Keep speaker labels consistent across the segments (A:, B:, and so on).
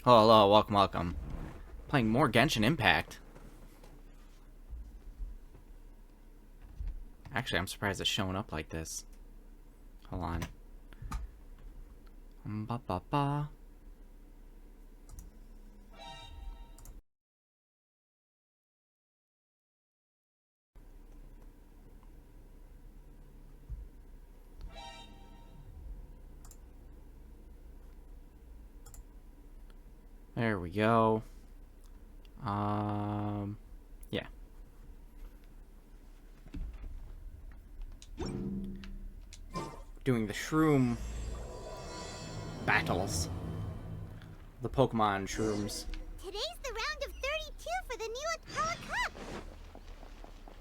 A: Oh, hello, welcome, welcome. Playing more Genshin Impact. Actually, I'm surprised it's showing up like this. Hold on. Ba ba ba. There we go. Yeah. Doing the shroom battles. The Pokemon shrooms.
B: Today's the round of 32 for the new Aquila Cup.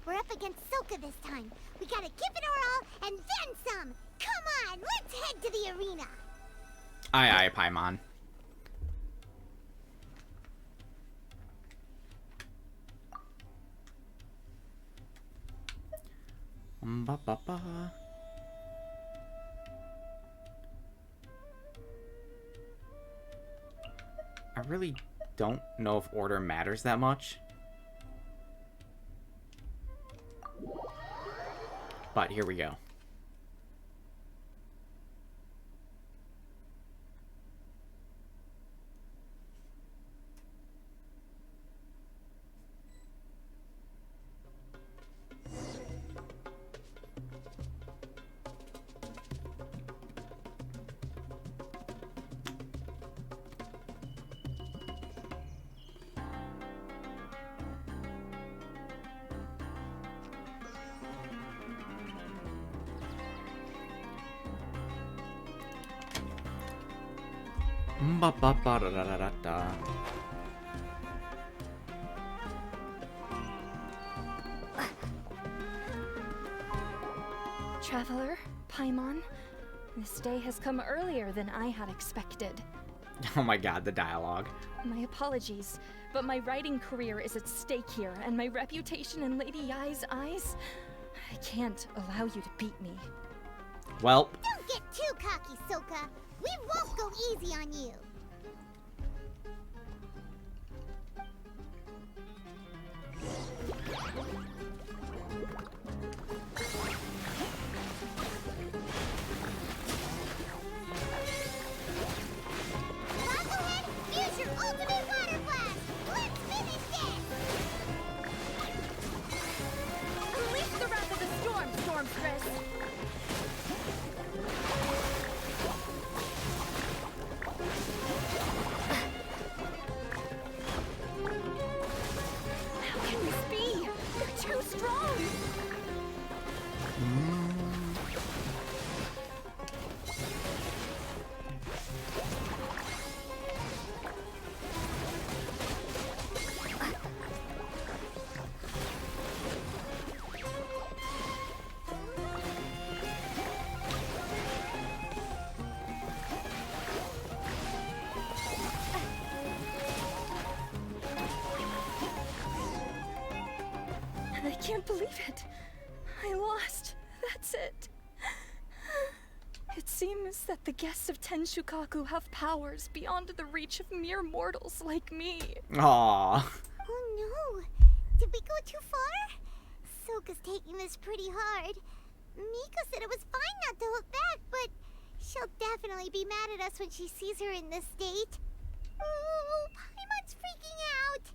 B: We're up against Soka this time. We gotta give it our all and then some. Come on, let's head to the arena.
A: Aye, aye, Paimon. Ba ba ba. I really don't know if order matters that much. But here we go. Ba ba ba da da da da da.
C: Traveler, Paimon, this day has come earlier than I had expected.
A: Oh my god, the dialogue.
C: My apologies, but my writing career is at stake here, and my reputation in Lady Yai's eyes. I can't allow you to beat me.
A: Well,
B: Don't get too cocky, Soka. We won't go easy on you. Bumblehead, use your ultimate water blast. Let's finish this.
C: Unleash the wrath of the storm, Stormstress! How can this be? You're too strong! I can't believe it. I lost. That's it. It seems that the guests of Tenshukaku have powers beyond the reach of mere mortals like me.
A: aww.
B: Oh no! Did we go too far? Soka's taking this pretty hard. Miko said it was fine not to look back, but she'll definitely be mad at us when she sees her in this state. Oh, Paimon's freaking out!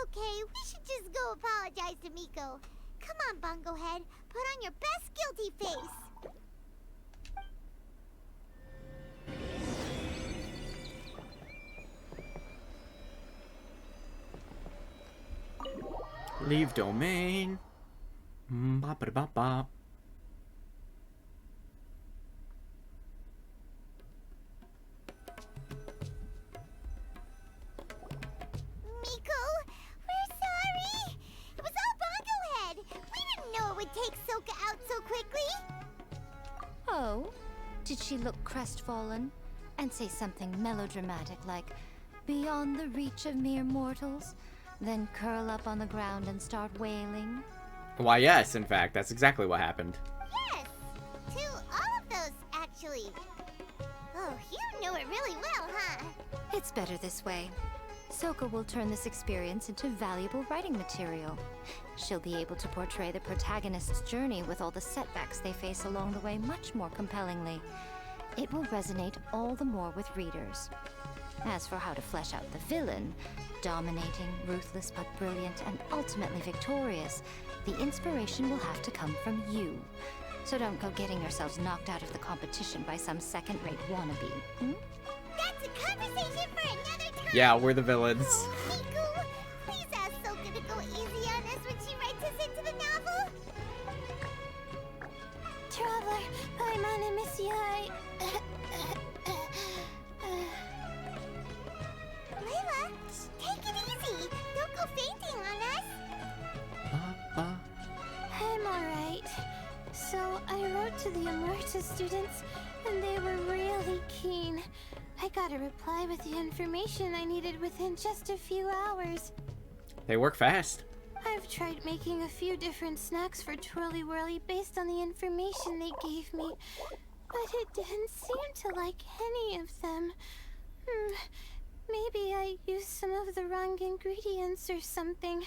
B: Okay, we should just go apologize to Miko. Come on, Bungo Head. Put on your best guilty face.
A: Leave domain. Ba ba ba ba.
B: Miko, we're sorry. It was all Bungo Head. We didn't know it would take Soka out so quickly.
D: Oh, did she look crestfallen and say something melodramatic like, beyond the reach of mere mortals, then curl up on the ground and start wailing?
A: Why, yes, in fact, that's exactly what happened.
B: Yes, to all of those, actually. Oh, you know it really well, huh?
D: It's better this way. Soka will turn this experience into valuable writing material. She'll be able to portray the protagonist's journey with all the setbacks they face along the way much more compellingly. It will resonate all the more with readers. As for how to flesh out the villain, dominating, ruthless but brilliant, and ultimately victorious, the inspiration will have to come from you. So don't go getting yourselves knocked out of the competition by some second-rate wannabe. Hmm?
B: That's a conversation for another time!
A: Yeah, we're the villains.
B: Oh, Miku, please ask Soka to go easy on us when she writes us into the novel.
E: Traveler, by my name is Yai.
B: Layla, take it easy. Don't go fainting on us.
E: I'm alright. So I wrote to the Emerta students, and they were really keen. I got a reply with the information I needed within just a few hours.
A: They work fast.
E: I've tried making a few different snacks for Twirly Whirly based on the information they gave me, but it didn't seem to like any of them. Maybe I used some of the wrong ingredients or something.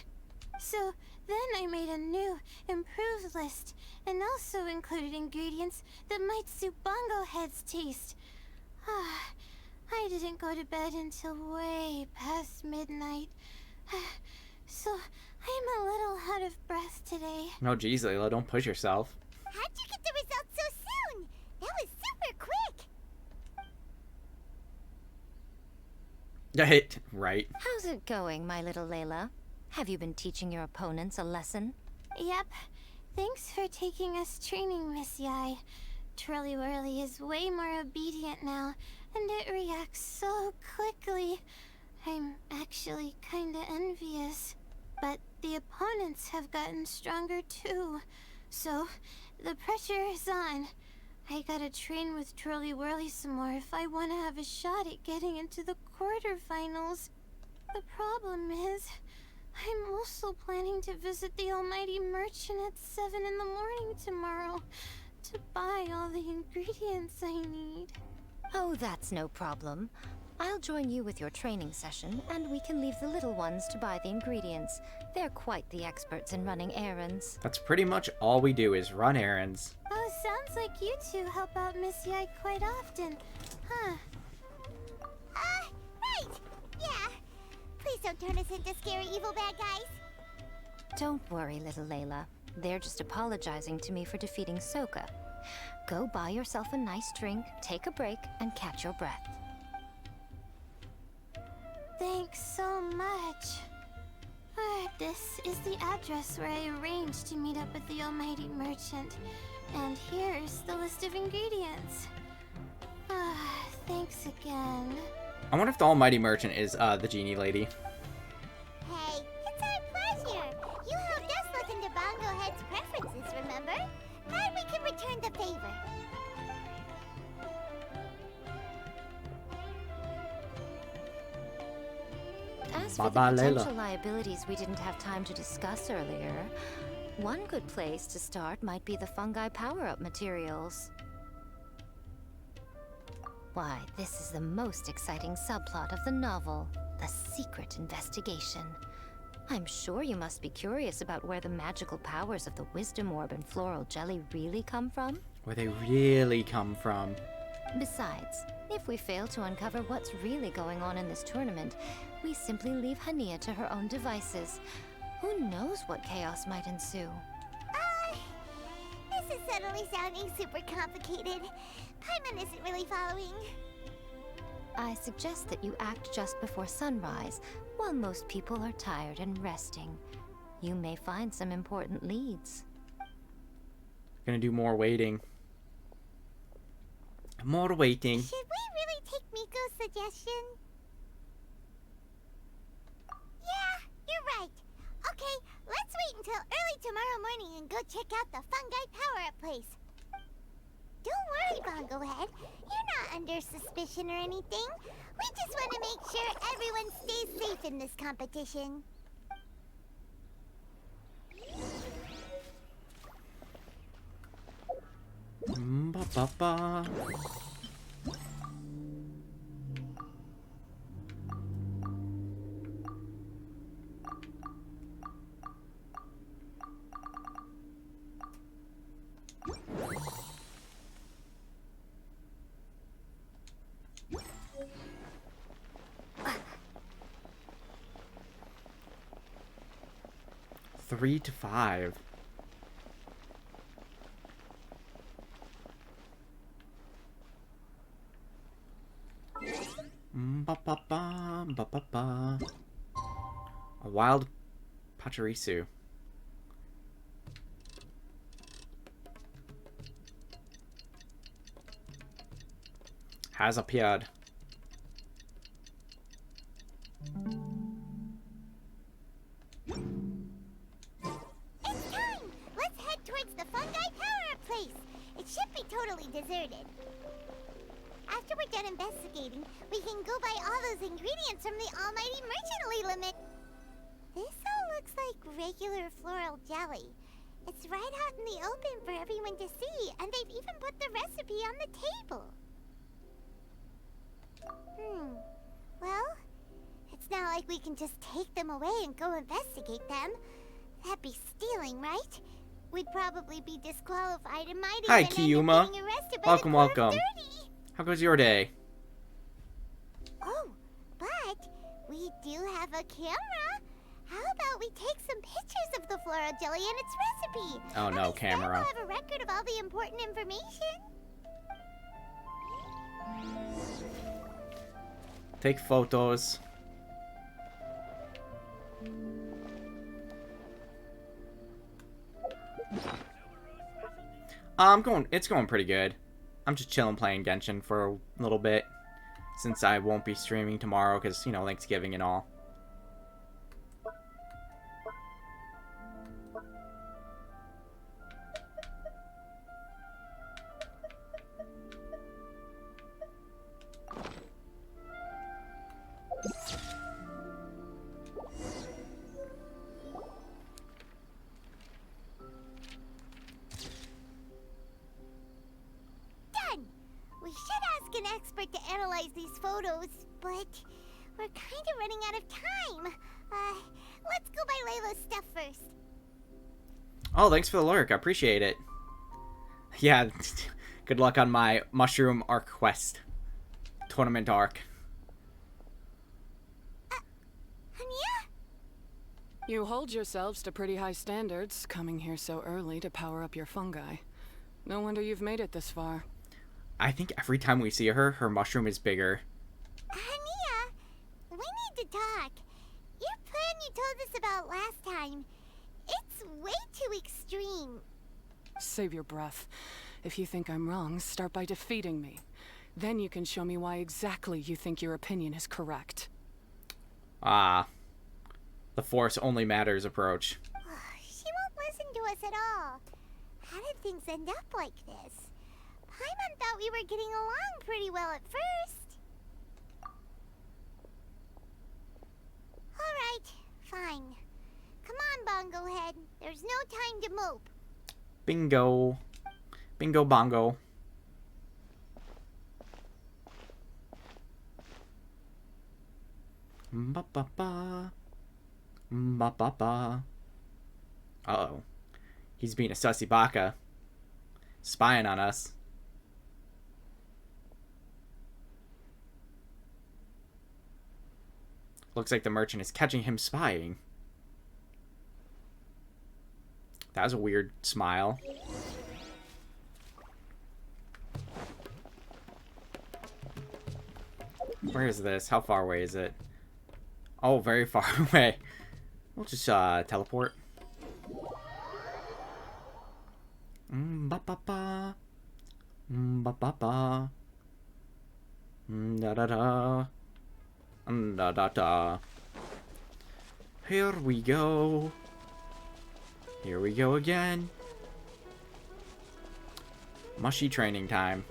E: So then I made a new, improved list, and also included ingredients that might suit Bongo Head's taste. I didn't go to bed until way past midnight. So I'm a little out of breath today.
A: No, geez, Layla, don't push yourself.
B: How'd you get the results so soon? That was super quick.
A: Right.
D: How's it going, my little Layla? Have you been teaching your opponents a lesson?
E: Yep. Thanks for taking us training, Miss Yai. Twirly Whirly is way more obedient now, and it reacts so quickly. I'm actually kinda envious. But the opponents have gotten stronger too. So, the pressure is on. I gotta train with Twirly Whirly some more if I want to have a shot at getting into the quarterfinals. The problem is, I'm also planning to visit the Almighty Merchant at 7 in the morning tomorrow to buy all the ingredients I need.
D: Oh, that's no problem. I'll join you with your training session, and we can leave the little ones to buy the ingredients. They're quite the experts in running errands.
A: That's pretty much all we do is run errands.
E: Oh, sounds like you two help out Miss Yai quite often, huh?
B: Right. Yeah. Please don't turn us into scary evil bad guys.
D: Don't worry, little Layla. They're just apologizing to me for defeating Soka. Go buy yourself a nice drink, take a break, and catch your breath.
E: Thanks so much. This is the address where I arranged to meet up with the Almighty Merchant. And here's the list of ingredients. Thanks again.
A: I wonder if the Almighty Merchant is the genie lady.
B: Hey, it's our pleasure. You helped us look into Bongo Head's preferences, remember? Glad we can return the favor.
D: As for the
A: Baba Layla.
D: potential liabilities we didn't have time to discuss earlier, one good place to start might be the fungi power-up materials. Why, this is the most exciting subplot of the novel, the secret investigation. I'm sure you must be curious about where the magical powers of the Wisdom Orb and Floral Jelly really come from.
A: Where they really come from.
D: Besides, if we fail to uncover what's really going on in this tournament, we simply leave Hania to her own devices. Who knows what chaos might ensue?
B: This is suddenly sounding super complicated. Paimon isn't really following.
D: I suggest that you act just before sunrise, while most people are tired and resting. You may find some important leads.
A: Gonna do more waiting. More waiting.
B: Should we really take Miko's suggestion? Yeah, you're right. Okay, let's wait until early tomorrow morning and go check out the fungi power-up place. Don't worry, Bongo Head. You're not under suspicion or anything. We just want to make sure everyone stays safe in this competition.
A: Ba ba ba. 3 to 5. Ba ba ba ba ba ba. A wild Pachirisu. Has appeared.
B: It's time! Let's head towards the fungi power-up place. It should be totally deserted. After we're done investigating, we can go buy all those ingredients from the almighty merchantly limit. This all looks like regular floral jelly. It's right out in the open for everyone to see, and they've even put the recipe on the table. Well, it's not like we can just take them away and go investigate them. That'd be stealing, right? We'd probably be disqualified and might
A: Hi,
B: even
A: Kiyuma.
B: end up getting arrested by
A: Welcome,
B: the Court of
A: welcome.
B: 30.
A: How goes your day?
B: Oh, but we do have a camera. How about we take some pictures of the floral jelly and its recipe?
A: Oh no,
B: At least then
A: camera.
B: we'll have a record of all the important information.
A: Take photos. It's going pretty good. I'm just chilling playing Genshin for a little bit, since I won't be streaming tomorrow because, you know, Thanksgiving and all.
B: Done! We should ask an expert to analyze these photos, but we're kind of running out of time. Let's go buy Layla's stuff first.
A: Oh, thanks for the lurk. I appreciate it. Yeah, good luck on my Mushroom Arc quest. Tournament Arc.
B: Hania?
F: You hold yourselves to pretty high standards, coming here so early to power up your fungi. No wonder you've made it this far.
A: I think every time we see her, her mushroom is bigger.
B: Hania, we need to talk. Your plan you told us about last time, it's way too extreme.
F: Save your breath. If you think I'm wrong, start by defeating me. Then you can show me why exactly you think your opinion is correct.
A: Ah. The Force only matters approach.
B: She won't listen to us at all. How did things end up like this? Paimon thought we were getting along pretty well at first. Alright, fine. Come on, Bongo Head. There's no time to mope.
A: Bingo. Bingo bongo. Ba ba ba. Ba ba ba. Uh-oh. He's being a sussy baka. Spying on us. Looks like the merchant is catching him spying. That was a weird smile. Where is this? How far away is it? Oh, very far away. We'll just teleport. Ba ba ba. Ba ba ba. Da da da. Da da da. Here we go. Here we go again. Mushy training time.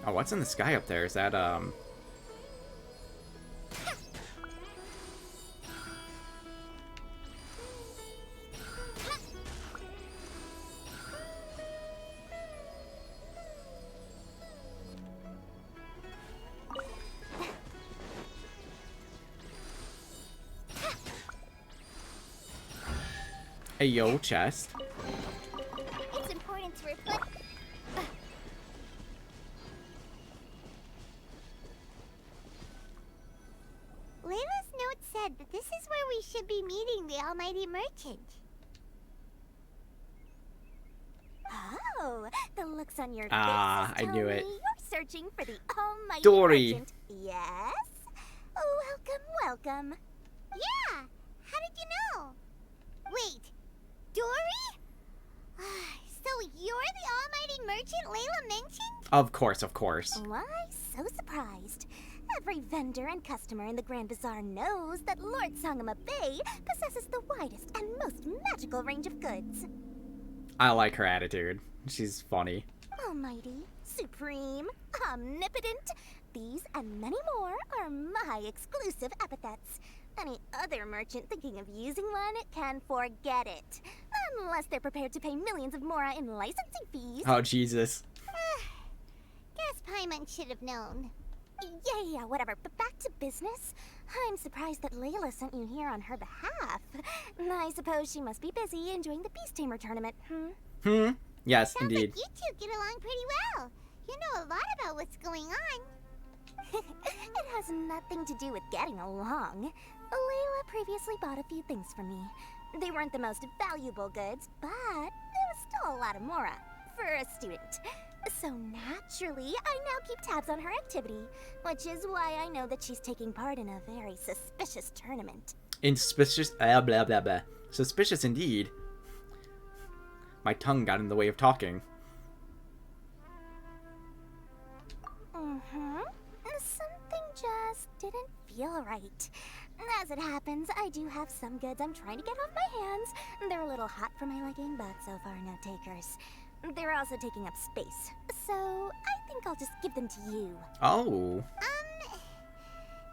A: Oh, what's in the sky up there? Is that, Hey, yo, chest.
B: It's important to reflect. Layla's note said that this is where we should be meeting the Almighty Merchant. Oh, the looks on your
A: Ah,
B: faces
A: I
B: tell
A: knew
B: me
A: it.
B: you're searching for the Almighty
A: Dory.
B: Merchant. Yes? Welcome, welcome. Yeah, how did you know? Wait, Dory? So you're the Almighty Merchant Layla mentioned?
A: Of course, of course.
B: Why, so surprised. Every vendor and customer in the Grand Bazaar knows that Lord Sangama Bay possesses the widest and most magical range of goods.
A: I like her attitude. She's funny.
B: Almighty, supreme, omnipotent, these and many more are my exclusive epithets. Any other merchant thinking of using one can forget it. Unless they're prepared to pay millions of mora in licensing fees.
A: Oh, Jesus.
B: Guess Paimon should have known. Yeah, whatever. But back to business. I'm surprised that Layla sent you here on her behalf. I suppose she must be busy enjoying the Beast Tamer tournament,
A: Yes,
B: Sounds
A: indeed.
B: like you two get along pretty well. You know a lot about what's going on. It has nothing to do with getting along. Layla previously bought a few things from me. They weren't the most valuable goods, but it was still a lot of mora for a student. So naturally, I now keep tabs on her activity, which is why I know that she's taking part in a very suspicious tournament.
A: Suspicious, blah, blah, blah. Suspicious indeed. My tongue got in the way of talking.
B: Something just didn't feel right. As it happens, I do have some goods I'm trying to get off my hands. They're a little hot for my liking, but so far no takers. They're also taking up space, so I think I'll just give them to you.
A: Oh.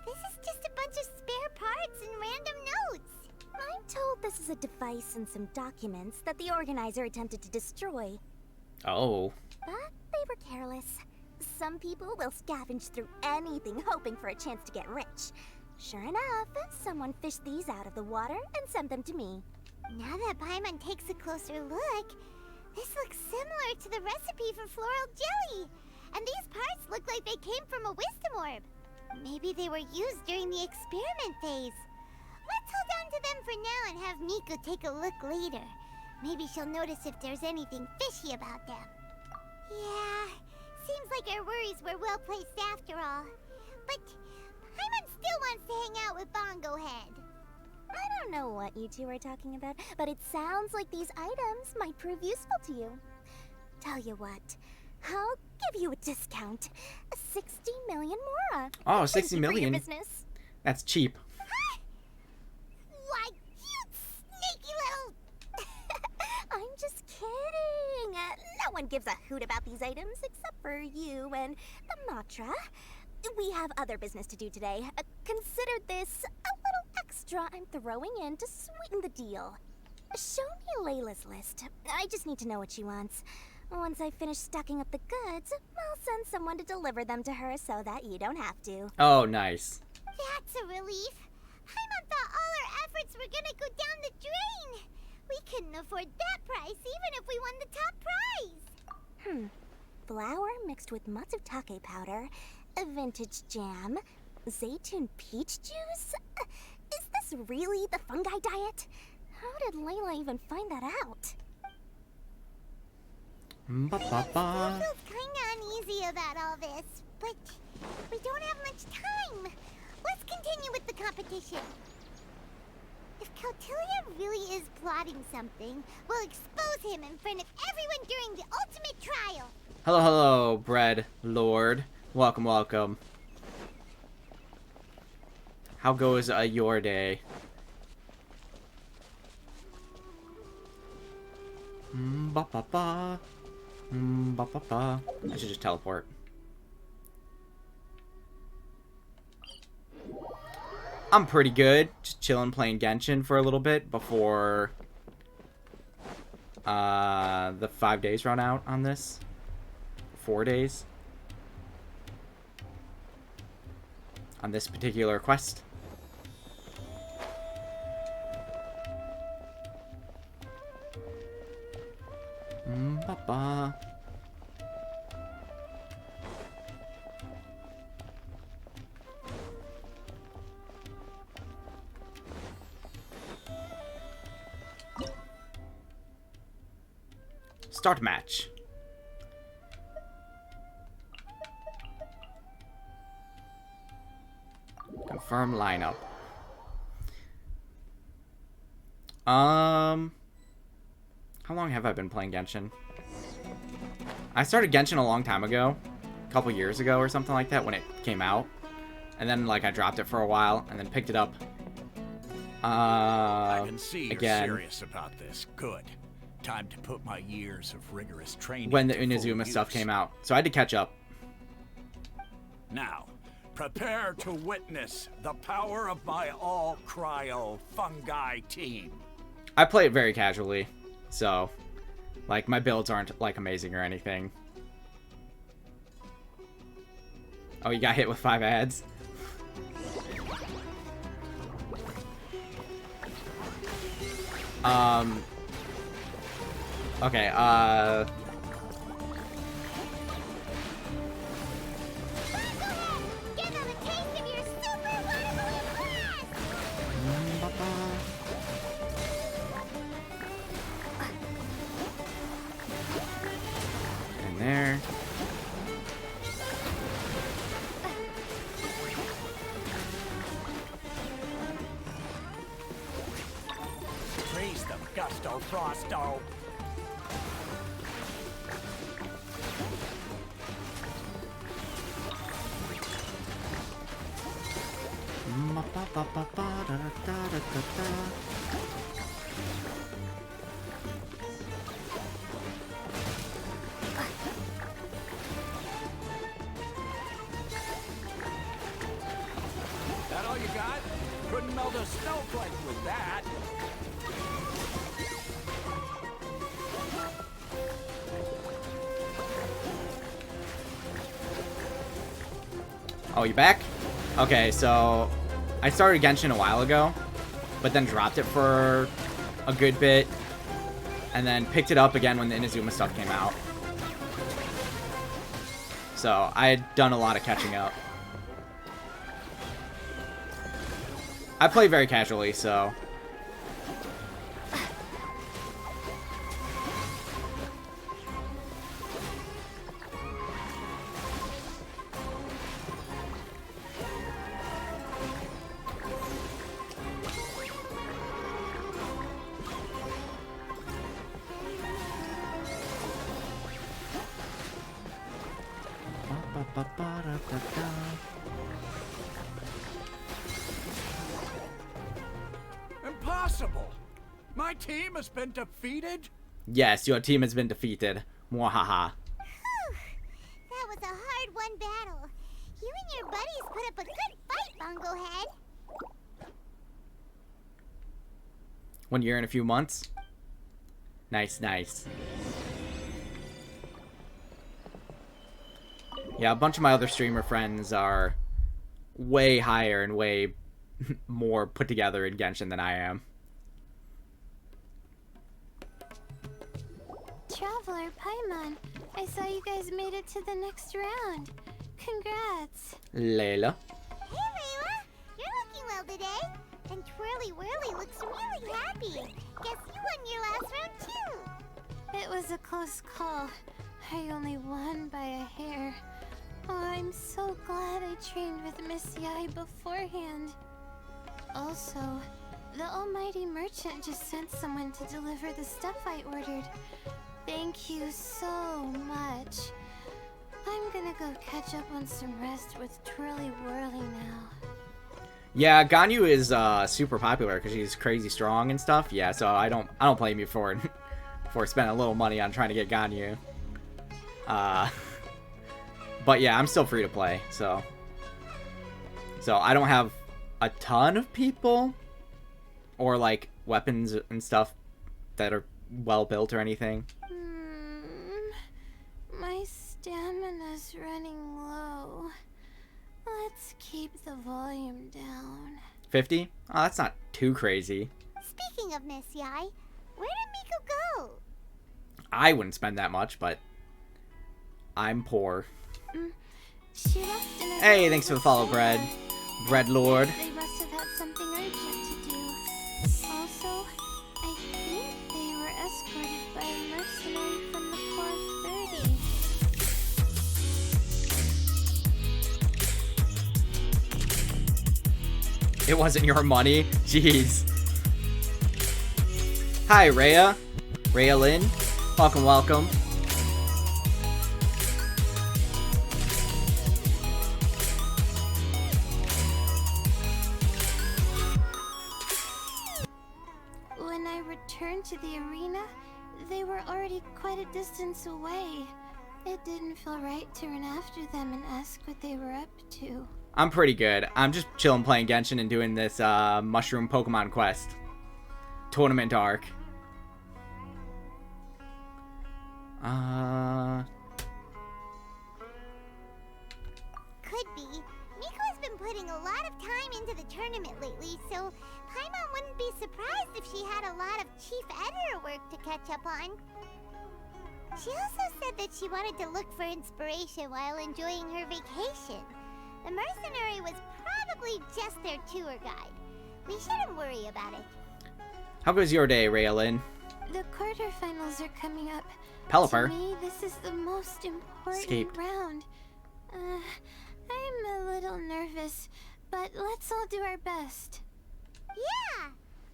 B: This is just a bunch of spare parts and random notes. I'm told this is a device and some documents that the organizer attempted to destroy,
A: Oh.
B: but they were careless. Some people will scavenge through anything hoping for a chance to get rich. Sure enough, someone fished these out of the water and sent them to me. Now that Paimon takes a closer look, this looks similar to the recipe for floral jelly. And these parts look like they came from a wisdom orb. Maybe they were used during the experiment phase. Let's hold on to them for now and have Miko take a look later. Maybe she'll notice if there's anything fishy about them. Yeah, seems like our worries were well placed after all. But Paimon still wants to hang out with Bongo Head. I don't know what you two are talking about, but it sounds like these items might prove useful to you. Tell you what, I'll give you a discount. 60 million mora.
A: Oh,
B: Thank
A: 60
B: you for your
A: million.
B: business.
A: That's cheap.
B: Why, you sneaky little... I'm just kidding. No one gives a hoot about these items except for you and the Matra. We have other business to do today. Consider this a little extra I'm throwing in to sweeten the deal. Show me Layla's list. I just need to know what she wants. Once I finish stocking up the goods, I'll send someone to deliver them to her so that you don't have to.
A: Oh, nice.
B: That's a relief. Paimon thought all our efforts were gonna go down the drain. We couldn't afford that price even if we won the top prize. Flour mixed with matsutake powder, a vintage jam, zaytun peach juice? Is this really the fungi diet? How did Layla even find that out?
A: Ba-ba-ba.
B: Feels kinda uneasy about all this, but we don't have much time. Let's continue with the competition. If Kautilya really is plotting something, we'll expose him in front of everyone during the ultimate trial.
A: Hello, hello, bread lord. Welcome, welcome. How goes your day? Ba-ba-ba. Ba-ba-ba. I should just teleport. I'm pretty good. Just chilling, playing Genshin for a little bit before the 5 days run out on this. 4 days. On this particular quest. ba. Start match. Confirm lineup. How long have I been playing Genshin? I started Genshin a long time ago. A couple years ago or something like that when it came out. And then, like, I dropped it for a while and then picked it up.
G: I can see you're
A: again.
G: serious about this. Good. Time to put my years of rigorous training
A: When the
G: to full
A: Inazuma stuff
G: use.
A: came out. So I had to catch up.
G: Now, prepare to witness the power of my all-cryo fungi team.
A: I play it very casually. So, like, my builds aren't, like, amazing or anything. Oh, you got hit with 5 ads? Okay,
B: Give them a taste of your super watermelon blast!
A: in there.
G: Freeze them, Gusto Frosto. That all you got? Couldn't melt a snowflake with that.
A: Oh, you back? Okay, so I started Genshin a while ago, but then dropped it for a good bit, and then picked it up again when the Inazuma stuff came out. So I had done a lot of catching up. I play very casually, so...
G: Impossible! My team has been defeated?
A: Yes, your team has been defeated. Mwahaha.
B: Whew. That was a hard-won battle. You and your buddies put up a good fight, Bongo Head.
A: 1 year and a few months. Nice, nice. Yeah, a bunch of my other streamer friends are way higher and way more put together in Genshin than I am.
E: Traveler, Paimon, I saw you guys made it to the next round. Congrats.
A: Layla.
B: Hey, Layla. You're looking well today. And Twirly Whirly looks really happy. Guess you won your last round, too.
E: It was a close call. I only won by a hair. Oh, I'm so glad I trained with Miss Yai beforehand. Also, the almighty merchant just sent someone to deliver the stuff I ordered. Thank you so much. I'm gonna go catch up on some rest with Twirly Whirly now.
A: Yeah, Ganyu is super popular because she's crazy strong and stuff. Yeah, so I don't blame you for spending a little money on trying to get Ganyu. But yeah, I'm still free to play, so I don't have a ton of people or like weapons and stuff that are well built or anything.
E: My stamina's running low. Let's keep the volume down.
A: 50? Oh, that's not too crazy.
B: Speaking of Miss Yai, where did Miko go?
A: I wouldn't spend that much, but I'm poor.
E: She left in a
A: Hey, thanks for the follow, Bread. Bread Lord.
E: They must have had something urgent to do. Also, I think they were escorted by a mercenary from the Core 30.
A: It wasn't your money? Jeez. Hi, Rhea. Rhea Lynn. Welcome, welcome.
E: When I returned to the arena, they were already quite a distance away. It didn't feel right to run after them and ask what they were up to.
A: I'm pretty good. I'm just chilling playing Genshin and doing this mushroom Pokemon quest. Tournament arc.
B: Could be. Miko has been putting a lot of time into the tournament lately, so Paimon wouldn't be surprised if she had a lot of chief editor work to catch up on. She also said that she wanted to look for inspiration while enjoying her vacation. The mercenary was probably just their tour guide. We shouldn't worry about it.
A: How goes your day, Raylan?
E: The quarterfinals are coming up.
A: Pelipper.
E: To me, this is the most important
A: Escaped.
E: round. I'm a little nervous, but let's all do our best.
B: Yeah!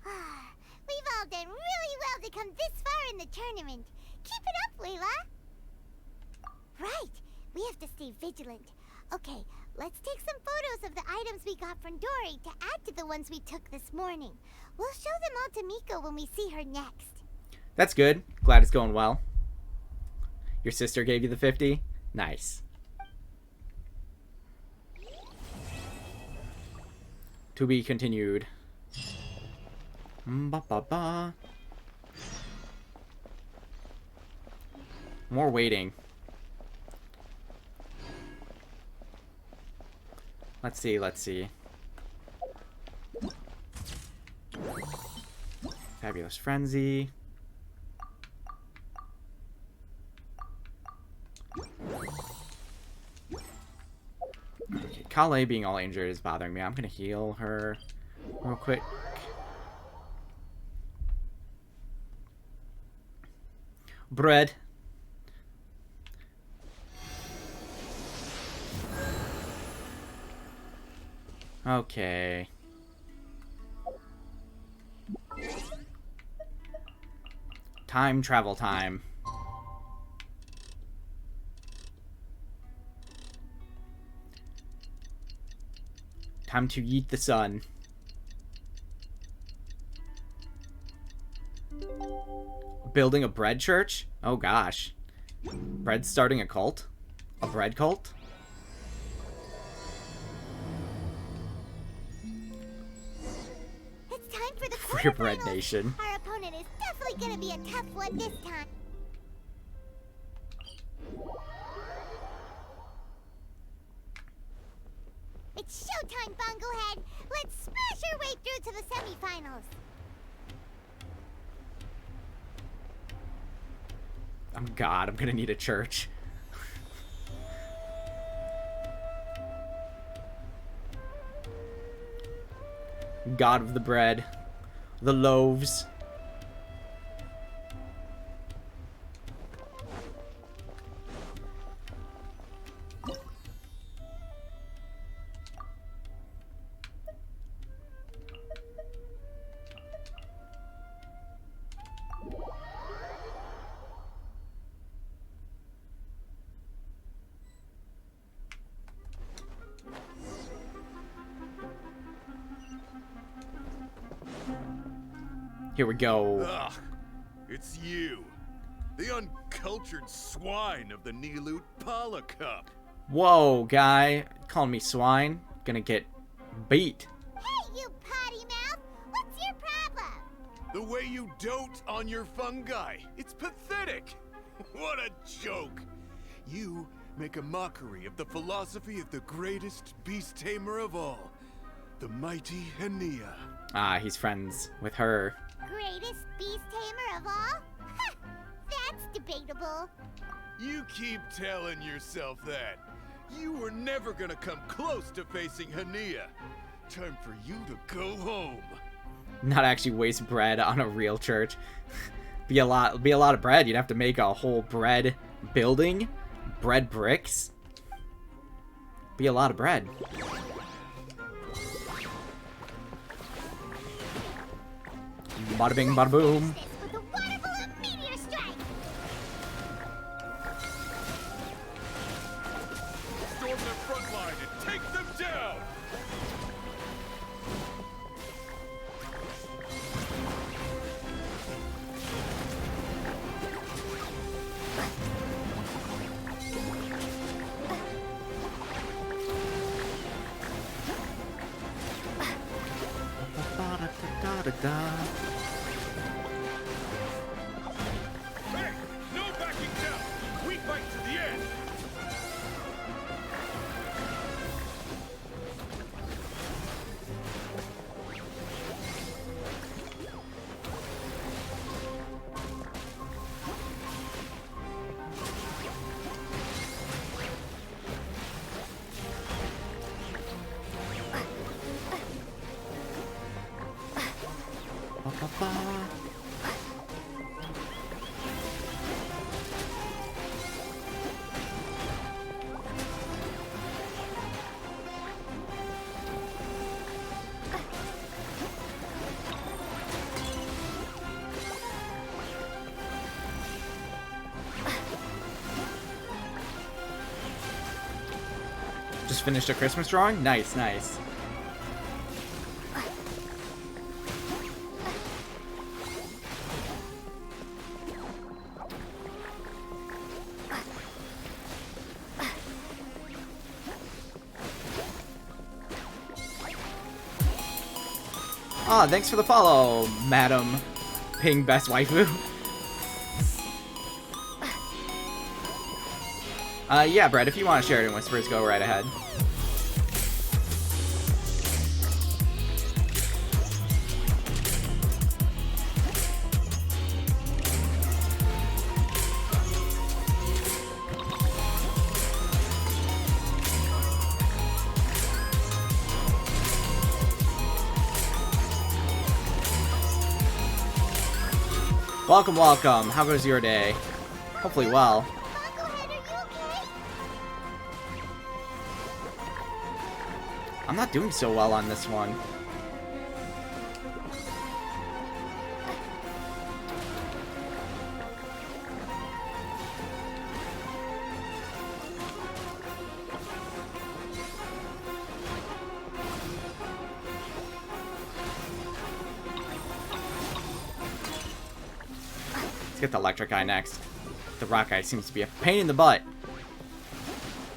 B: We've all done really well to come this far in the tournament. Keep it up, Layla! Right! We have to stay vigilant. Okay, let's take some photos of the items we got from Dory to add to the ones we took this morning. We'll show them all to Miko when we see her next.
A: That's good. Glad it's going well. Your sister gave you the 50? Nice. To be continued. Ba-ba-ba. More waiting. Let's see, let's see. Fabulous Frenzy. Okay, Kale being all injured is bothering me. I'm gonna heal her real quick. Bread. Okay. Time travel time. Time to yeet the sun. Building a bread church? Oh gosh. Bread starting a cult? A bread cult?
B: It's time for the
A: For your bread
B: quarterfinals.
A: nation.
B: Our opponent is definitely gonna be a tough one this time. It's showtime, Bunglehead! Let's smash our way through to the semifinals!
A: Oh god, I'm gonna need a church. God of the bread. The loaves. Here we go.
H: Ugh, it's you. The uncultured swine of the Nilut Pala Cup.
A: Whoa, guy. Calling me swine. Gonna get beat.
B: Hey, you potty mouth! What's your problem?
H: The way you dote on your fungi. It's pathetic. What a joke. You make a mockery of the philosophy of the greatest beast tamer of all, the mighty Hania.
A: Ah, he's friends with her.
B: Greatest beast tamer of all? Ha! That's debatable.
H: You keep telling yourself that. You were never gonna come close to facing Hania. Time for you to go home.
A: Not actually waste bread on a real church. Be a lot of bread. You'd have to make a whole bread building, bread bricks. Be a lot of bread. Bada bing, bada boom.
B: With a water balloon meteor strike.
H: Storm their front line and take them down! Hey! No backing down! We fight to the end!
A: Just finished a Christmas drawing? Nice, nice. Ah, thanks for the follow, Madam Ping Best Waifu. Yeah, Brett, if you want to share it in Whispers, go right ahead. Welcome, welcome. How goes your day? Hopefully well.
B: Bucklehead, are you okay?
A: I'm not doing so well on this one. Get the electric guy next. The rock guy seems to be a pain in the butt.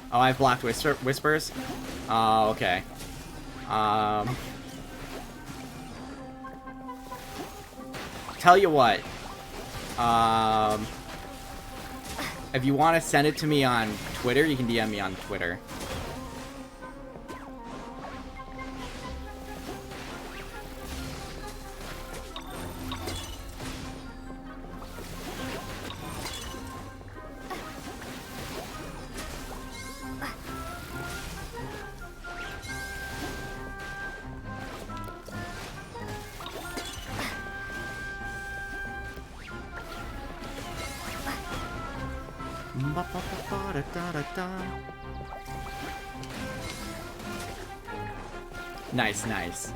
A: Oh, I've blocked whispers. Oh, okay. Tell you what. If you want to send it to me on Twitter, you can DM me on Twitter. Nice, nice.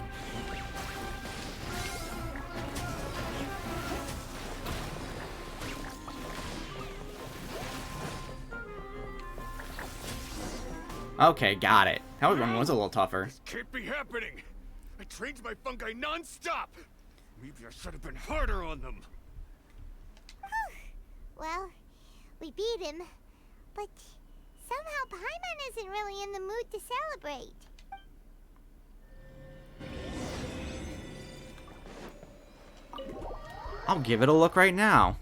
A: Okay, got it. That one was a little tougher.
H: This can't be happening! I trained my fungi non-stop! Maybe I should have been harder on them!
B: Well, we beat him, but somehow Paimon isn't really in the mood to celebrate.
A: I'll give it a look right now.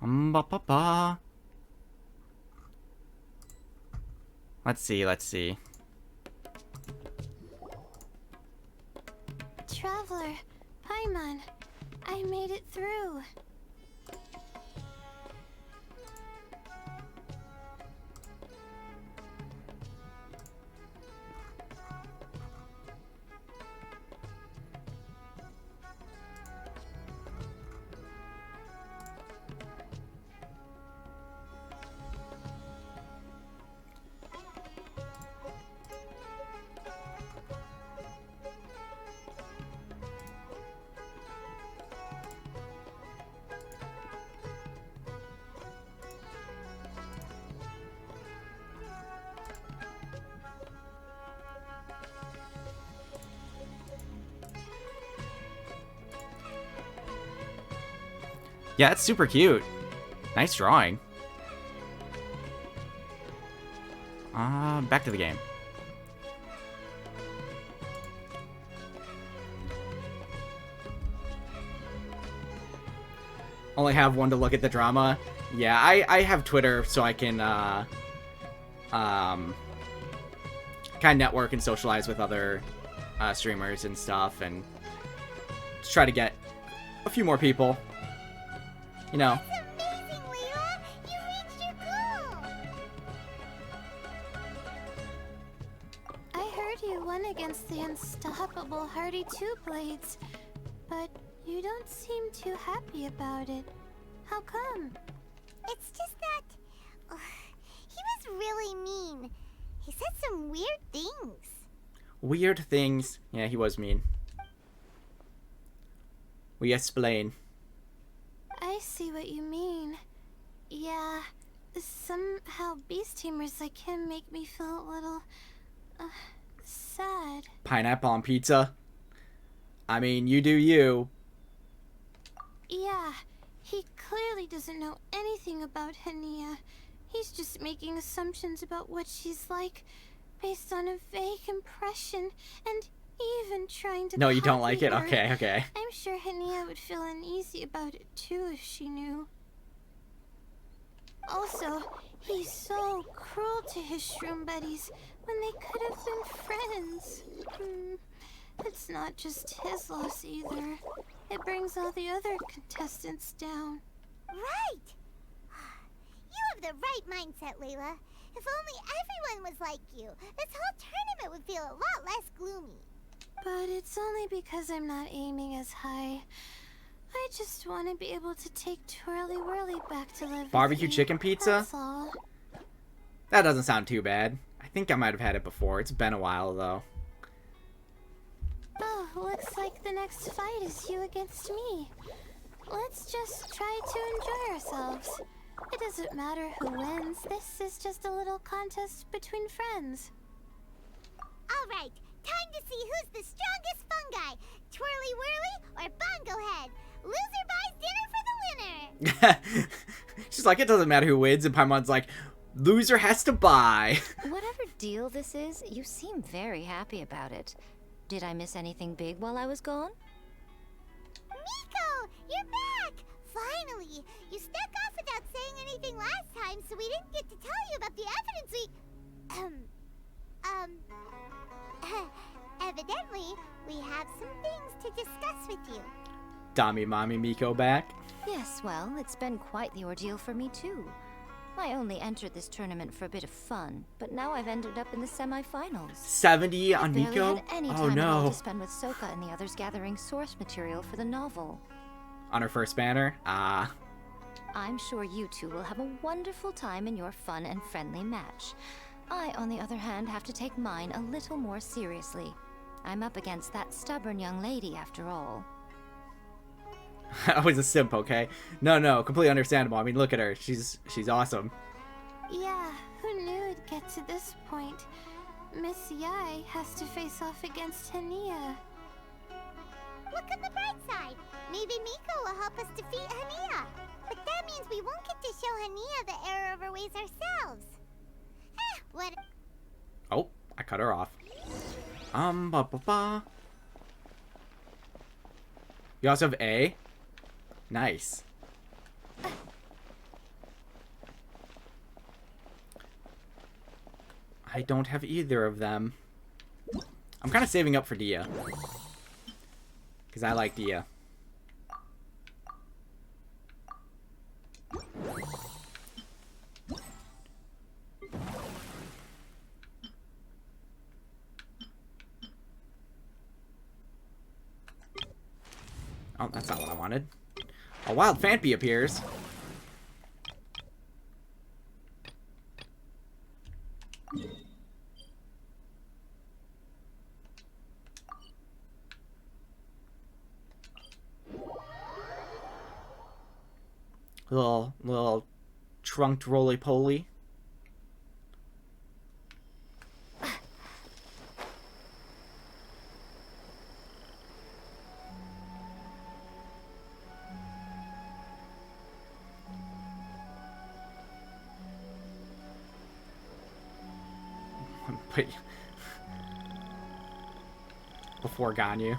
A: Ba-ba-ba. Let's see, let's see.
E: Traveler, Paimon, I made it through.
A: Yeah, it's super cute. Nice drawing. Back to the game. Only have one to look at the drama. Yeah, I have Twitter so I can kind of network and socialize with other streamers and stuff, and just try to get a few more people. You know.
B: That's amazing, Leela! You reached your goal!
E: I heard you won against the unstoppable Hardy Two Blades, but you don't seem too happy about it. How come?
B: It's just that... he was really mean. He said some weird things.
A: Weird things. Yeah, he was mean. We explain.
E: I see what you mean. Yeah, somehow beast tamers like him make me feel a little... sad.
A: Pineapple on pizza? I mean, you do you.
E: Yeah, he clearly doesn't know anything about Hania. He's just making assumptions about what she's like based on a vague impression, and even trying to
A: No, you don't
E: copy
A: like it?
E: her.
A: Okay, okay.
E: I'm sure Hania would feel uneasy about it too if she knew. Also, he's so cruel to his shroom buddies when they could have been friends. It's not just his loss either. It brings all the other contestants down.
B: Right! You have the right mindset, Layla. If only everyone was like you, this whole tournament would feel a lot less gloomy.
E: But it's only because I'm not aiming as high. I just want to be able to take Twirly Whirly back to live.
A: Barbecue chicken pizza?
E: That's all.
A: That doesn't sound too bad. I think I might have had it before. It's been a while, though.
E: Oh, looks like the next fight is you against me. Let's just try to enjoy ourselves. It doesn't matter who wins. This is just a little contest between friends.
B: Alright, time to see who's the strongest fungi. Twirly Whirly or Bongo Head. Loser buys dinner for the winner.
A: She's like, it doesn't matter who wins, and Paimon's like, loser has to buy.
D: Whatever deal this is, you seem very happy about it. Did I miss anything big while I was gone?
B: Miko, you're back! Finally! You snuck off without saying anything last time, so we didn't get to tell you about the evidence evidently, we have some things to discuss with you.
A: Dami Mommy Miko back.
D: Yes, well, it's been quite the ordeal for me too. I only entered this tournament for a bit of fun, but now I've ended up in the semifinals.
A: 70 on
D: I barely
A: Miko?
D: had any
A: Oh
D: time at all
A: no.
D: to spend with Soka and the others gathering source material for the novel.
A: On her first banner? Ah.
D: I'm sure you two will have a wonderful time in your fun and friendly match. I, on the other hand, have to take mine a little more seriously. I'm up against that stubborn young lady, after all.
A: I was a simp, okay? No, completely understandable. I mean, look at her. She's awesome.
E: Yeah, who knew it'd get to this point? Miss Yai has to face off against Hania.
B: Look on the bright side. Maybe Miko will help us defeat Hania. But that means we won't get to show Hania the error of her ways ourselves. What?
A: Oh, I cut her off. Ba. You also have A? Nice. I don't have either of them. I'm kind of saving up for Dia. Because I like Dia. Oh, that's not what I wanted. A wild Phanpy appears. Little trunked roly-poly. put before Ganyu.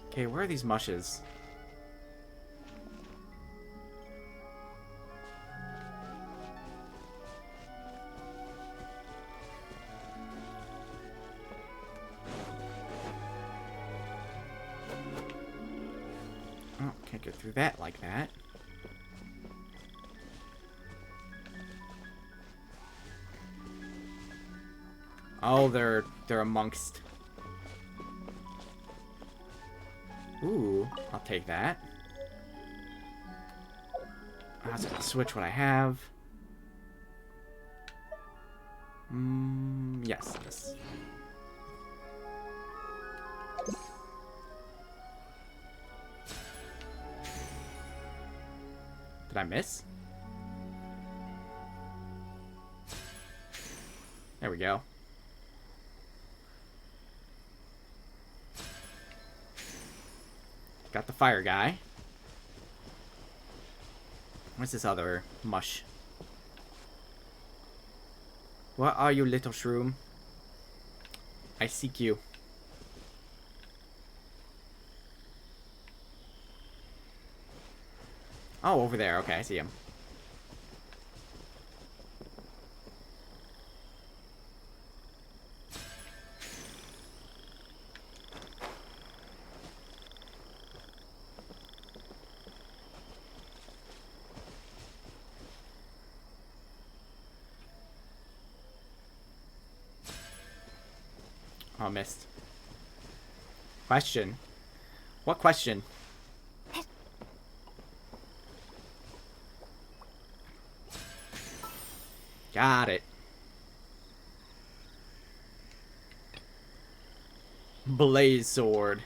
A: Okay, where are these mushes? Oh, can't get through that like that. Oh, they're amongst. Ooh, I'll take that. I was gonna switch what I have. Yes, yes. Did I miss? There we go. Got the fire guy. What's this other mush? What are you, little shroom? I seek you. Oh, over there. Okay, I see him. Oh, missed. Question. What question? Got it. Blaze sword.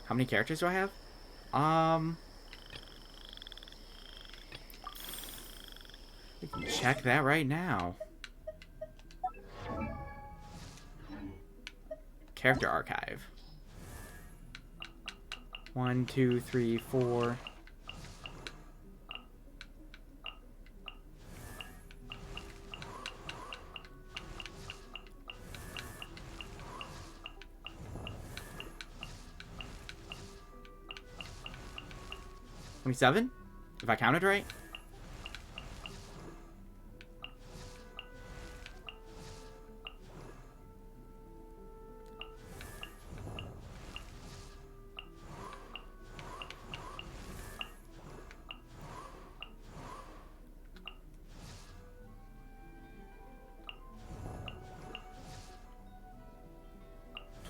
A: How many characters do I have? We can check that right now. Character archive. 1, 2, 3, 4. $27? If I counted right?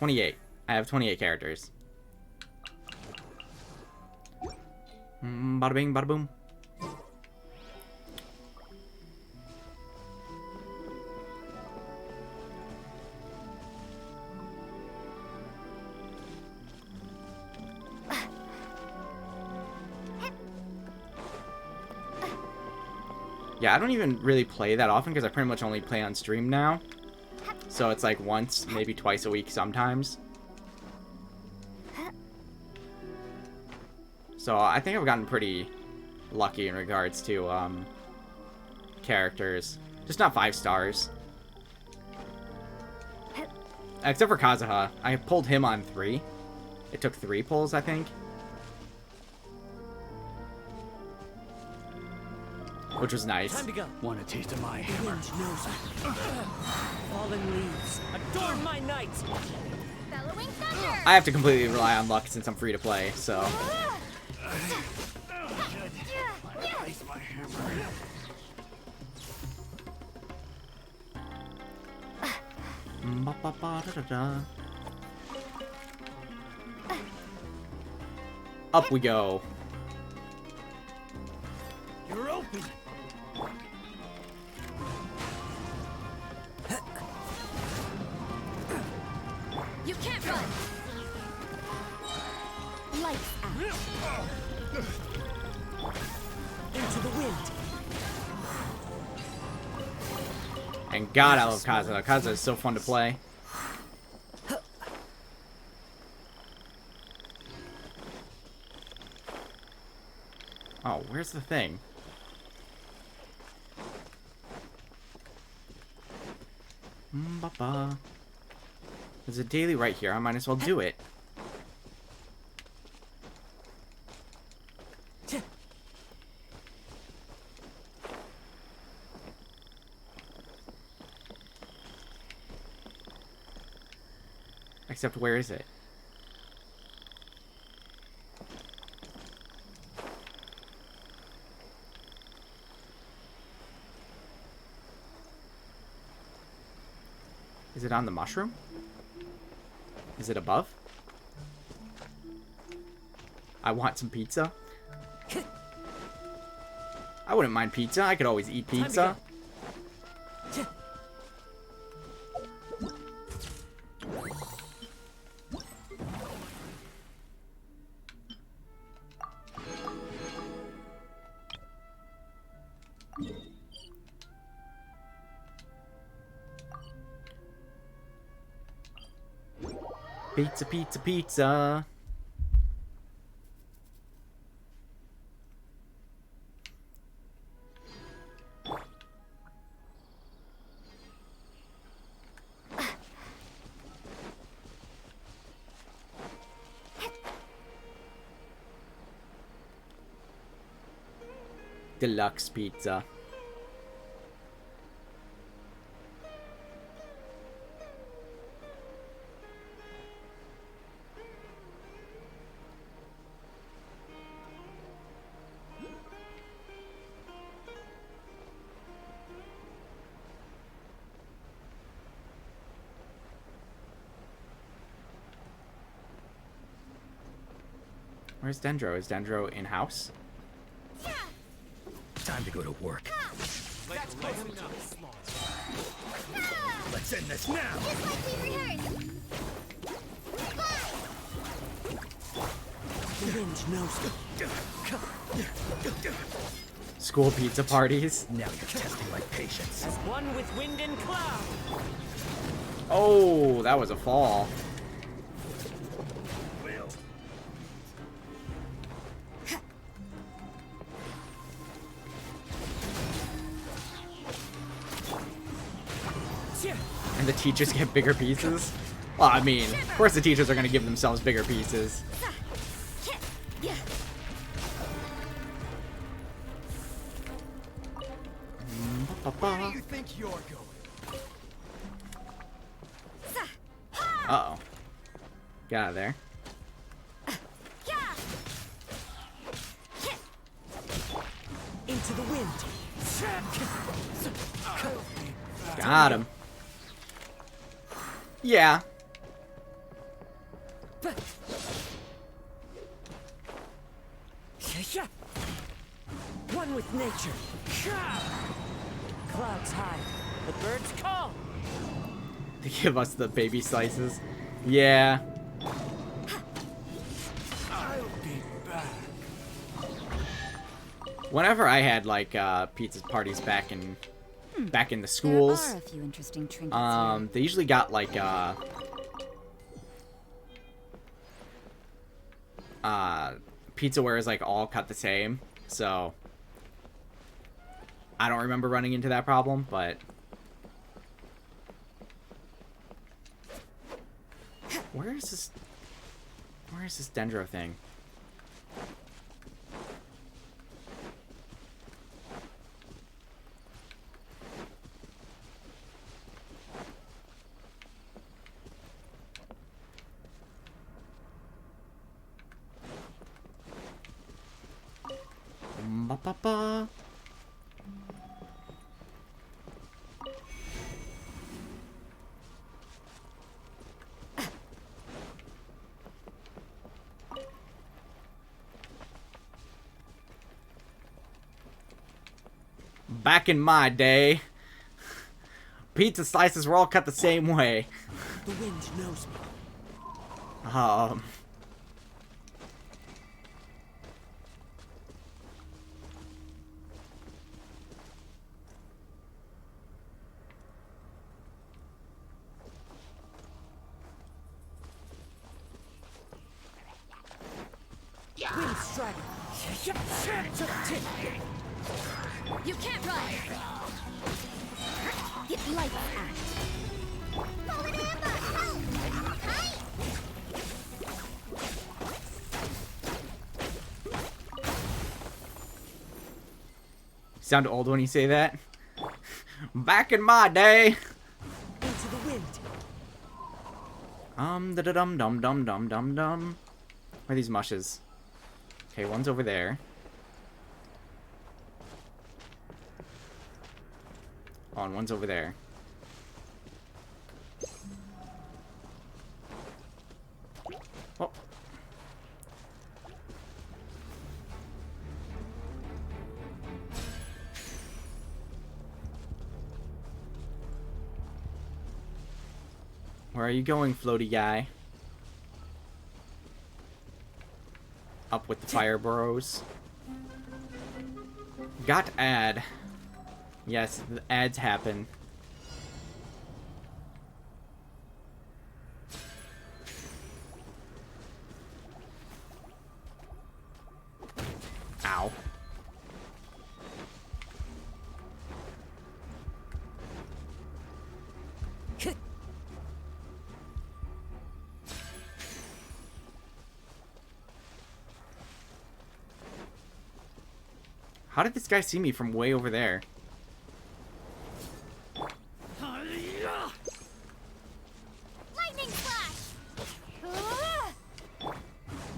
A: $28. I have 28 characters. Bada bing, bada boom. Yeah, I don't even really play that often because I pretty much only play on stream now. So it's like once, maybe twice a week sometimes. So I think I've gotten pretty lucky in regards to characters. Just not 5 stars. Except for Kazuha. I pulled him on 3. It took 3 pulls, I think. Which was nice.
I: Time to go.
G: Want a taste of my
I: The
G: hammer?
I: wind knows me. Fallen leaves, adorn my night.
B: Bellowing thunder!
A: I have to completely rely on luck since I'm free to play, so.
G: Place my hammer.
A: Up we go.
I: You're open.
C: You can't run!
B: Lights out.
I: Into the wind.
A: And God, I love Kazuha. Kazuha is so fun to play. Oh, where's the thing? There's a daily right here. I might as well do it. Except where is it? Is it on the mushroom? Is it above? I want some pizza. I wouldn't mind pizza. I could always eat pizza. Pizza, pizza, pizza. Deluxe pizza. Where's Dendro? Is Dendro in-house?
J: Time to go to work. Let's end this now.
B: Just like we rehearsed.
I: The wind knows me.
A: School pizza parties.
J: Now you're testing my patience.
I: As one with wind and cloud.
A: Oh, that was a fall. And the teachers get bigger pieces? Well, I mean, of course the teachers are going to give themselves bigger pieces.
H: Where do you think you're going?
A: Uh-oh. Get out of there.
I: Into the wind.
A: Got him. Yeah.
I: One with nature. Clouds high. The birds call.
A: They give us the baby slices. Yeah.
H: I'll be back.
A: Whenever I had like pizza parties back in the schools,
K: There are a few interesting trinkets
A: they usually got like pizzaware is like all cut the same, so I don't remember running into that problem, but where is this Dendro thing? Ba-ba-ba. Back in my day, pizza slices were all cut the same way.
I: The wind knows me. Wind strider.
E: You can't run! Get light out.
A: Sound old when you say that? Back in my day.
I: Into the wind.
A: Da da dum dum dum dum dum dum. Where are these mushes? Okay, one's over there. Oh, and one's over there. Oh. Where are you going, floaty guy? Up with the fire bros. Got ad. Yes, the ads happen. Ow. How did this guy see me from way over there?
B: Lightning flash!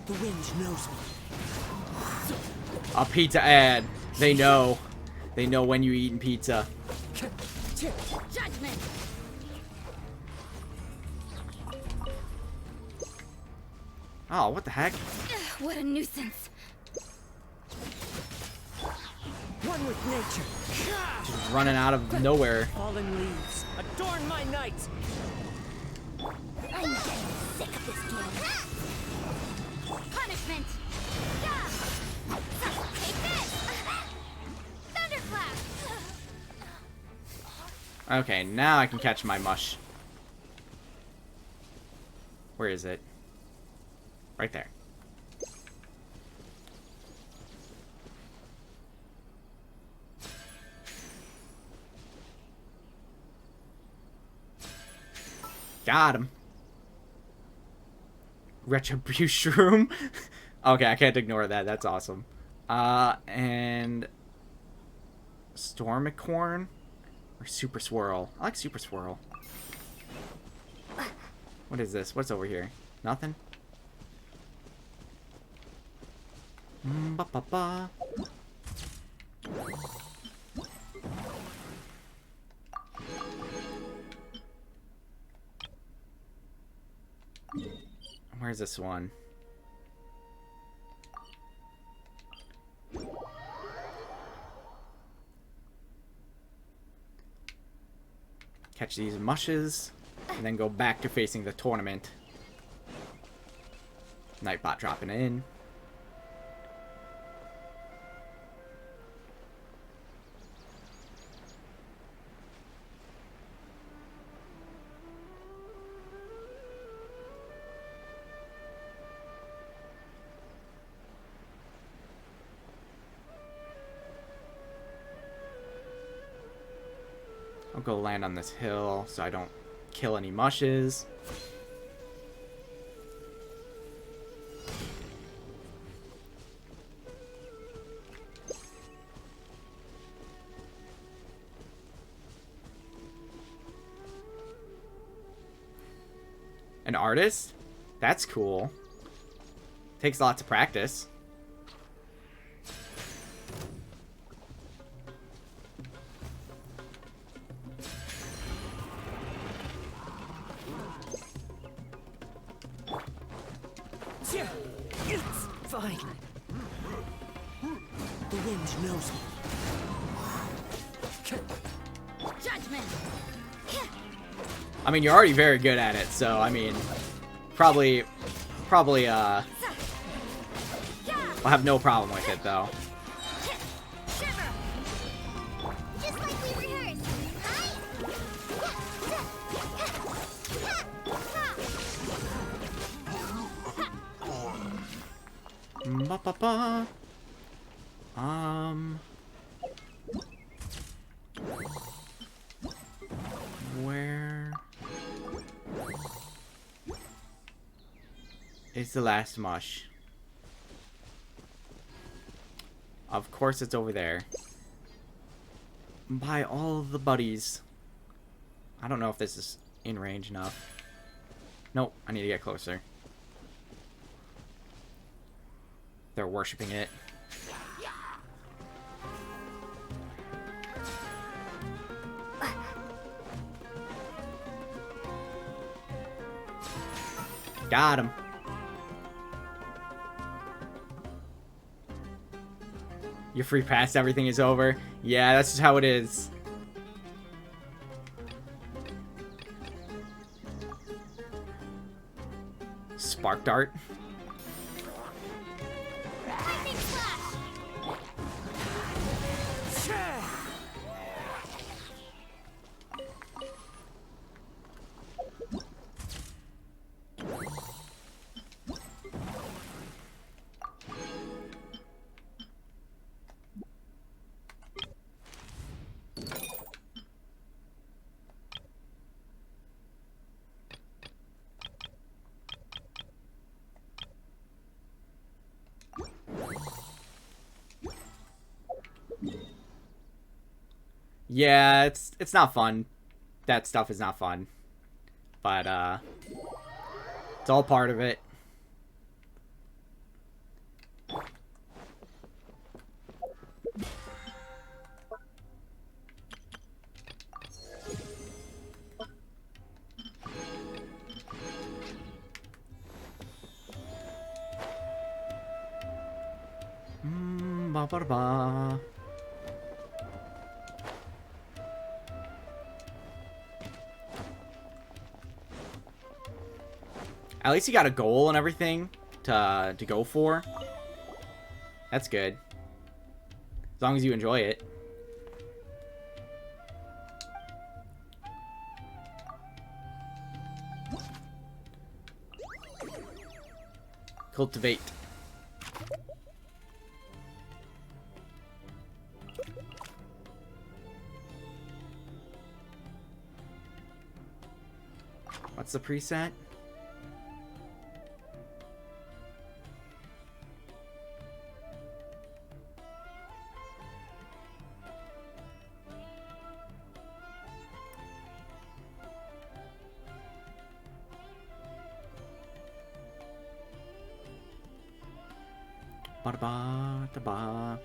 I: The wind knows me.
A: A pizza ad. They know. They know when you eating pizza.
B: Judgment!
A: Oh, what the heck?
D: What a nuisance.
I: One with nature.
A: Just running out of nowhere.
I: Fallen leaves. Adorn my night.
B: I'm getting sick of this game. Punishment! Take this! Thunderclap!
A: Okay, now I can catch my mush. Where is it? Right there. Got him. Retribution. Okay, I can't ignore that. That's awesome. And Stormicorn or Super Swirl. I like Super Swirl. What is this? What's over here? Nothing? Ba ba ba. Where's this one? Catch these mushes, and then go back to facing the tournament. Nightbot dropping in. I'll go land on this hill so I don't kill any mushes. An artist? That's cool. Takes lots of practice.
I: It's fine. The wind knows me.
B: Judgment!
A: I mean, you're already very good at it, so, I mean, probably, I'll have no problem with it, though.
B: Just like we rehearsed.
A: Ba ba ba. Where? is the last mush? Of course it's over there. By all the buddies. I don't know if this is in range enough. Nope, I need to get closer. They're worshipping it. Got him. Your free pass, everything is over. Yeah, that's just how it is. Spark dart. Yeah, it's not fun. That stuff is not fun. But it's all part of it. Ba ba ba. At least you got a goal and everything to go for. That's good. As long as you enjoy it. Cultivate. What's the preset? Ba-da-ba-da-ba.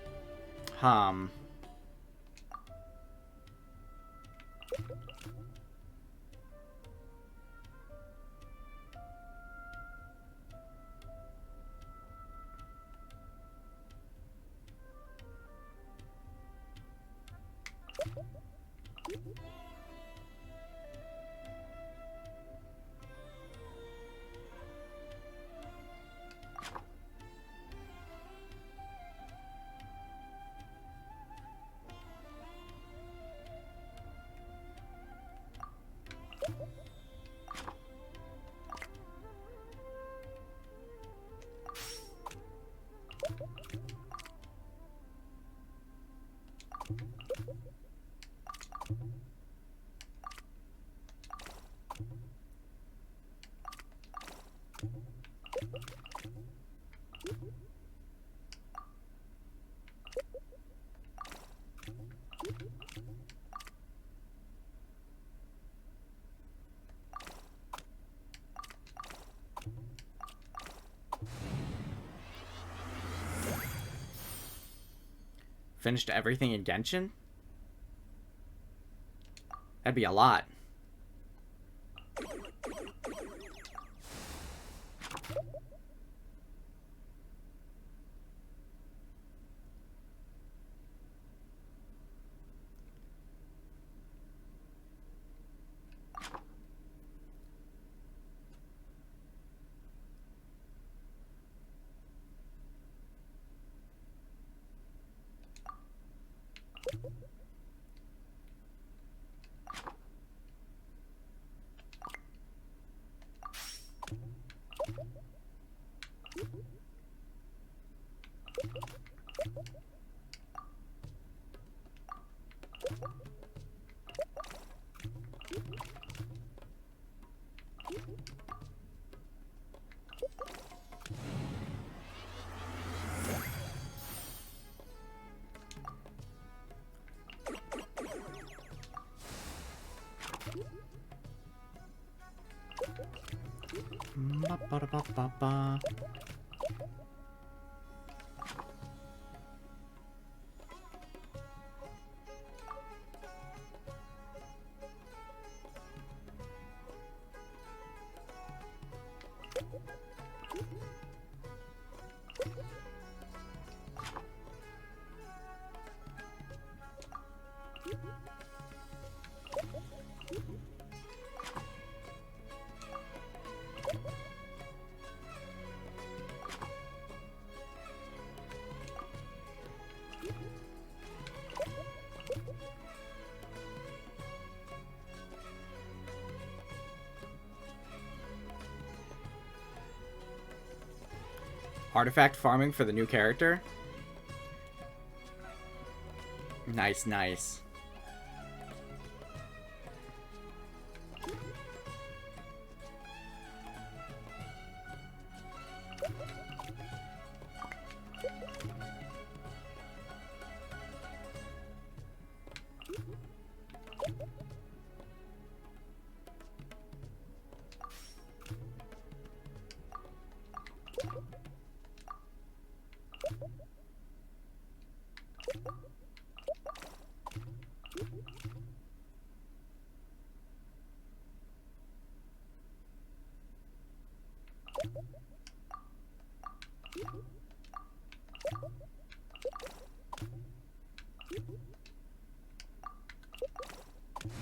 A: Finished everything in Genshin? That'd be a lot. Ba-ba-da-ba-ba-ba. Artifact farming for the new character. Nice, nice.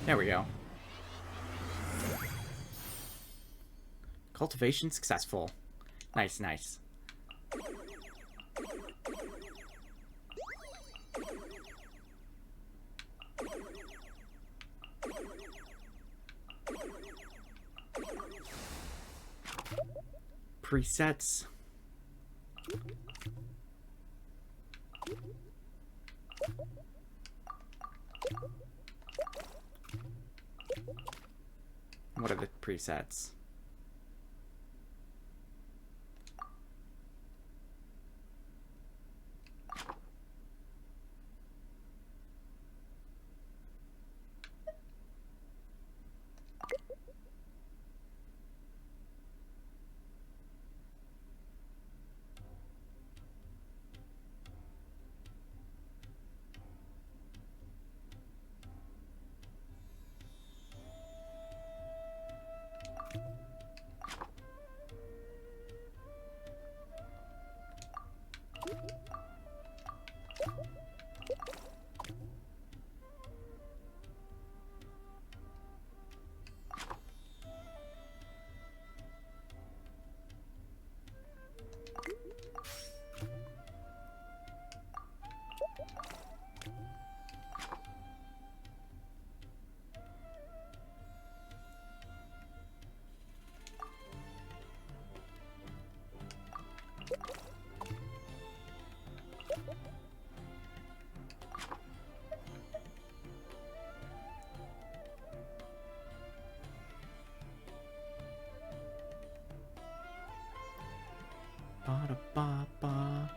A: There we go. Cultivation successful. Nice, nice. Presets. What are the presets? Ba-da-ba-ba.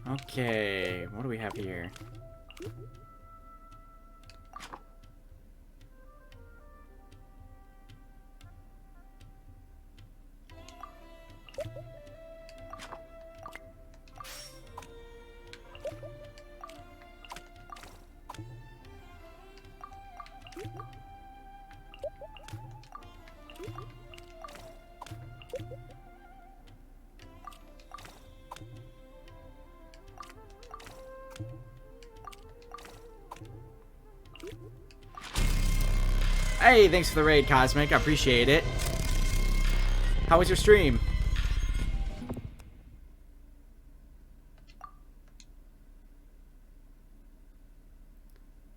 A: Okay, what do we have here? Hey, thanks for the raid, Cosmic. I appreciate it. How was your stream?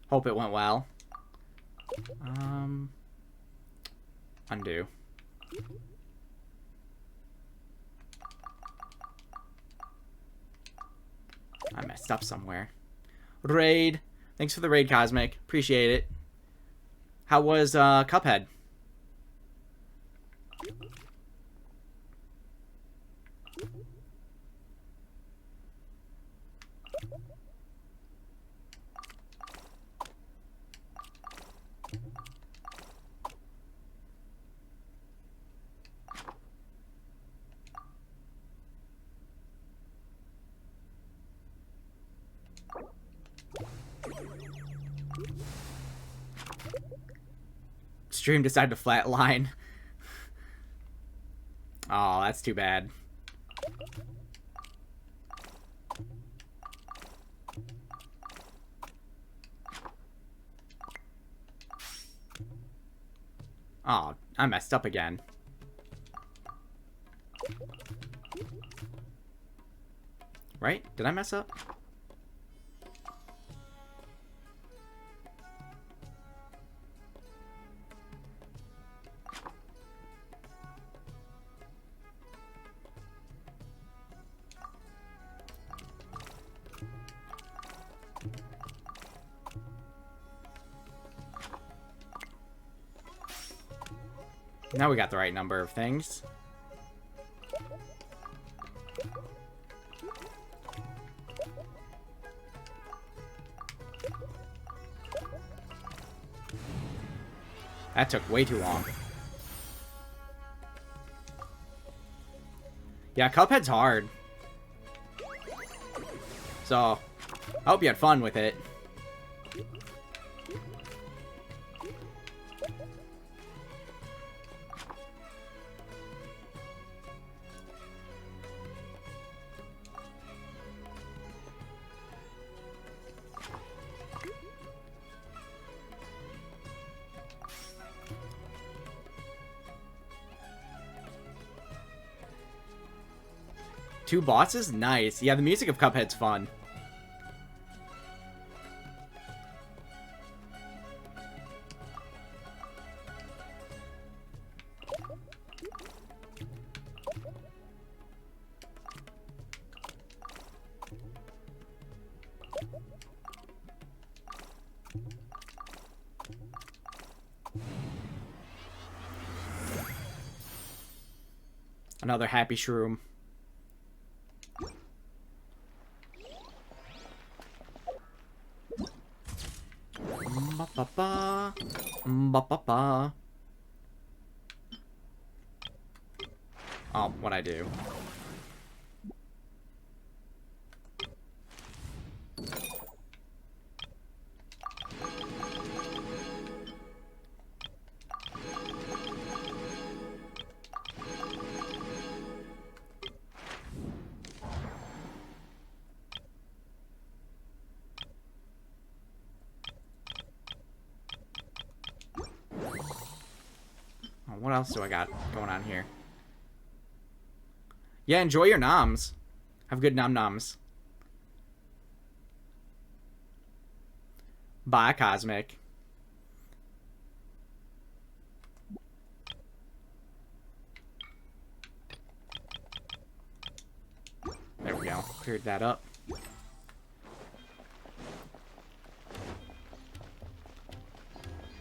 A: Hope it went well. Undo. I messed up somewhere. Raid. Thanks for the raid, Cosmic. Appreciate it. How was Cuphead? Stream decided to flatline. Oh, that's too bad. Oh, I messed up again. Right? Did I mess up? Now we got the right number of things. That took way too long. Yeah, Cuphead's hard. So, I hope you had fun with it. Two bosses? Nice. Yeah, the music of Cuphead's fun. Another happy shroom. Ba-ba-ba. Ba-ba-ba. Oh, what'd I do? What else do I got going on here? Yeah, enjoy your noms. Have good nom-noms. Bye, Cosmic. There we go. Cleared that up.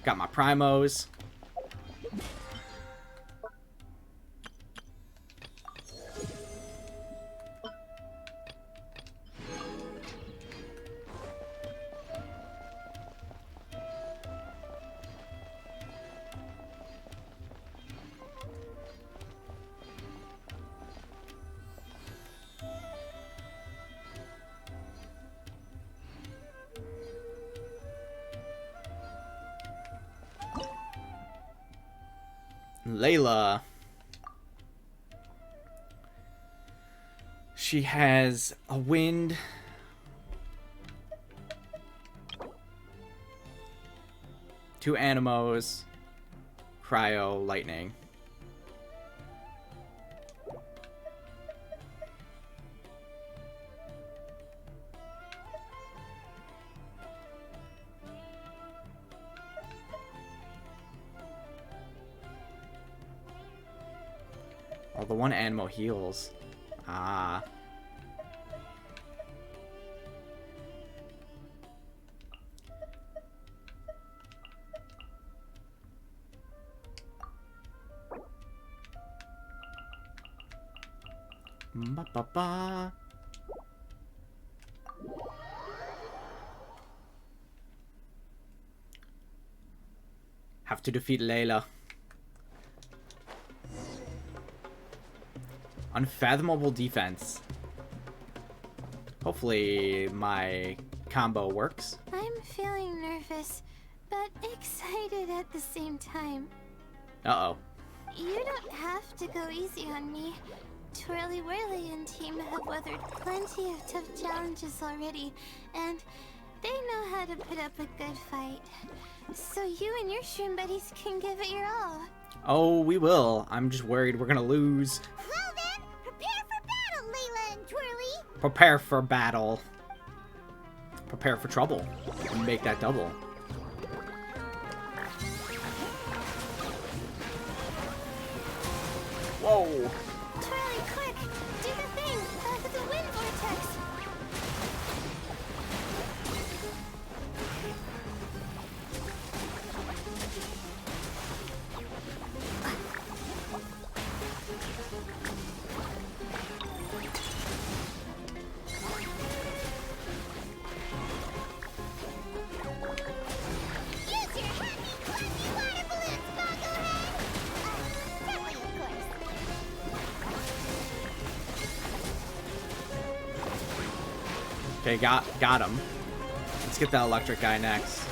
A: Got my primos. Layla. She has a wind. Two Animos. Cryo, lightning. Oh, the one Anemo heals. Ah. Ba-ba-ba. Have to defeat Layla. Unfathomable defense. Hopefully my combo works.
E: I'm feeling nervous, but excited at the same time.
A: Uh-oh.
E: You don't have to go easy on me. Twirly Whirly and team have weathered plenty of tough challenges already, and they know how to put up a good fight. So you and your shroom buddies can give it your all.
A: Oh, we will. I'm just worried we're gonna lose.
B: Well then, prepare for battle, Layla and Twirly.
A: Prepare for battle. Prepare for trouble. And make that double. Whoa.
E: Twirly, quick! Do the thing! The wind vortex!
B: Use your happy, clappy water balloons, Bongo Head! Separately, of course.
A: Okay, got him. Let's get that electric guy next.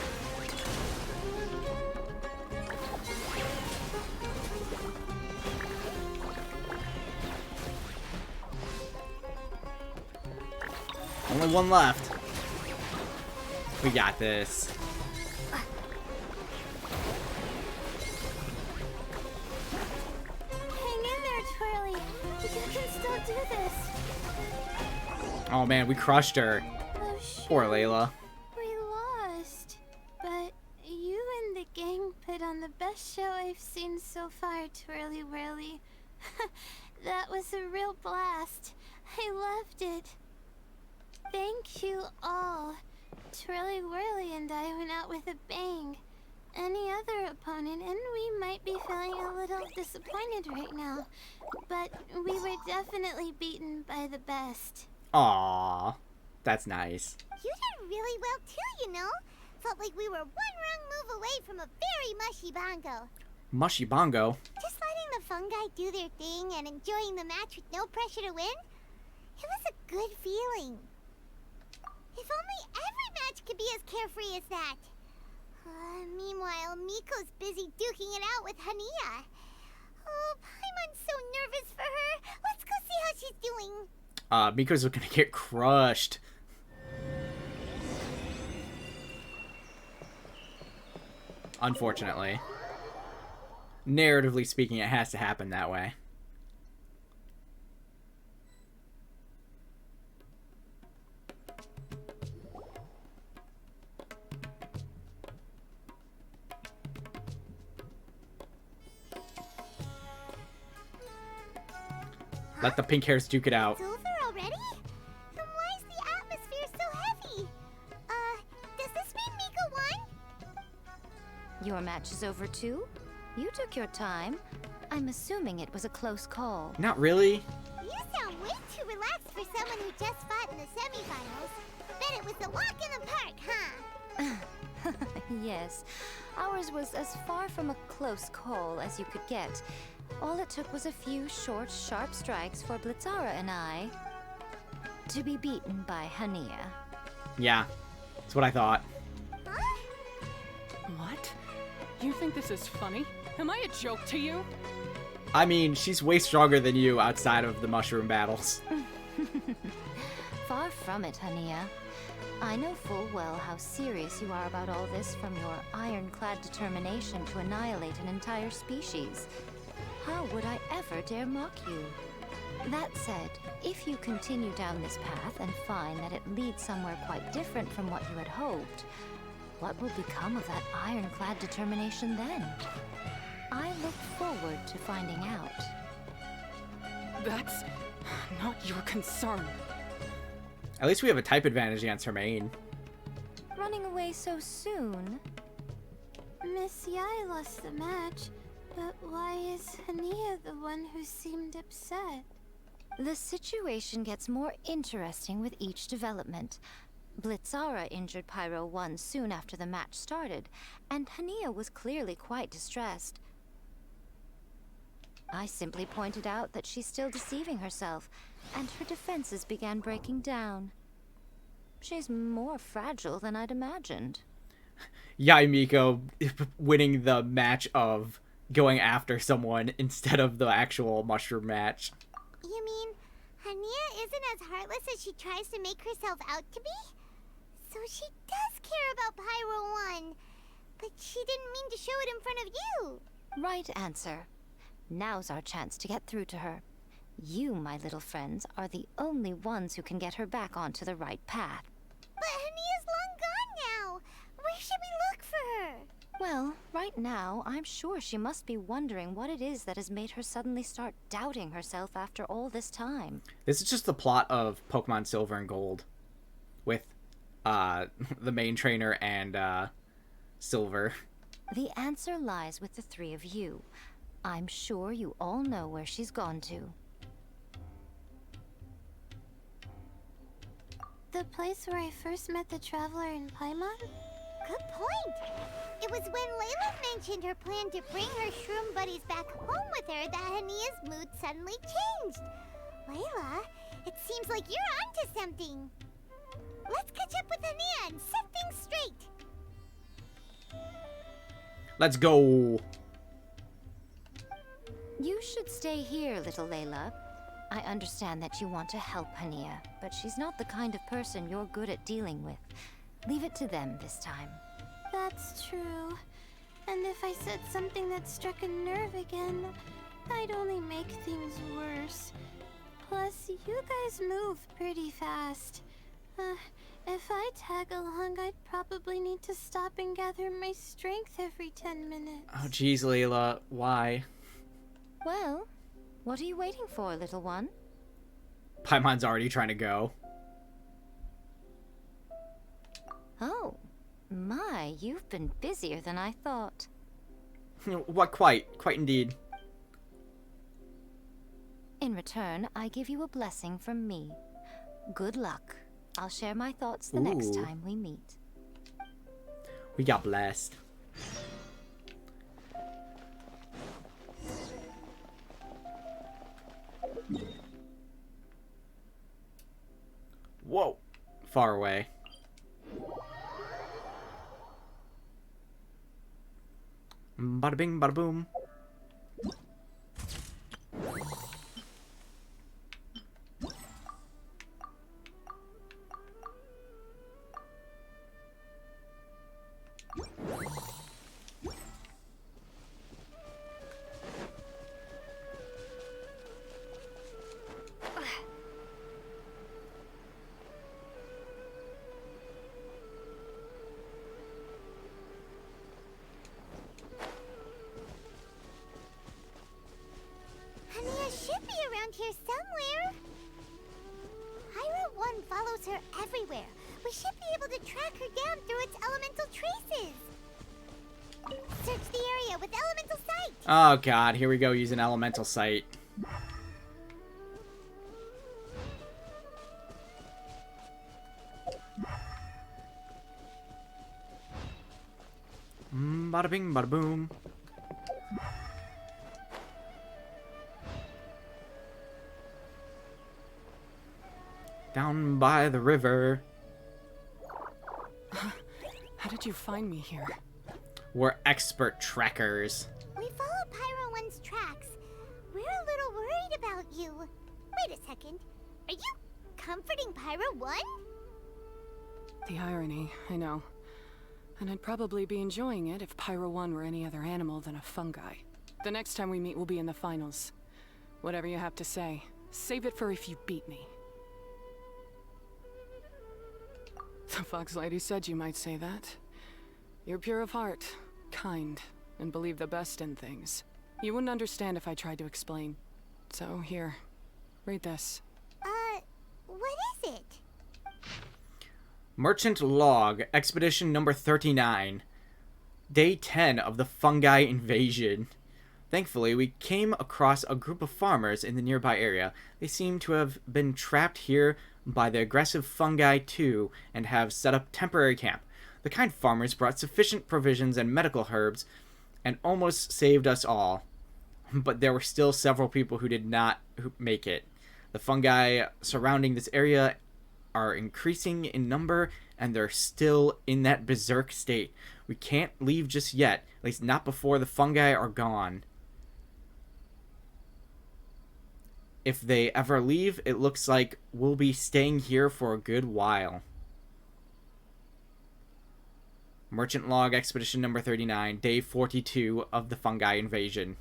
A: Only one left. We got this.
E: Hang in there, Twirly. You can still do this.
A: Oh man, we crushed her.
E: Oh, shit.
A: Poor Layla.
E: We lost. But you and the gang put on the best show I've seen so far, Twirly Whirly. That was a real blast. I loved it. Thank you all. Twirly Whirly and I went out with a bang. Any other opponent, and we might be feeling a little disappointed right now. But we were definitely beaten by the best.
A: Aww. That's nice.
B: You did really well too, you know. Felt like we were one wrong move away from a very mushy bongo.
A: Mushy bongo.
B: Just letting the fungi do their thing and enjoying the match with no pressure to win, it was a good feeling. If only every match could be as carefree as that. Meanwhile, Miko's busy duking it out with Hania. Oh, Paimon's so nervous for her. Let's go see how she's doing.
A: Miko's gonna get crushed. Unfortunately. Narratively speaking, it has to happen that way. Let the pink hairs duke it out.
B: It's over already? Then why is the atmosphere so heavy? Does this mean Miko won?
D: Your match is over too? You took your time. I'm assuming it was a close call.
A: Not really.
B: You sound way too relaxed for someone who just fought in the semifinals. Bet it was a walk in the park, huh?
D: Yes. Ours was as far from a close call as you could get. All it took was a few short, sharp strikes for Blitzara and I to be beaten by Hania.
A: Yeah, that's what I thought.
B: Huh?
F: What? You think this is funny? Am I a joke to you?
A: I mean, she's way stronger than you outside of the mushroom battles.
D: Far from it, Hania. I know full well how serious you are about all this, from your ironclad determination to annihilate an entire species. How would I ever dare mock you? That said, if you continue down this path and find that it leads somewhere quite different from what you had hoped, what will become of that ironclad determination then? I look forward to finding out.
F: That's not your concern.
A: At least we have a type advantage against her main.
D: Running away so soon?
E: Miss Yai lost the match, but why is Hania the one who seemed upset?
D: The situation gets more interesting with each development. Blitzara injured Pyro 1 soon after the match started, and Hania was clearly quite distressed. I simply pointed out that she's still deceiving herself, and her defenses began breaking down. She's more fragile than I'd imagined.
A: Yai Miko winning the match of going after someone instead of the actual mushroom match.
B: You mean Hania isn't as heartless as she tries to make herself out to be? So she does care about Pyro 1, but she didn't mean to show it in front of you.
D: Right answer. Now's our chance to get through to her. You, my little friends, are the only ones who can get her back onto the right path.
B: But Hania's long gone now. Where should we look for her?
D: Well, right now, I'm sure she must be wondering what it is that has made her suddenly start doubting herself after all this time.
A: This is just the plot of Pokemon Silver and Gold. With the main trainer and Silver.
D: The answer lies with the three of you. I'm sure you all know where she's gone to.
E: The place where I first met the traveler in Paimon?
B: Good point. It was when Layla mentioned her plan to bring her shroom buddies back home with her that Hania's mood suddenly changed. Layla, it seems like you're onto something. Let's catch up with Hania and set things straight.
A: Let's go.
D: You should stay here, little Layla. I understand that you want to help Hania, but she's not the kind of person you're good at dealing with. Leave it to them this time.
E: That's true. And if I said something that struck a nerve again, I'd only make things worse. Plus, you guys move pretty fast. If I tag along, I'd probably need to stop and gather my strength every 10 minutes.
A: Oh, jeez, Layla. Why?
D: Well, what are you waiting for, little one?
A: Paimon's already trying to go.
D: Oh, my, you've been busier than I thought.
A: What, quite indeed.
D: In return, I give you a blessing from me. Good luck. I'll share my thoughts the next time we meet.
A: We got blessed. Whoa. Far away. Bada bing, bada boom.
B: Hania should be around here somewhere. Pyro 1 follows her everywhere. We should be able to track her down through its elemental traces. Search the area with elemental sight.
A: Oh god, here we go using elemental sight. Bada bing, bada boom. Down by the river.
F: How did you find me here?
A: We're expert trackers.
B: We followed Pyro 1's tracks. We're a little worried about you. Wait a second. Are you comforting Pyro 1?
F: The irony, I know. And I'd probably be enjoying it if Pyro 1 were any other animal than a fungi. The next time we meet will be in the finals. Whatever you have to say, save it for if you beat me. The Fox Lady said you might say that. You're pure of heart, kind, and believe the best in things. You wouldn't understand if I tried to explain. So here, read this.
B: What is it?
A: Merchant Log, Expedition number 39. Day 10 of the Fungi Invasion. Thankfully, we came across a group of farmers in the nearby area. They seem to have been trapped here by the aggressive fungi too, and have set up temporary camp. The kind farmers brought sufficient provisions and medical herbs, and almost saved us all. But there were still several people who did not make it. The fungi surrounding this area are increasing in number, and they're still in that berserk state. We can't leave just yet, at least not before the fungi are gone. If they ever leave, it looks like we'll be staying here for a good while. Merchant Log Expedition number 39, day 42 of the fungi invasion.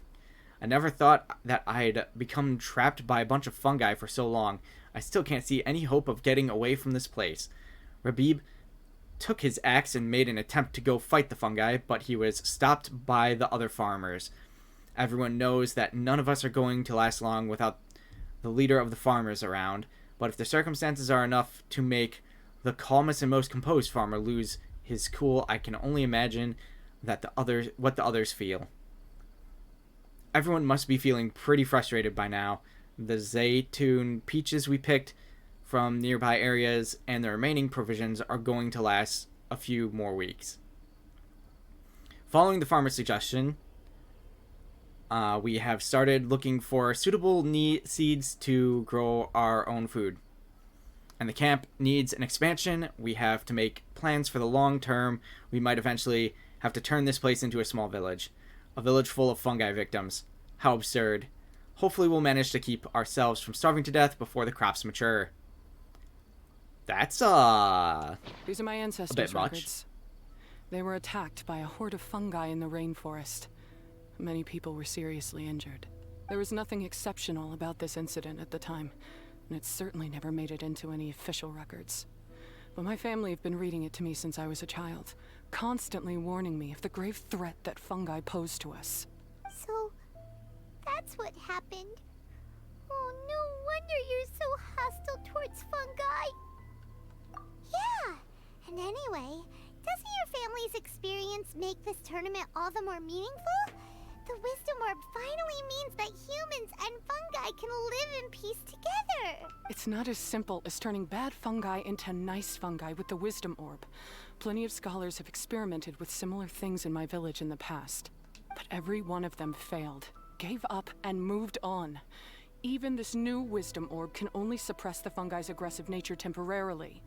A: I never thought that I'd become trapped by a bunch of fungi for so long. I still can't see any hope of getting away from this place. Rabib took his axe and made an attempt to go fight the fungi, but he was stopped by the other farmers. Everyone knows that none of us are going to last long without the leader of the farmers around, but if the circumstances are enough to make the calmest and most composed farmer lose his cool, I can only imagine that what the others feel. Everyone must be feeling pretty frustrated by now. The zaytun peaches we picked from nearby areas and the remaining provisions are going to last a few more weeks. Following the farmer's suggestion, we have started looking for suitable seeds to grow our own food. And the camp needs an expansion. We have to make plans for the long term. We might eventually have to turn this place into a small village. A village full of fungi victims. How absurd. Hopefully we'll manage to keep ourselves from starving to death before the crops mature. That's
F: These are my ancestors'
A: a bit much.
F: records. They were attacked by a horde of fungi in the rainforest. Many people were seriously injured. There was nothing exceptional about this incident at the time, and it certainly never made it into any official records. But my family have been reading it to me since I was a child, constantly warning me of the grave threat that fungi pose to us.
B: So, that's what happened. Oh, no wonder you're so hostile towards fungi. Yeah, and anyway, doesn't your family's experience make this tournament all the more meaningful? The Wisdom Orb finally means that humans and fungi can live in peace together.
F: It's not as simple as turning bad fungi into nice fungi with the Wisdom Orb. Plenty of scholars have experimented with similar things in my village in the past. But every one of them failed, gave up, and moved on. Even this new Wisdom Orb can only suppress the fungi's aggressive nature temporarily.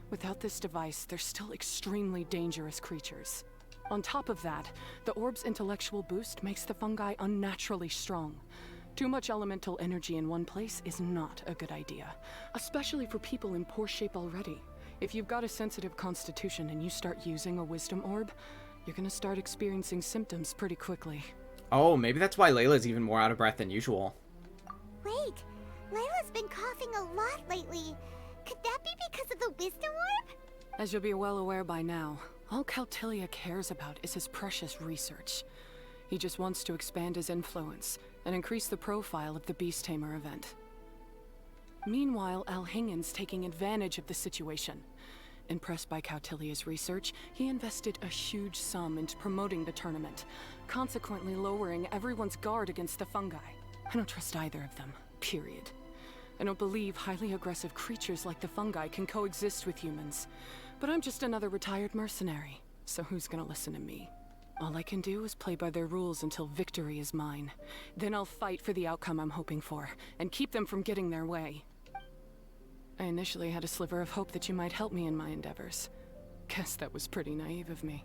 F: Without this device, they're still extremely dangerous creatures. On top of that, the orb's intellectual boost makes the fungi unnaturally strong. Too much elemental energy in one place is not a good idea, especially for people in poor shape already. If you've got a sensitive constitution and you start using a Wisdom Orb, you're gonna start experiencing symptoms pretty quickly.
A: Oh, maybe that's why Layla's even more out of breath than usual.
B: Wait, Layla's been coughing a lot lately. Could that be because of the Wisdom Orb?
F: As you'll be well aware by now, all Caltilia cares about is his precious research. He just wants to expand his influence and increase the profile of the Beast Tamer event. Meanwhile, Alhingen's taking advantage of the situation. Impressed by Cautilia's research, he invested a huge sum into promoting the tournament, consequently lowering everyone's guard against the fungi. I don't trust either of them, period. I don't believe highly aggressive creatures like the fungi can coexist with humans. But I'm just another retired mercenary, so who's gonna listen to me? All I can do is play by their rules until victory is mine. Then I'll fight for the outcome I'm hoping for, and keep them from getting their way. I initially had a sliver of hope that you might help me in my endeavors. Guess that was pretty naive of me.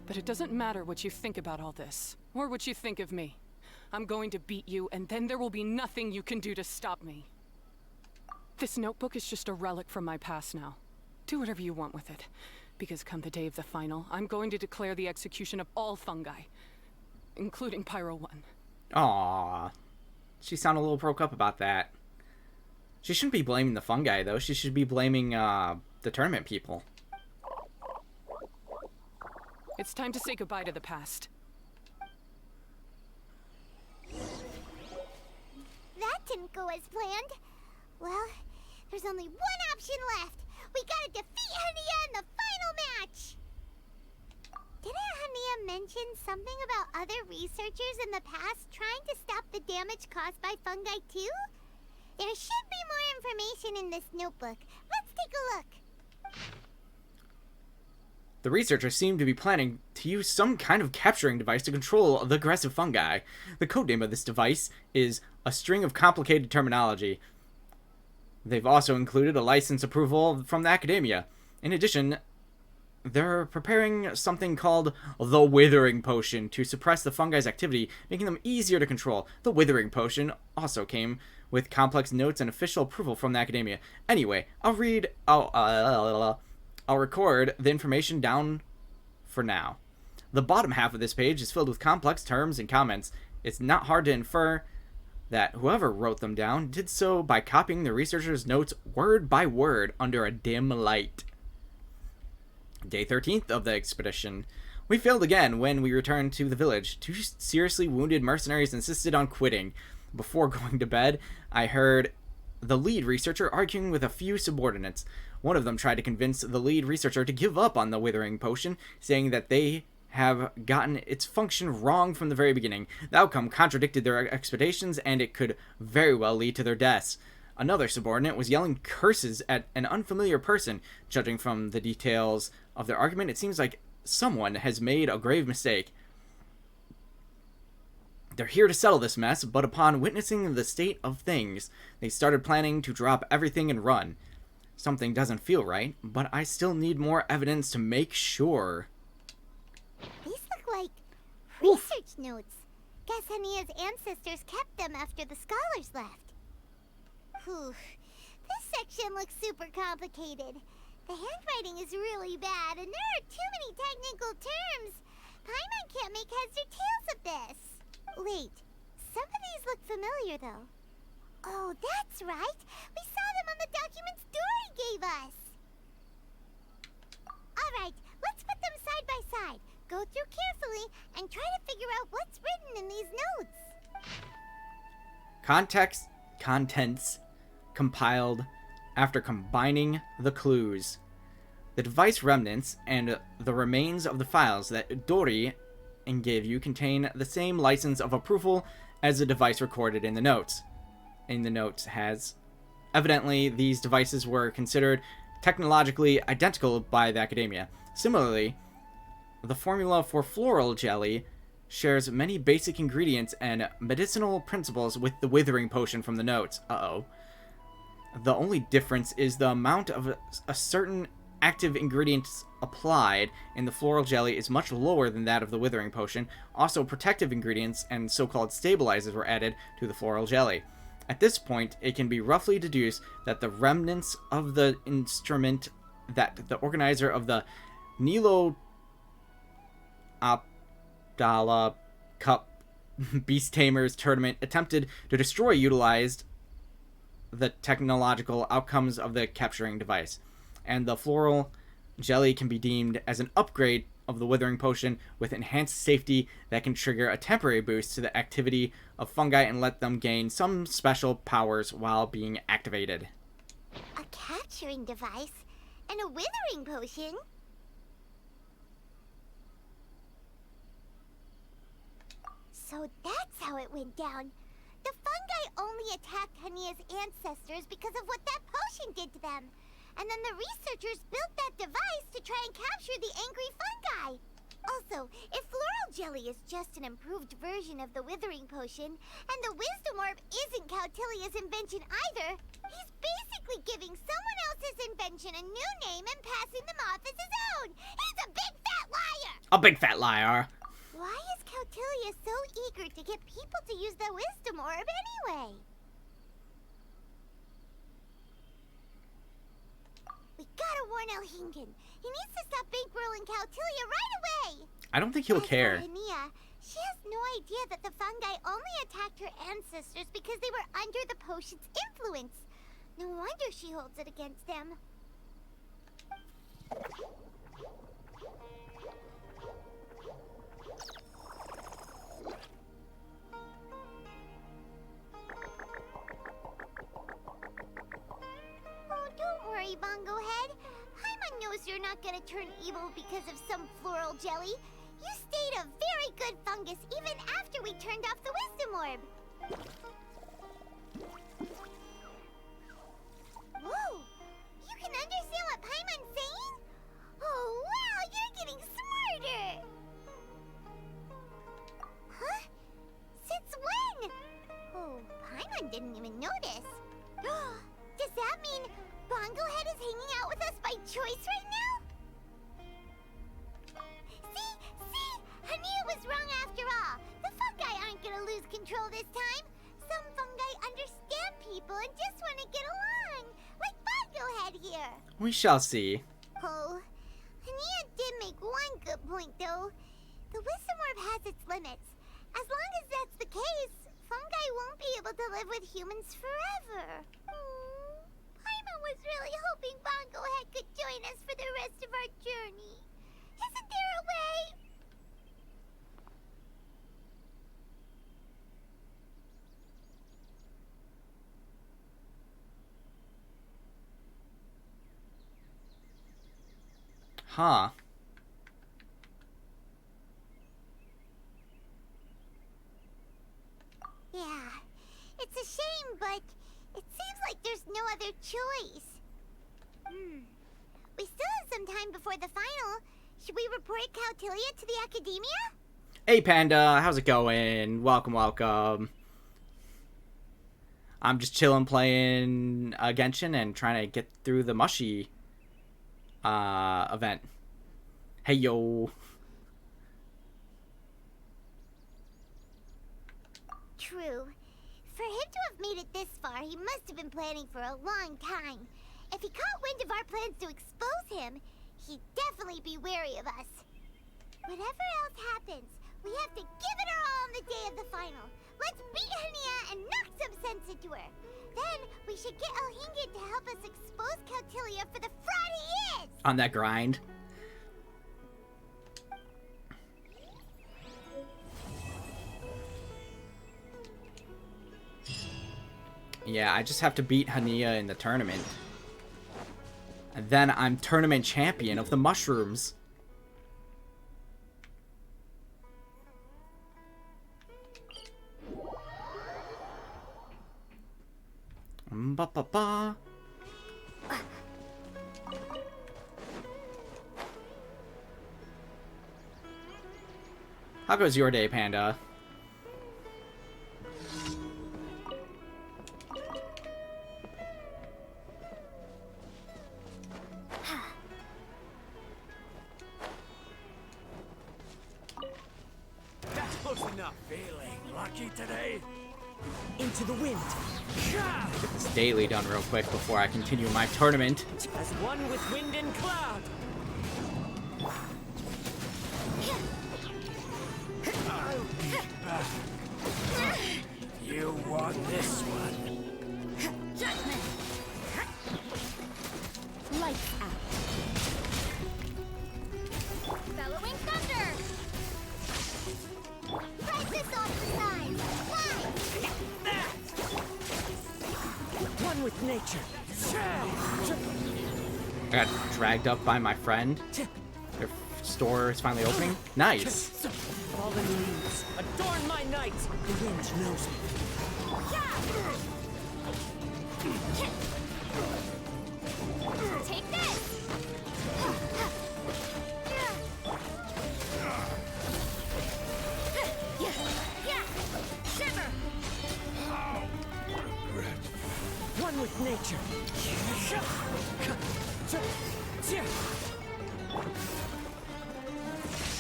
F: But it doesn't matter what you think about all this, or what you think of me. I'm going to beat you, and then there will be nothing you can do to stop me. This notebook is just a relic from my past now. Do whatever you want with it, because come the day of the final, I'm going to declare the execution of all fungi, including Pyro 1.
A: Aww. She sounded a little broke up about that. She shouldn't be blaming the fungi, though. She should be blaming, the tournament people.
F: It's time to say goodbye to the past.
B: That didn't go as planned. Well, there's only one option left. We gotta defeat Hania in the final match! Didn't Hania mentioned something about other researchers in the past trying to stop the damage caused by fungi too? There should be more information in this notebook. Let's take a look.
A: The researchers seem to be planning to use some kind of capturing device to control the aggressive fungi. The codename of this device is a string of complicated terminology. They've also included a license approval from the academia. In addition, they're preparing something called the Withering Potion to suppress the fungi's activity, making them easier to control. The Withering Potion also came with complex notes and official approval from the academia. Anyway, I'll record the information down for now. The bottom half of this page is filled with complex terms and comments. It's not hard to infer that whoever wrote them down did so by copying the researchers' notes word by word under a dim light. Day 13th of the expedition. We failed again when we returned to the village. 2 seriously wounded mercenaries insisted on quitting. Before going to bed, I heard the lead researcher arguing with a few subordinates. One of them tried to convince the lead researcher to give up on the Withering Potion, saying that they have gotten its function wrong from the very beginning. The outcome contradicted their expectations, and it could very well lead to their deaths. Another subordinate was yelling curses at an unfamiliar person. Judging from the details of their argument, it seems like someone has made a grave mistake. They're here to settle this mess, but upon witnessing the state of things, they started planning to drop everything and run. Something doesn't feel right, but I still need more evidence to make sure.
B: These look like research notes. Guess Hania's ancestors kept them after the scholars left. Whew. This section looks super complicated. The handwriting is really bad, and there are too many technical terms. Paimon can't make heads or tails of this. Wait, some of these look familiar, though. Oh, that's right. We saw them on the documents Dory gave us. All right, let's put them side by side. Go through carefully and try to figure out what's written in these notes.
A: Contents compiled after combining the clues. The device remnants and the remains of the files that Dory gave you contain the same license of approval as the device recorded in the notes. Evidently, these devices were considered technologically identical by the academia. Similarly, the formula for floral jelly shares many basic ingredients and medicinal principles with the Withering Potion from the notes. The only difference is the amount of a certain active ingredients applied in the floral jelly is much lower than that of the Withering Potion. Also, protective ingredients and so-called stabilizers were added to the floral jelly. At this point, it can be roughly deduced that the remnants of the instrument that the organizer of the Nilo Abdallah Cup Beast Tamers tournament attempted to destroy utilized the technological outcomes of the capturing device, and the floral jelly can be deemed as an upgrade of the Withering Potion with enhanced safety that can trigger a temporary boost to the activity of fungi and let them gain some special powers while being activated.
B: A capturing device and a Withering Potion? So that's how it went down. The fungi only attacked Hania's ancestors because of what that potion did to them. And then the researchers built that device to try and capture the angry fungi. Also, if floral jelly is just an improved version of the Withering Potion, and the Wisdom Orb isn't Cautilia's invention either, he's basically giving someone else's invention a new name and passing them off as his own. He's a big fat liar!
A: A big fat liar.
B: Why is Cautilia so eager to get people to use the Wisdom Orb anyway? We gotta warn Elhingen. He needs to stop bankrolling Cautilia right away!
A: I don't think he'll care.
B: Hania, she has no idea that the fungi only attacked her ancestors because they were under the potion's influence. No wonder she holds it against them. Oh, don't worry, Bongo Head. Paimon knows you're not gonna turn evil because of some floral jelly. You stayed a good fungus even after we turned off the wisdom orb. Whoa! You can understand what Paimon's saying? Oh wow, you're getting smarter! Huh? Since when? Oh, Paimon didn't even notice. Does that mean Bongo Head is hanging out with us by choice right now? See? Hania was wrong after all. The fungi aren't gonna lose control this time. Some fungi understand people and just want to get along. Like Bongo Head here.
A: We shall see.
B: Oh, Hania did make one good point though. The wisdom orb has its limits. As long as that's the case, fungi won't be able to live with humans forever. Paimon was really hoping Bongo Head could join us for the rest of our journey. Isn't there a way?
A: Huh.
B: Yeah, it's a shame, but it seems like there's no other choice. We still have some time before the final. Should we report Cautilia to the academia?
A: Hey Panda, how's it going? Welcome, welcome. I'm just chilling playing Genshin and trying to get through the mushy event. Hey yo.
B: True. For him to have made it this far, he must have been planning for a long time. If he caught wind of our plans to expose him, he'd definitely be wary of us. Whatever else happens, we have to give it our all on the day of the final. Let's beat Hania and knock some sense into her. Then we should get Elhingid to help us expose Cautilia for the fraud he is!
A: On that grind. Yeah, I just have to beat Hania in the tournament. And then I'm tournament champion of the mushrooms. Ba-ba-ba. How goes your day, Panda?
I: That's close enough.
G: Feeling lucky today?
I: Into the wind.
A: Get this daily done real quick before I continue my tournament.
I: As one with wind and cloud.
G: I'll be back. You want this one?
E: Judgment. Lights out. Bellowing thunder.
B: Press this off the side! Fly!
I: One with nature.
A: I got dragged up by my friend. Their store is finally opening. Nice.
I: Fallen leaves. Adorn my night. The wind knows me.
E: Take this. Shiver.
I: One with nature.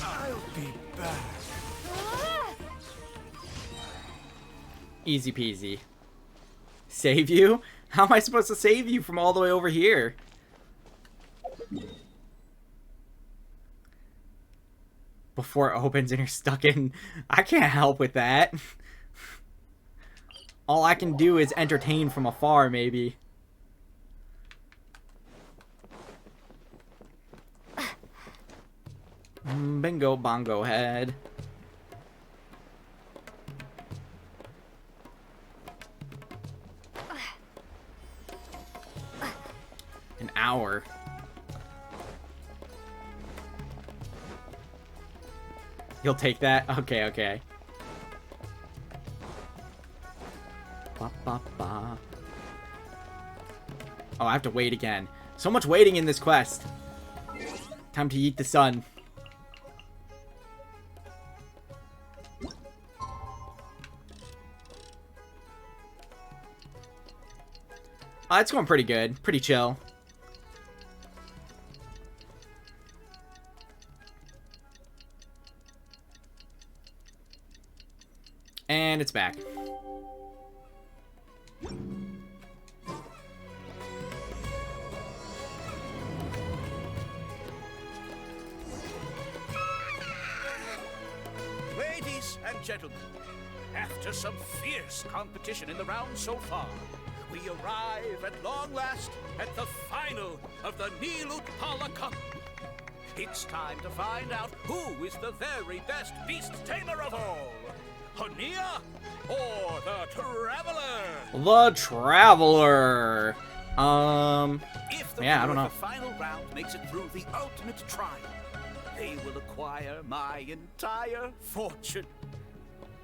G: I'll be back.
A: Easy peasy. Save you? How am I supposed to save you from all the way over here? Before it opens and you're stuck in... I can't help with that. All I can do is entertain from afar, maybe. Bingo bongo head. An hour. You'll take that? Okay, okay. Ba, ba, ba. Oh, I have to wait again. So much waiting in this quest. Time to eat the sun. It's going pretty good. Pretty chill. And it's back.
L: Ladies and gentlemen, after some fierce competition in the round so far, we arrive at long last at the final of the Nilutpala Cup. It's time to find out who is the very best beast tamer of all. Hania or the Traveler?
A: The Traveler.
L: If the
A: yeah, I don't know.
L: The final round makes it through the ultimate trial, they will acquire my entire fortune.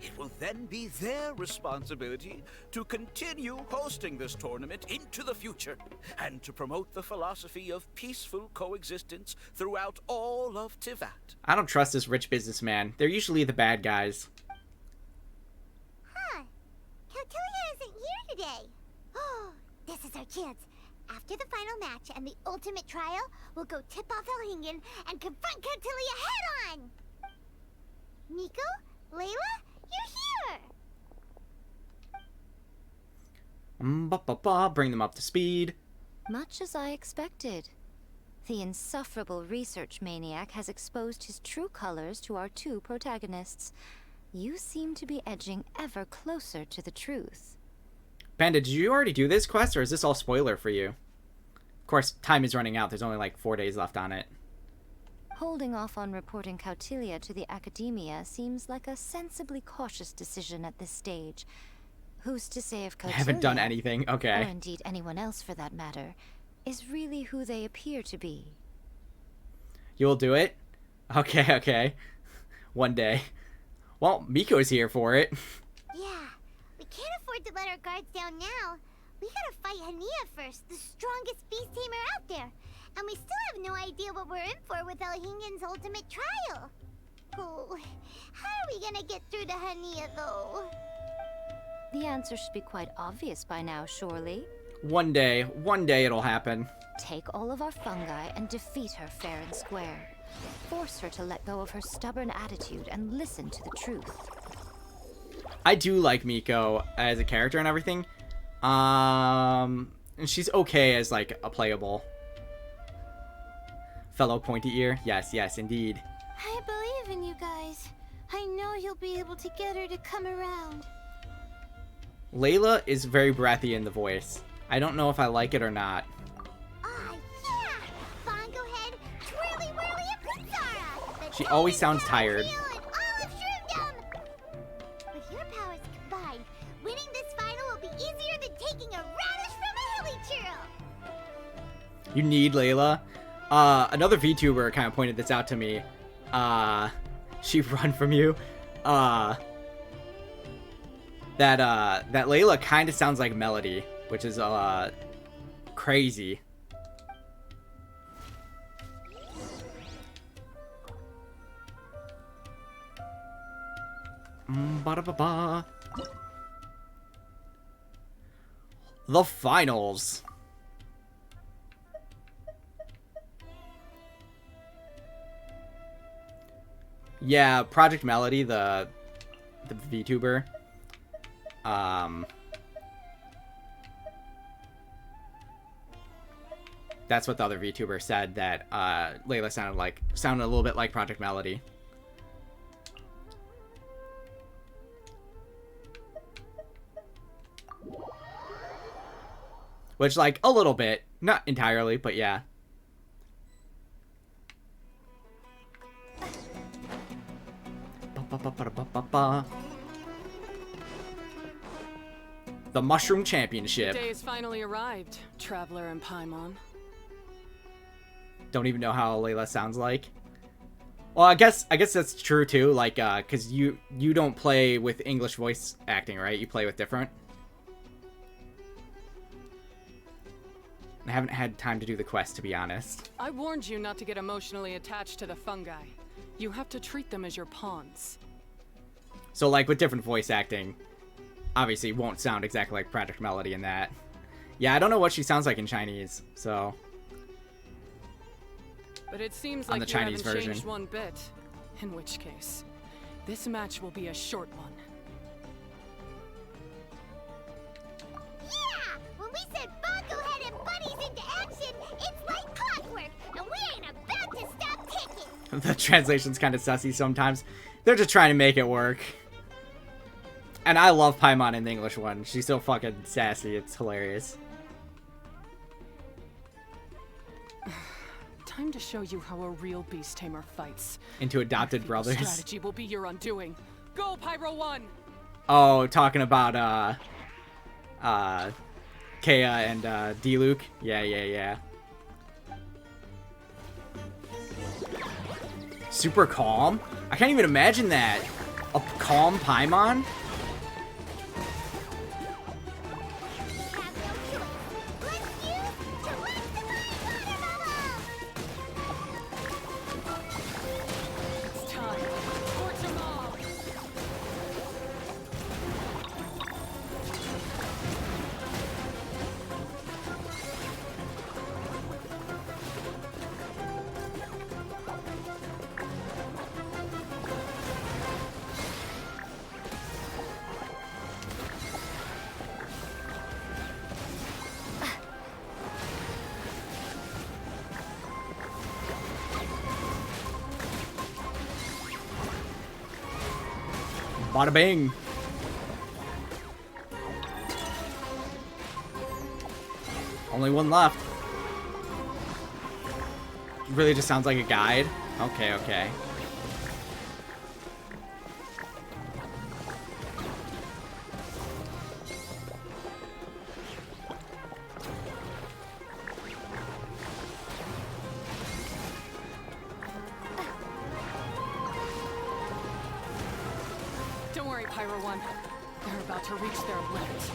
L: It will then be their responsibility to continue hosting this tournament into the future and to promote the philosophy of peaceful coexistence throughout all of Tivat.
A: I don't trust this rich businessman. They're usually the bad guys.
B: Huh. Kautilya isn't here today. Oh, this is our chance. After the final match and the ultimate trial, we'll go tip off Elhingen and confront Kautilya head-on! Miko? Layla? You're here!
A: Bring them up to speed.
D: Much as I expected. The insufferable research maniac has exposed his true colors to our two protagonists. You seem to be edging ever closer to the truth.
A: Panda, did you already do this quest, or is this all spoiler for you? Of course, time is running out. There's only like 4 days left on it.
D: Holding off on reporting Kautilya to the Academia seems like a sensibly cautious decision at this stage. Who's to say if Kautilya,
A: I haven't done anything, okay.
D: or indeed anyone else for that matter, is really who they appear to be?
A: You'll do it? Okay, okay. One day. Well, Miko's here for it.
B: Yeah, we can't afford to let our guards down now. We gotta fight Hania first, the strongest beast tamer out there. And we still have no idea what we're in for with Elhingen's ultimate trial. Oh, how are we gonna get through to Hania, though?
D: The answer should be quite obvious by now, surely.
A: One day it'll happen.
D: Take all of our fungi and defeat her fair and square. Force her to let go of her stubborn attitude and listen to the truth.
A: I do like Miko as a character and everything. And she's okay as like a playable fellow pointy ear. Yes, yes, indeed.
E: I believe in you guys. I know you'll be able to get her to come around.
A: Layla is very breathy in the voice. I don't know if I like it or not.
B: Ah, yeah! Bongo Head, Twirly Whirly, and Pizzara!
A: She always sounds tired.
B: With your powers combined, winning this final will be easier than taking a radish from a hilly churl!
A: You need Layla. Another VTuber kind of pointed this out to me. She run from you. That Layla kind of sounds like Melody, which is, crazy. Ba-da-ba-ba. The finals. Yeah, Project Melody, the VTuber. That's what the other VTuber said, that Layla sounded a little bit like Project Melody. Which, like, a little bit. Not entirely, but yeah. The Mushroom Championship.
F: The day has finally arrived, Traveler and Paimon.
A: Don't even know how Layla sounds like. Well, I guess that's true too. Like, cause you don't play with English voice acting, right? You play with different. I haven't had time to do the quest, to be honest.
F: I warned you not to get emotionally attached to the fungi. You have to treat them as your pawns.
A: So, like, with different voice acting, obviously it won't sound exactly like Project Melody in that. Yeah, I don't know what she sounds like in Chinese, so...
F: But it seems
A: on
F: like
A: the
F: you
A: Chinese
F: haven't
A: version.
F: changed one bit. In which case, this match will be a short one.
B: Yeah! When we send Bongo Head and Bunnies into action, it's like clockwork, and we ain't about to stop ticking!
A: The translation's kind of sussy sometimes. They're just trying to make it work. And I love Paimon in the English one. She's so fucking sassy, it's hilarious.
F: Time to show you how a real beast tamer fights.
A: Into adopted brothers.
F: Strategy will be your undoing. Go, Pyro 1!
A: Oh, talking about, Kea and, D-Luke? Yeah. Super calm? I can't even imagine that. A calm Paimon? Bada bing. Only one left. Really just sounds like a guide. Okay.
F: Don't worry, Pyro 1. They're about to reach their limit.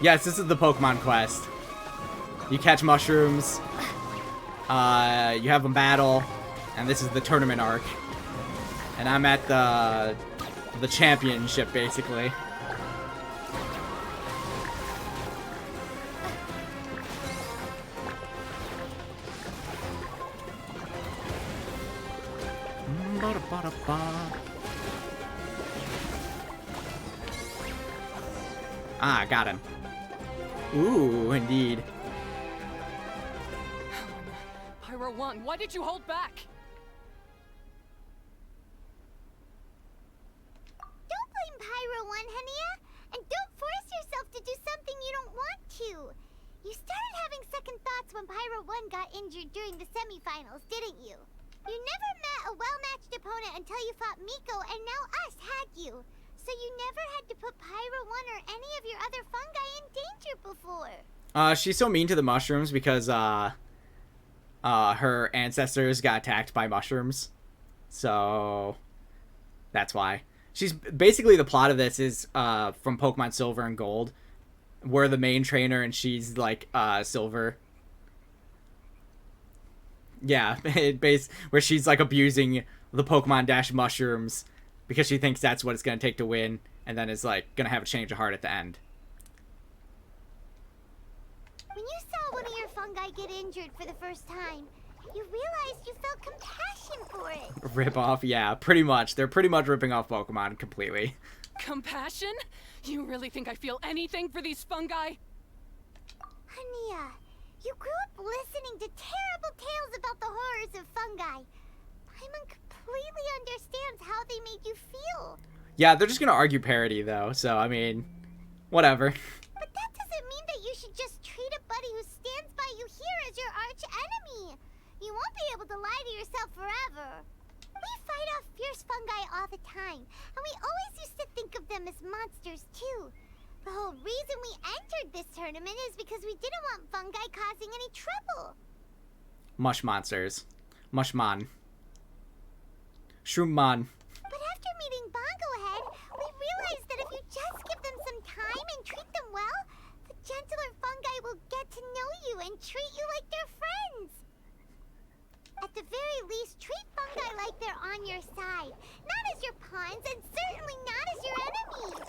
A: Yes, this is the Pokemon quest. You catch mushrooms, you have them battle, and this is the tournament arc. And I'm at the championship, basically. Ah, got him. Ooh, indeed.
F: Pyro 1, why did you hold back?
B: Don't blame Pyro 1, Hania, and don't force yourself to do something you don't want to. You started having second thoughts when Pyro 1 got injured during the semifinals, didn't you? You never met a well-matched opponent until you fought Miko, and now us had you. So you never had to put Pyro 1 or any of your other fungi in danger before.
A: She's so mean to the mushrooms because, her ancestors got attacked by mushrooms. So, that's why. She's, basically the plot of this is, from Pokemon Silver and Gold. We're the main trainer and she's, like, Silver. Yeah, where she's, like, abusing the Pokemon Dash mushrooms because she thinks that's what it's going to take to win, and then is, like, going to have a change of heart at the end.
B: When you saw one of your fungi get injured for the first time, you realized you felt compassion for it.
A: Rip off? Yeah, pretty much. They're pretty much ripping off Pokemon completely.
F: Compassion? You really think I feel anything for these fungi?
B: Hania, you grew up listening to terrible tales about the horrors of fungi. Paimon completely understands how they made you feel.
A: Yeah, they're just gonna argue parody, though, so, I mean, whatever.
B: But that doesn't mean that you should just treat a buddy who stands by you here as your arch enemy. You won't be able to lie to yourself forever. We fight off fierce fungi all the time, and we always used to think of them as monsters, too. The whole reason we entered this tournament is because we didn't want fungi causing any trouble.
A: Mush monsters. Mushmon. Shroomon.
B: But after meeting Bongo Head, we realized that if you just give them some time and treat them well, the gentler fungi will get to know you and treat you like their friends. At the very least, treat fungi like they're on your side, not as your pawns and certainly not as your enemies.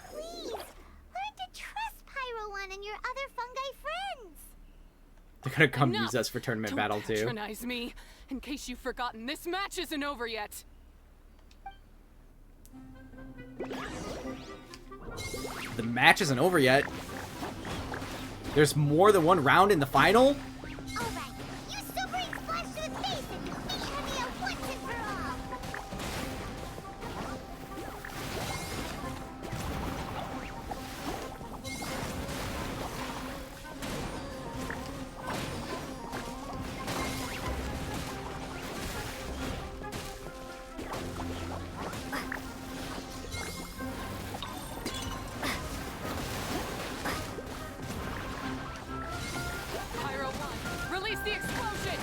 B: Please, learn to trust Pyro One and your other fungi friends.
A: They're gonna come
F: Enough.
A: use us for tournament
F: Don't
A: battle too.
F: patronize me. In case you've forgotten, this match isn't over yet.
A: The match isn't over yet. There's more than one round in the final?
B: Alright, you super splash to the face and defeat Hania once and for all.
F: Pyro 1, release the explosion!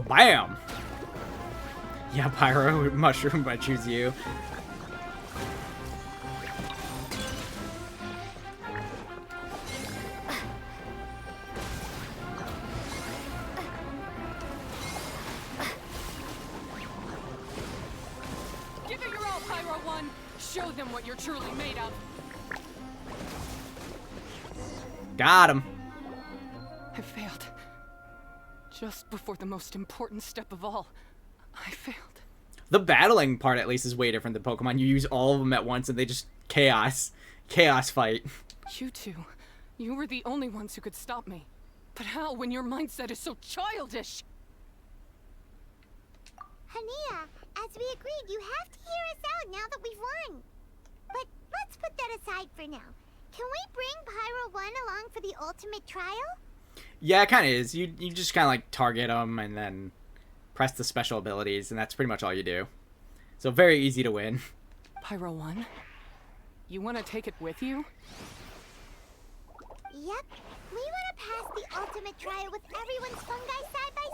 A: Bam! Yeah, Pyro Mushroom, I choose you.
F: Give it your all, Pyro 1! Show them what you're truly made of!
A: Got him.
F: I failed. Just before the most important step of all, I failed.
A: The battling part at least is way different than Pokemon. You use all of them at once and they just chaos fight.
F: You two, you were the only ones who could stop me. But how when your mindset is so childish?
B: Hania, as we agreed, you have to hear us out now that we've won. But let's put that aside for now. Can we bring Pyro 1 along for the ultimate trial?
A: Yeah, it kind of is. You just kind of like target them and then press the special abilities, and that's pretty much all you do. So very easy to win.
F: Pyro 1? You want to take it with you?
B: Yep. We want to pass the ultimate trial with everyone's fungi side by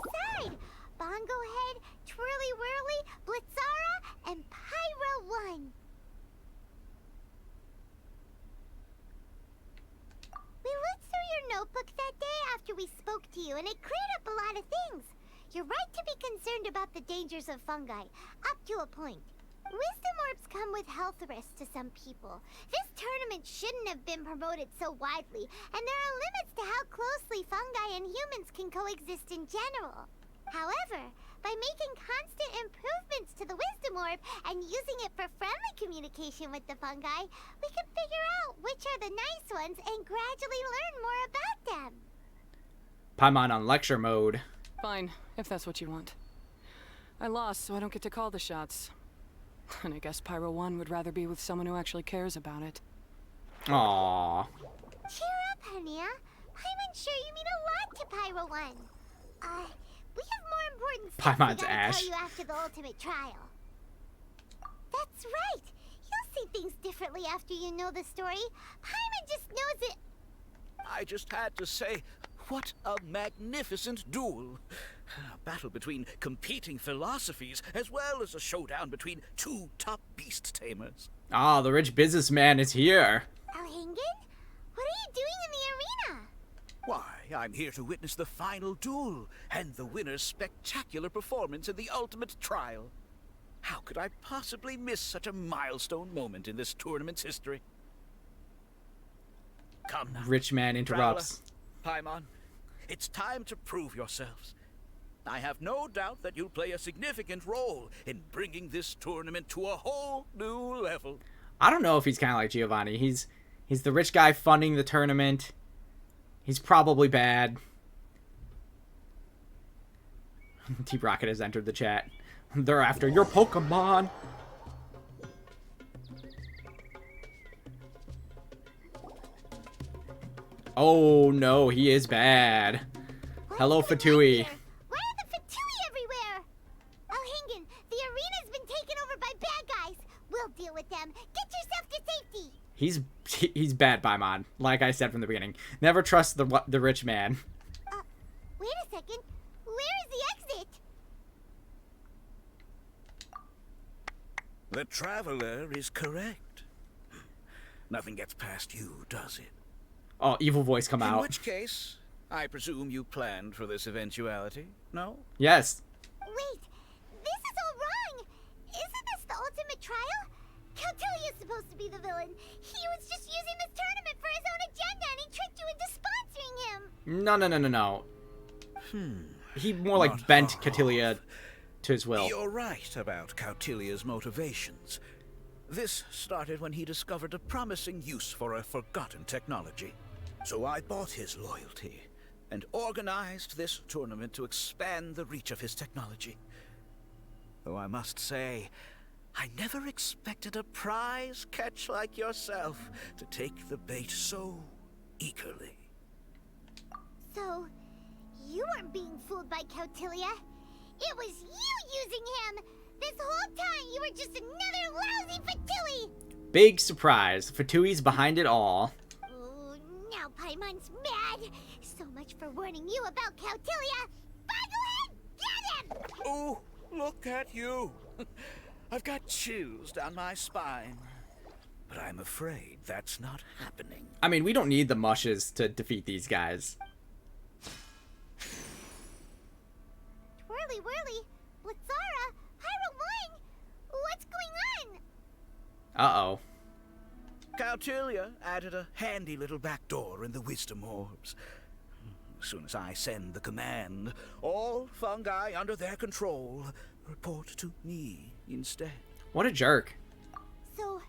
B: side. Bongo Head, Twirly Whirly, Blitzara, and Pyro 1. We looked through your notebook that day after we spoke to you, and it cleared up a lot of things. You're right to be concerned about the dangers of fungi, up to a point. Wisdom orbs come with health risks to some people. This tournament shouldn't have been promoted so widely, and there are limits to how closely fungi and humans can coexist in general. However, by making constant improvements to the Wisdom Orb and using it for friendly communication with the fungi, we can figure out which are the nice ones and gradually learn more about them.
A: Paimon on lecture mode.
F: Fine, if that's what you want. I lost, so I don't get to call the shots. And I guess Pyro 1 would rather be with someone who actually cares about it.
A: Aww.
B: Cheer up, Hania. Paimon's sure you mean a lot to Pyro 1. We have more important stuff
A: Paimon's
B: we gotta
A: Ash.
B: tell you after the ultimate trial. That's right. You'll see things differently after you know the story. Paimon just knows it.
L: I just had to say, what a magnificent duel. A battle between competing philosophies, as well as a showdown between two top beast tamers.
A: Ah, the rich businessman is here.
B: Alhingen? What are you doing in the arena?
L: Why, I'm here to witness the final duel, and the winner's spectacular performance in the ultimate trial. How could I possibly miss such a milestone moment in this tournament's history? Come now.
A: Rich man interrupts.
L: Paimon, it's time to prove yourselves. I have no doubt that you'll play a significant role in bringing this tournament to a whole new level.
A: I don't know if he's kind of like Giovanni. He's the rich guy funding the tournament. He's probably bad. Team Rocket has entered the chat. They're after your Pokemon. Oh no, he is bad. Hello, Fatui.
B: Why are the Fatui everywhere? Alhingen, the arena's been taken over by bad guys. We'll deal with them. Get yourself to safety.
A: he's bad, Paimon. Like I said from the beginning. Never trust the rich man.
B: Wait a second. Where is the exit?
L: The traveler is correct. Nothing gets past you, does it?
A: Oh, evil voice come out.
L: In which case, I presume you planned for this eventuality, no?
A: Yes.
B: Wait, this is all wrong. Isn't this the ultimate trial? Cautilia's supposed to be the villain. He was just using this tournament for his own agenda, and he tricked you into sponsoring him.
A: No. He more like bent Cautilia to his will.
L: You're right about Cautilia's motivations. This started when he discovered a promising use for a forgotten technology. So I bought his loyalty and organized this tournament to expand the reach of his technology. Though I must say, I never expected a prize catch like yourself to take the bait so eagerly.
B: So, you weren't being fooled by Cautilia. It was you using him. This whole time, you were just another lousy Fatui.
A: Big surprise. Fatui's behind it all.
B: Oh, now Paimon's mad. So much for warning you about Cautilia. Boglehead, get him!
L: Oh, look at you. I've got chills down my spine. But I'm afraid that's not happening.
A: I mean, we don't need the mushes to defeat these guys.
B: Twirly whirly, Blitzara, Pyro 1, what's going on?
A: Uh-oh.
L: Cautilia added a handy little back door in the wisdom orbs. As soon as I send the command, all fungi under their control report to me instead.
A: What a jerk.
B: So,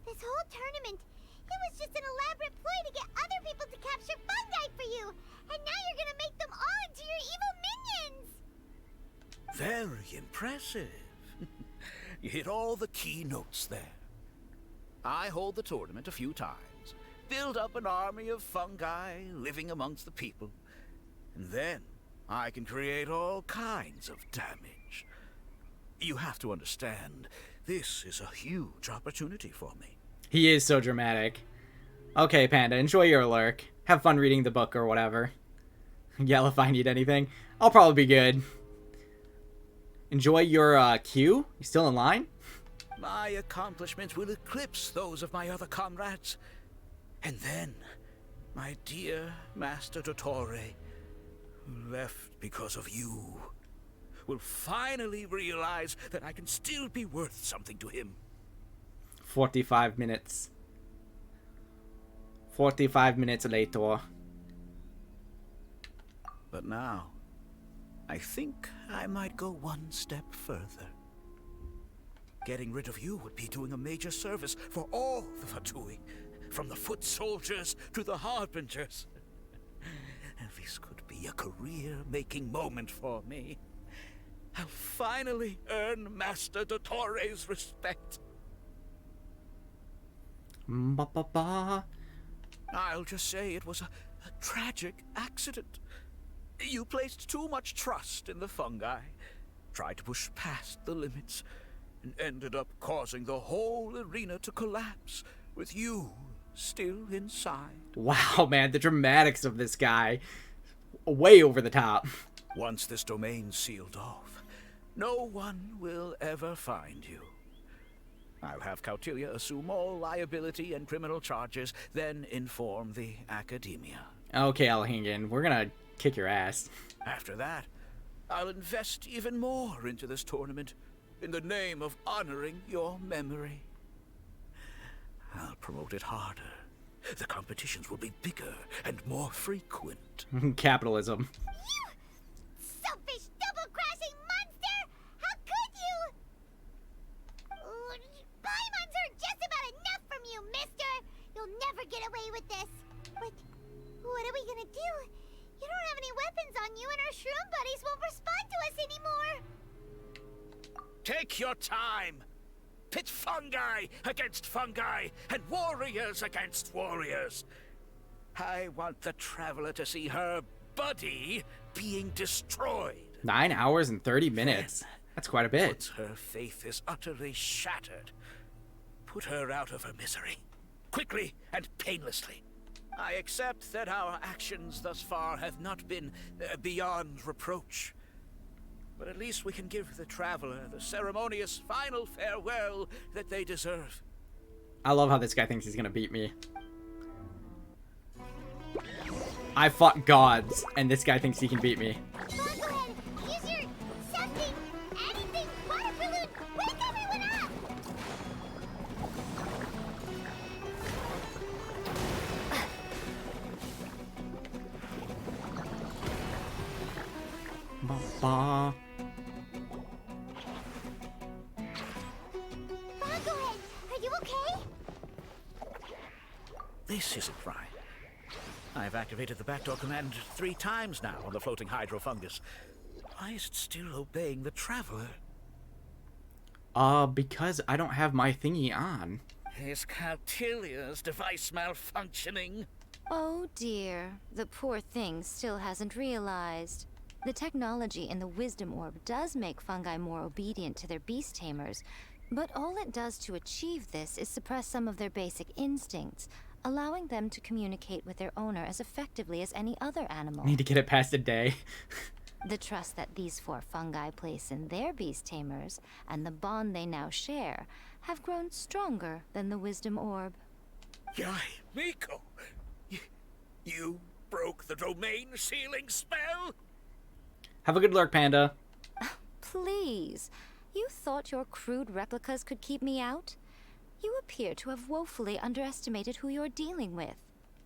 B: this whole tournament, it was just an elaborate ploy to get other people to capture fungi for you. And now you're gonna make them all into your evil minions.
L: Very impressive. You hit all the key notes there. I hold the tournament a few times, build up an army of fungi living amongst the people, and then I can create all kinds of damage. You have to understand, this is a huge opportunity for me.
A: He is so dramatic. Okay, Panda, enjoy your lurk. Have fun reading the book or whatever. Yell if I need anything. I'll probably be good. Enjoy your queue? You still in line?
L: My accomplishments will eclipse those of my other comrades. And then, my dear Master Dottore, who left because of you, will finally realize that I can still be worth something to him.
A: 45 minutes. 45 minutes later.
L: But now, I think I might go one step further. Getting rid of you would be doing a major service for all the Fatui, from the foot soldiers to the harbingers. This could be a career-making moment for me. I'll finally earn Master Dottore's respect.
A: Ba-ba-ba.
L: I'll just say it was a tragic accident. You placed too much trust in the fungi, tried to push past the limits, and ended up causing the whole arena to collapse, with you still inside.
A: Wow, man, the dramatics of this guy. Way over the top.
L: Once this domain's sealed off, no one will ever find you. I'll have Cautilia assume all liability and criminal charges, then inform the academia.
A: Okay, Alhingan, we're gonna kick your ass.
L: After that, I'll invest even more into this tournament in the name of honoring your memory. I'll promote it harder. The competitions will be bigger and more frequent.
A: Capitalism.
B: You selfish, double-crashing monster! How could you? Paimons are just about enough from you, mister! You'll never get away with this. But what are we gonna do? You don't have any weapons on you, and our shroom buddies won't respond to us anymore.
L: Take your time. Pit fungi against fungi, and warriors against warriors. I want the traveler to see her buddy being destroyed.
A: 9 hours and 30 minutes. That's quite a bit.
L: Once her faith is utterly shattered, put her out of her misery. quickly and painlessly. I accept that our actions thus far have not been beyond reproach. But at least we can give the traveler the ceremonious final farewell that they deserve.
A: I love how this guy thinks he's gonna beat me. I fought gods, and this guy thinks he can beat me.
B: Go ahead, use your something, anything, water balloon, wake everyone up!
A: Ba-ba.
B: Bongohead, are you okay?
L: This isn't right. I've activated the backdoor command 3 times now on the floating hydrofungus. Why is it still obeying the traveler?
A: Because I don't have my thingy on.
L: Is Cautilia's device malfunctioning?
D: Oh dear, the poor thing still hasn't realized. The technology in the Wisdom Orb does make fungi more obedient to their beast tamers, but all it does to achieve this is suppress some of their basic instincts, allowing them to communicate with their owner as effectively as any other animal.
A: Need to get it past a day.
D: The trust that these 4 fungi place in their beast tamers, and the bond they now share, have grown stronger than the Wisdom Orb.
L: Yai, Miko! You broke the domain sealing spell?
A: Have a good lurk, Panda.
D: Please, you thought your crude replicas could keep me out? You appear to have woefully underestimated who you're dealing with.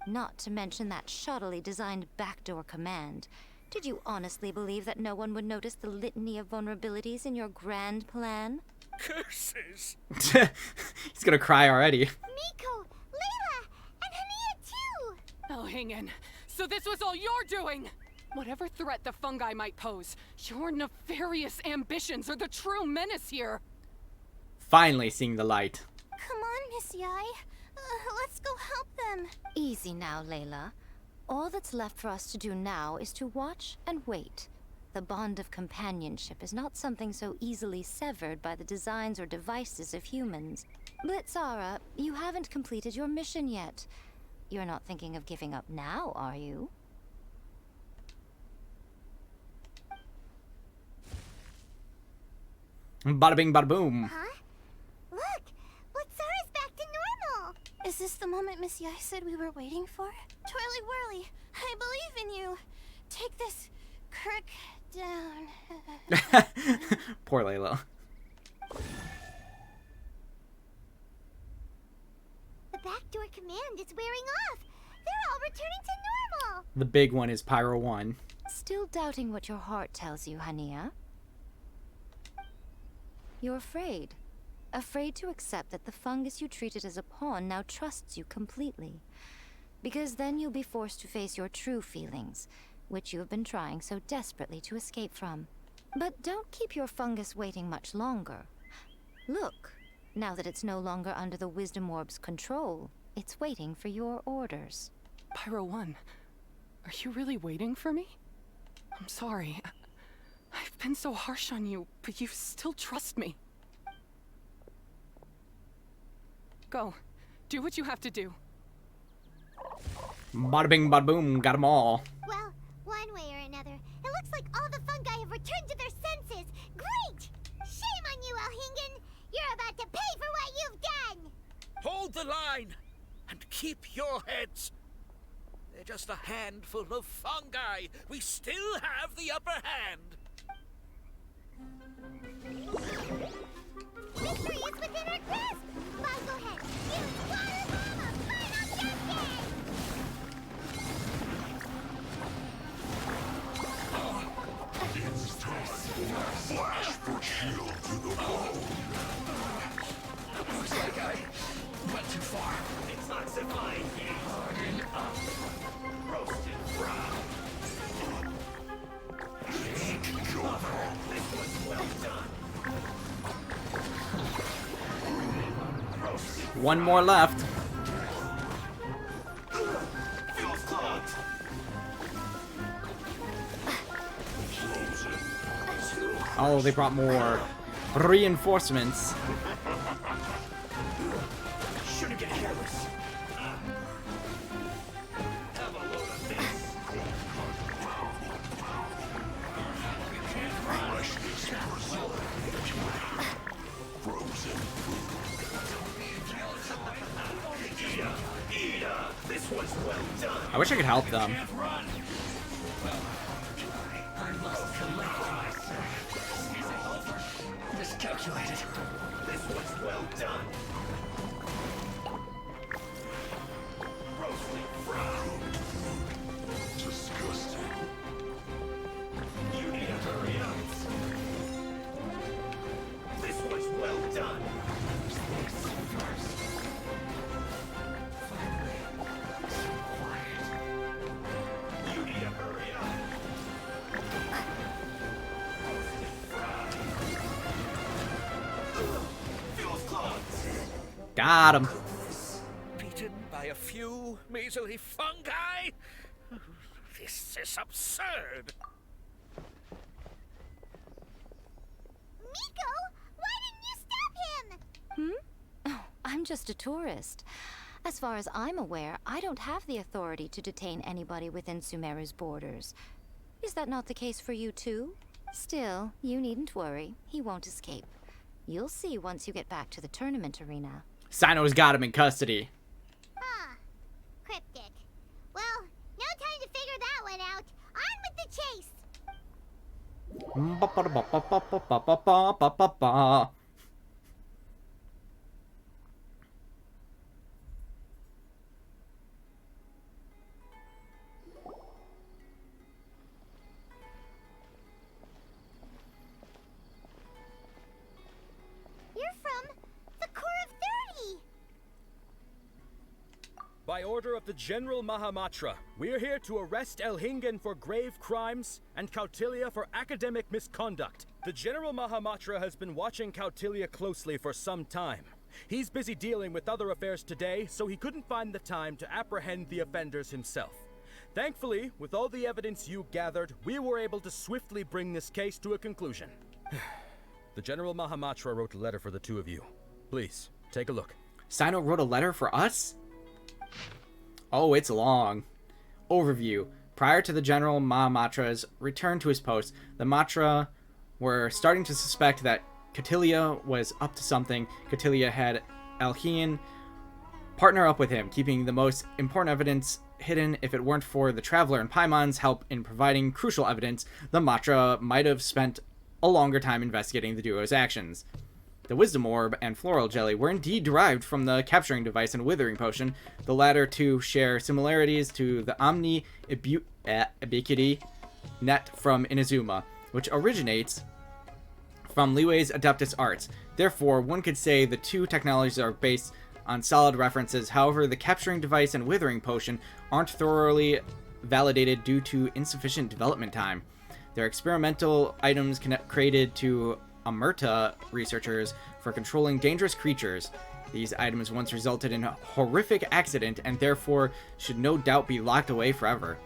D: Not to mention that shoddily designed backdoor command. Did you honestly believe that no one would notice the litany of vulnerabilities in your grand plan?
L: Curses!
A: He's gonna cry already.
B: Miko, Layla, and Hania too!
F: Oh, hang in. So this was all you're doing! Whatever threat the fungi might pose, your nefarious ambitions are the true menace here!
A: Finally seeing the light.
E: Come on, Miss Yai. Let's go help them.
D: Easy now, Layla. All that's left for us to do now is to watch and wait. The bond of companionship is not something so easily severed by the designs or devices of humans. Blitzara, you haven't completed your mission yet. You're not thinking of giving up now, are you?
A: Bada bing, bada boom.
B: Huh? Look! Blitzara's back to normal!
E: Is this the moment Miss Yai said we were waiting for? Twirly whirly, I believe in you. Take this crook down.
A: Poor Layla.
B: The backdoor command is wearing off! They're all returning to normal!
A: The big one is Pyro 1.
D: Still doubting what your heart tells you, Hania? You're afraid. Afraid to accept that the fungus you treated as a pawn now trusts you completely. Because then you'll be forced to face your true feelings, which you have been trying so desperately to escape from. But don't keep your fungus waiting much longer. Look, now that it's no longer under the Wisdom Orb's control, it's waiting for your orders.
F: Pyro 1, are you really waiting for me? I'm sorry. I've been so harsh on you, but you still trust me. Go. Do what you have to do.
A: Bada bing, bada boom. Got 'em all.
B: Well, one way or another, it looks like all the fungi have returned to their senses. Great! Shame on you, Elhingen! You're about to pay for what you've done!
L: Hold the line and keep your heads. They're just a handful of fungi. We still have the upper hand.
B: Victory is within our grasp! Bongohead, use water llama! Final justice!
M: It's time for flash for shield to the bone.
J: Looks like I went too far. It's not zipline. Harden up. Roasted brown. Take cover. This was well done. Roasted.
A: One more left.
J: Feels clogged.
A: Oh, they brought more reinforcements.
J: Shouldn't get careless.
A: I wish I could help them.
J: Can't run. Well, I must collect myself. Miscalculated. This was well done. Roasting frown.
M: Disgusting.
J: You need to hurry up. This was well done. This first. Finally, so quiet. You need to hurry up. Roasting frown. Feels close.
A: Got him.
L: Beaten by a few measly fungi? This is absurd.
B: Miko, why didn't you stop him?
D: Oh, I'm just a tourist. As far as I'm aware, I don't have the authority to detain anybody within Sumeru's borders. Is that not the case for you too? Still, you needn't worry. He won't escape. You'll see once you get back to the tournament arena.
A: Sino's got him in custody.
B: Huh. Cryptic. Well, no time to figure that one out. On with the chase.
A: Ba-ba-da-ba-ba-ba-ba-ba-ba-ba.
B: You're from the Core of 30.
N: By order of the General Mahamatra, we're here to arrest Elhingen for grave crimes and Kautilya for academic misconduct. The General Mahamatra has been watching Kautilya closely for some time. He's busy dealing with other affairs today, so he couldn't find the time to apprehend the offenders himself. Thankfully, with all the evidence you gathered, we were able to swiftly bring this case to a conclusion. The General Mahamatra wrote a letter for the two of you. Please, take a look.
A: Sino wrote a letter for us? Oh, it's long. Overview. Prior to the General Mahamatra's return to his post, the Matra were starting to suspect that Kautilya was up to something. Kautilya had Elhien partner up with him, keeping the most important evidence hidden. If it weren't for the Traveler and Paimon's help in providing crucial evidence, the Matra might have spent a longer time investigating the duo's actions. The Wisdom Orb and Floral Jelly were indeed derived from the Capturing Device and Withering Potion. The latter two share similarities to the Omni Ubiquity Net from Inazuma, which originates from Liwei's Adeptus Arts. Therefore, one could say the two technologies are based on solid references. However, the Capturing Device and Withering Potion aren't thoroughly validated due to insufficient development time. They're experimental items created to Omerta researchers for controlling dangerous creatures. These items once resulted in a horrific accident and therefore should no doubt be locked away forever.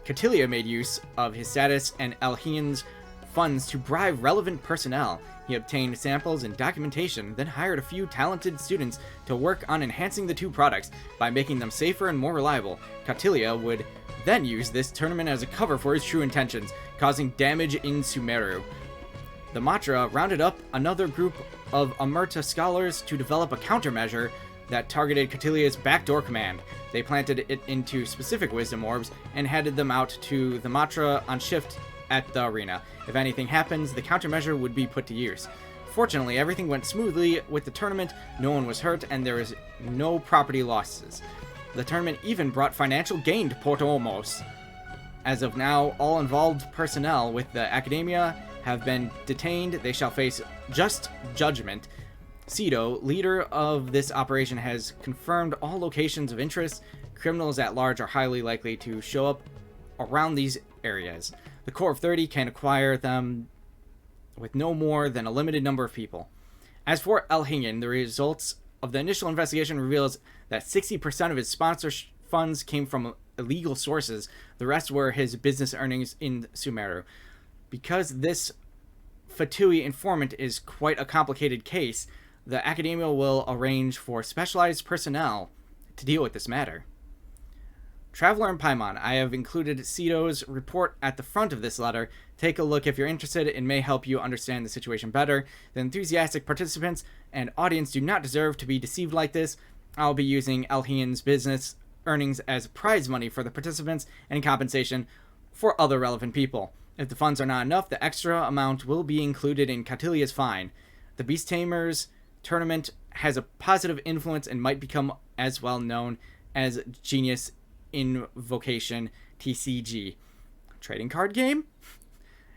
A: Kautilya made use of his status and Elhien's funds to bribe relevant personnel. He obtained samples and documentation, then hired a few talented students to work on enhancing the two products by making them safer and more reliable. Kautilya would then use this tournament as a cover for his true intentions, causing damage in Sumeru. The Matra rounded up another group of Omerta scholars to develop a countermeasure that targeted Kautilya's backdoor command. They planted it into specific wisdom orbs and handed them out to the Matra on shift at the arena. If anything happens, the countermeasure would be put to use. Fortunately, everything went smoothly with the tournament, no one was hurt, and there was no property losses. The tournament even brought financial gain to Porto Olmos. As of now, all involved personnel with the Academia have been detained. They shall face just judgment. Pseudo, leader of this operation, has confirmed all locations of interest. Criminals at large are highly likely to show up around these areas. The Core of 30 can acquire them with no more than a limited number of people. As for Elhingen, the results of the initial investigation reveals that 60% of his sponsor funds came from illegal sources. The rest were his business earnings in Sumeru. Because this Fatui informant is quite a complicated case, the Academia will arrange for specialized personnel to deal with this matter. Traveler and Paimon, I have included Cito's report at the front of this letter. Take a look if you're interested. It may help you understand the situation better. The enthusiastic participants and audience do not deserve to be deceived like this. I'll be using Elhien's business earnings as prize money for the participants and compensation for other relevant people. If the funds are not enough, the extra amount will be included in Cautilia's fine. The Beast Tamers tournament has a positive influence and might become as well known as Genius Invocation TCG. Trading card game?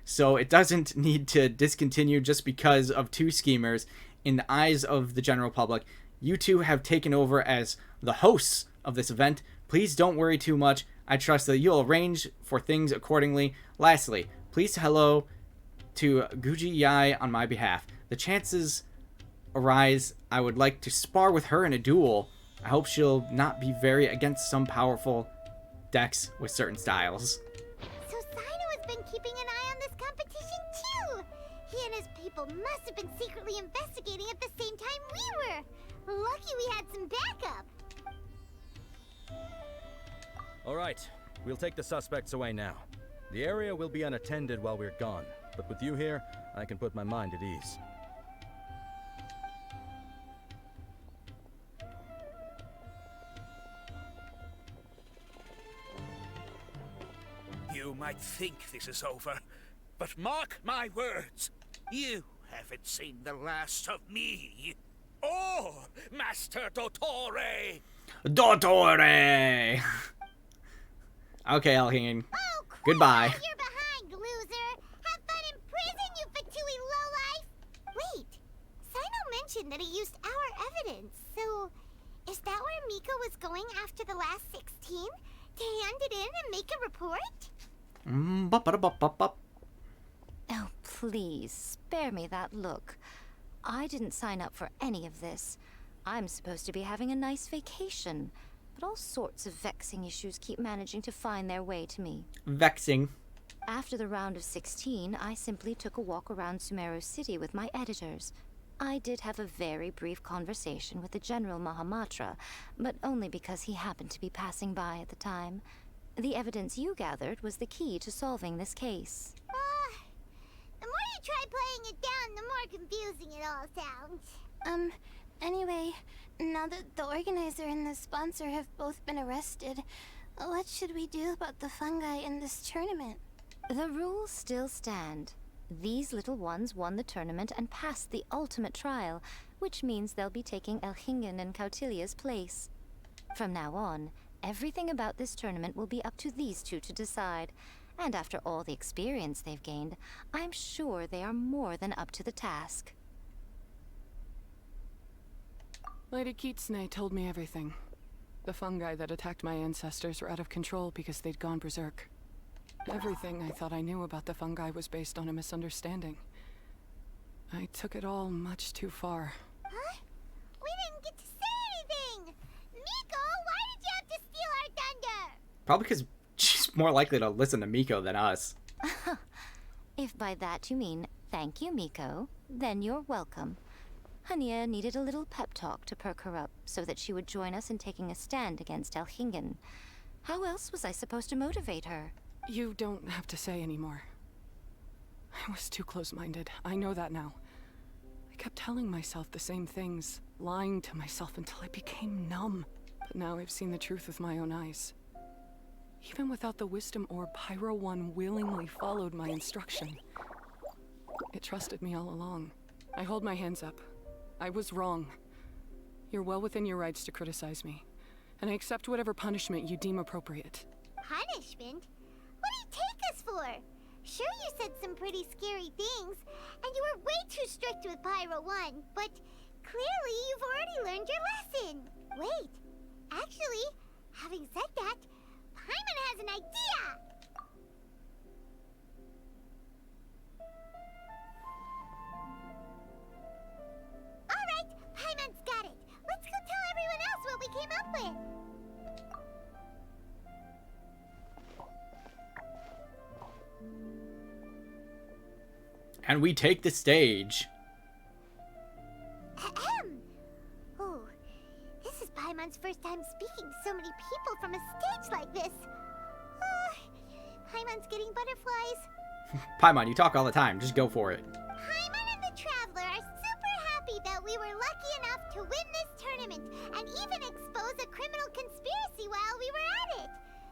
A: So it doesn't need to discontinue just because of two schemers. In the eyes of the general public, you two have taken over as the hosts of this event. Please don't worry too much. I trust that you'll arrange for things accordingly. Lastly, please hello to Guji Yai on my behalf. The chances arise I would like to spar with her in a duel. I hope she'll not be very against some powerful decks with certain styles.
B: So Sino has been keeping an eye on this competition too! He and his people must have been secretly investigating at the same time we were! Lucky we had some backup!
N: Alright, we'll take the suspects away now. The area will be unattended while we're gone, but with you here, I can put my mind at ease.
L: You might think this is over, but mark my words, you haven't seen the last of me. Oh, Master Dottore!
A: Dottore! Okay, Elhingen.
B: Oh, crap!
A: Goodbye.
B: You're behind, loser! Have fun in prison, you Vtui lowlife! Wait, Sino mentioned that he used our evidence, so is that where Miko was going after the last 16? To hand it in and make a report?
D: Oh, please, spare me that look. I didn't sign up for any of this. I'm supposed to be having a nice vacation, but all sorts of vexing issues keep managing to find their way to me.
A: Vexing.
D: After the round of 16, I simply took a walk around Sumeru City with my editors. I did have a very brief conversation with the General Mahamatra, but only because he happened to be passing by at the time. The evidence you gathered was the key to solving this case.
B: The more you try playing it down, the more confusing it all sounds.
E: Anyway, now that the organizer and the sponsor have both been arrested, what should we do about the fungi in this tournament?
D: The rules still stand. These little ones won the tournament and passed the ultimate trial, which means they'll be taking Elhingen and Cautilia's place. From now on, everything about this tournament will be up to these two to decide. And after all the experience they've gained, I'm sure they are more than up to the task.
F: Lady Kitsune told me everything. The fungi that attacked my ancestors were out of control because they'd gone berserk. Everything I thought I knew about the fungi was based on a misunderstanding. I took it all much too far.
B: Huh? We didn't get to say anything! Miko, why did you have to steal our thunder?
A: Probably because she's more likely to listen to Miko than us.
D: If by that you mean thank you, Miko, then you're welcome. Hania needed a little pep talk to perk her up so that she would join us in taking a stand against Elhingen. How else was I supposed to motivate her?
F: You don't have to say anymore. I was too close-minded. I know that now. I kept telling myself the same things, lying to myself until I became numb. But now I've seen the truth with my own eyes. Even without the wisdom orb, Pyro 1 willingly followed my instruction. It trusted me all along. I hold my hands up. I was wrong. You're well within your rights to criticize me, and I accept whatever punishment you deem appropriate.
B: Punishment? What do you take us for? Sure, you said some pretty scary things, and you were way too strict with Pyro 1, but clearly you've already learned your lesson. Wait, actually, having said that, Paimon has an idea! Alright, Paimon's got it. Let's go tell everyone else what we came up with.
A: And we take the stage.
B: Ahem. Oh, this is Paimon's first time speaking to so many people from a stage like this. Paimon's getting butterflies.
A: Paimon, you talk all the time. Just go for it.
B: Paimon and the Traveler are super happy that we were lucky enough to win this tournament and even expose a criminal conspiracy busy while we were at it.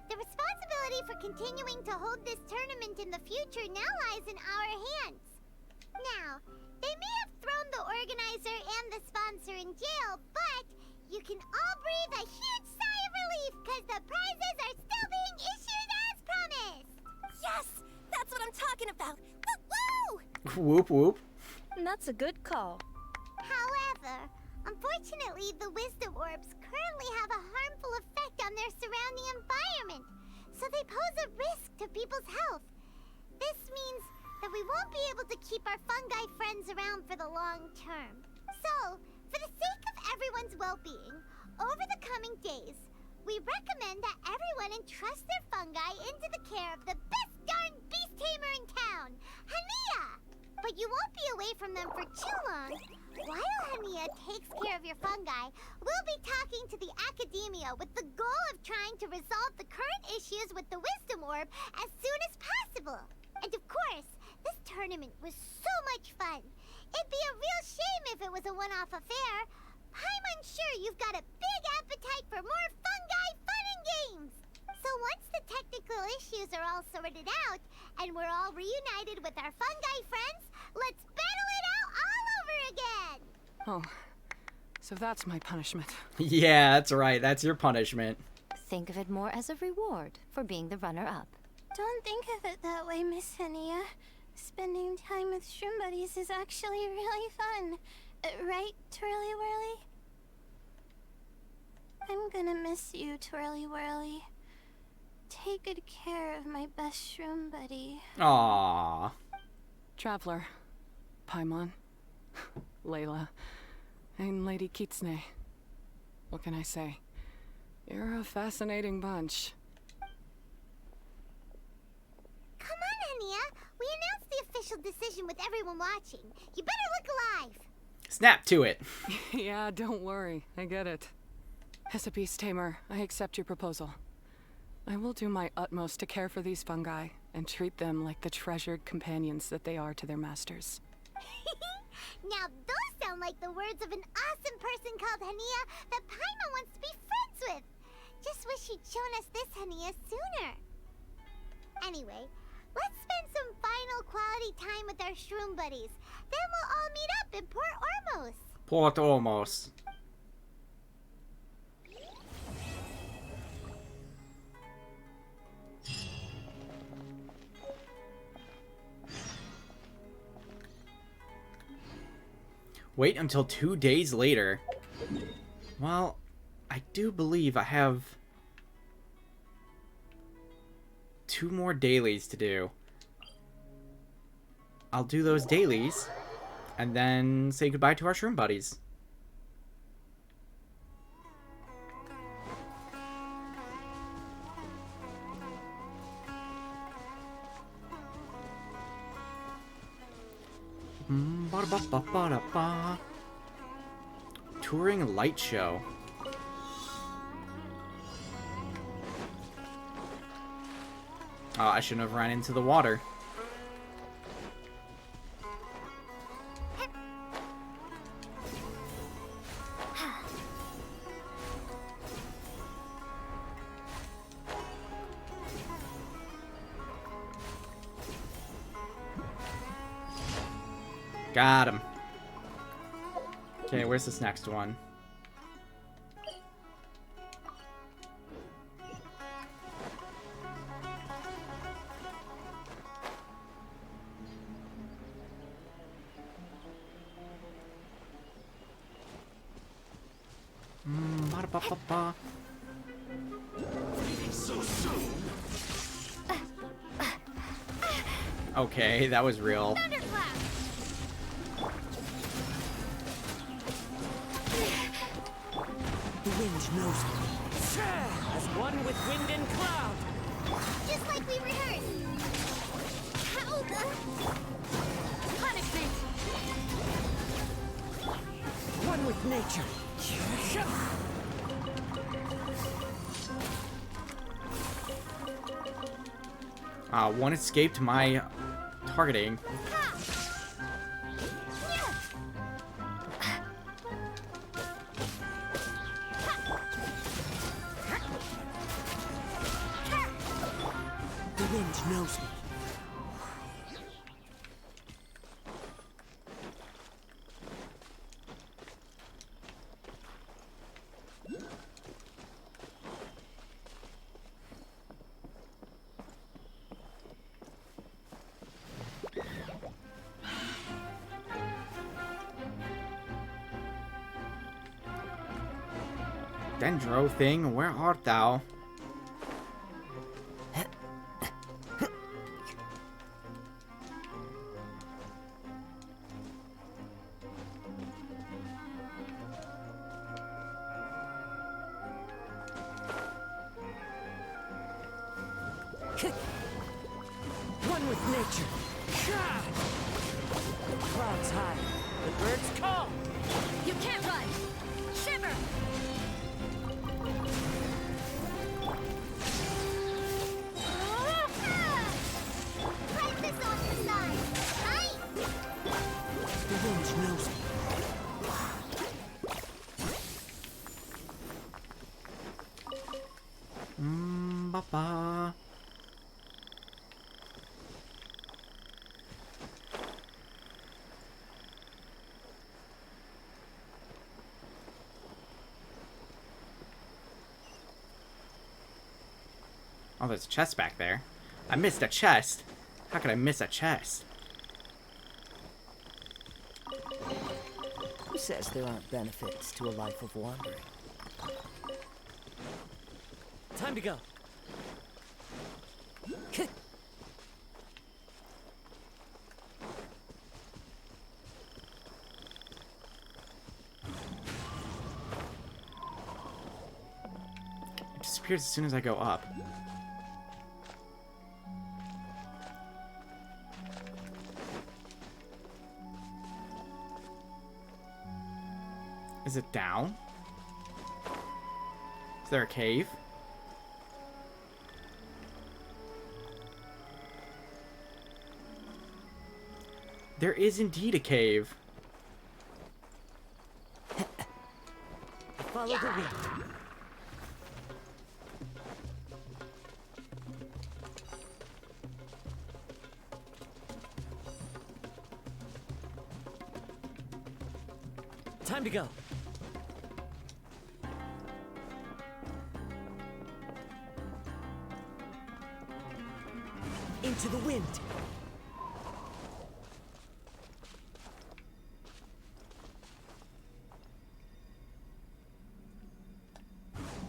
B: The responsibility for continuing to hold this tournament in the future now lies in our hands. Now, they may have thrown the organizer and the sponsor in jail, but you can all breathe a huge sigh of relief because the prizes are still being issued as promised.
C: Yes! That's what I'm talking about! Woo!
A: Whoop whoop.
C: That's a good call.
B: However, unfortunately, the wisdom orbs currently have a harmful effect on their surrounding environment, so they pose a risk to people's health. This means that we won't be able to keep our fungi friends around for the long term. So, for the sake of everyone's well-being, over the coming days, we recommend that everyone entrust their fungi into the care of the best darn beast tamer in town, Hania! But you won't be away from them for too long. While Hania takes care of your fungi, we'll be talking to the academia with the goal of trying to resolve the current issues with the wisdom orb as soon as possible. And of course, this tournament was so much fun. It'd be a real shame if it was a one-off affair. I'm unsure you've got a big appetite for more fungi fun and games. So once the technical issues are all sorted out, and we're all reunited with our fungi friends, let's battle it out all over again!
F: Oh, so that's my punishment.
A: Yeah, that's right. That's your punishment.
D: Think of it more as a reward for being the runner-up.
E: Don't think of it that way, Miss Hania. Spending time with shroom buddies is actually really fun. Right, Twirly Whirly? I'm gonna miss you, Twirly Whirly. Take good care of my best shroom buddy.
A: Aww.
F: Traveler, Paimon, Layla, and Lady Kitsune. What can I say? You're a fascinating bunch.
B: Come on, Hania. We announced the official decision with everyone watching. You better look alive.
A: Snap to it.
F: Yeah, don't worry. I get it. As a beast tamer, I accept your proposal. I will do my utmost to care for these fungi and treat them like the treasured companions that they are to their masters.
B: Now those sound like the words of an awesome person called Hania that Paimon wants to be friends with. Just wish she'd shown us this Hania sooner. Anyway, let's spend some final quality time with our shroom buddies. Then we'll all meet up in Port Ormos.
A: Port Ormos. Wait until 2 days later. Well, I do believe I have 2 more dailies to do. I'll do those dailies and then say goodbye to our shroom buddies. Ba-da-ba-ba-ba-da-ba. Touring light show. Oh, I shouldn't have run into the water. Got him. Okay, where's this next one? Ba-da-ba-ba-ba.
J: So soon.
A: Okay, that was real.
I: The wind knows me. As one with wind and cloud.
B: Just like we rehearsed. How the...
C: Punish me!
I: One with nature.
A: One escaped my targeting. Dendro thing, where art thou?
I: One with nature. The clouds high, the birds call.
C: You can't run! Shiver!
B: Right this off the side. Right?
I: The wind knows
A: Ba-ba. Oh, there's a chest back there. I missed a chest. How could I miss a chest?
I: Who says there aren't benefits to a life of wandering? Time to go.
A: It disappears as soon as I go up. Is it down? Is there a cave? There is indeed a cave.
I: Follow the wind. Time to go. Into the wind.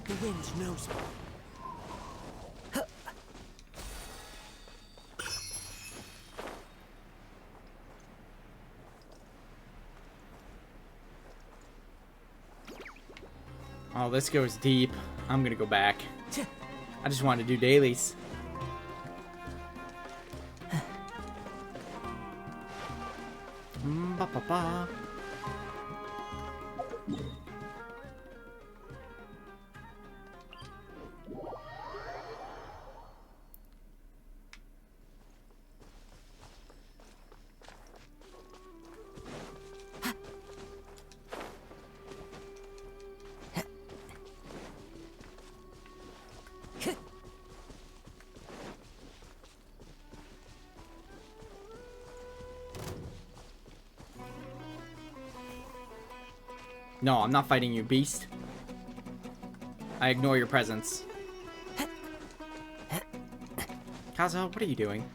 I: The wind knows me.
A: Oh, this goes deep. I'm gonna go back. I just wanted to do dailies. Ba-ba-ba. No, I'm not fighting you, beast. I ignore your presence. Kazuha, what are you doing?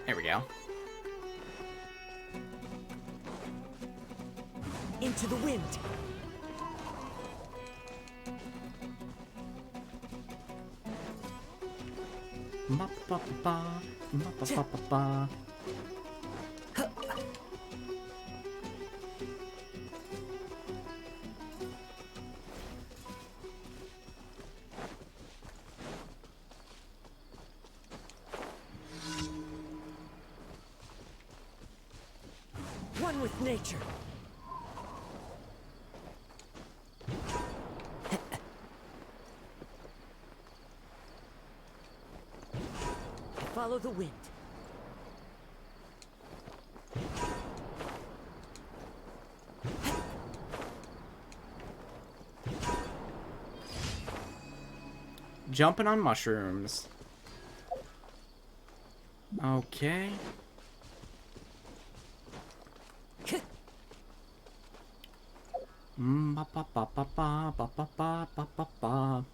A: There we go.
I: Into the wind.
A: Ma-ba-ba-ba, ma-ba-ba-ba-ba.
I: One with nature. Follow the wind.
A: Jumping on mushrooms. Okay. Ba ba ba ba ba ba ba ba ba ba.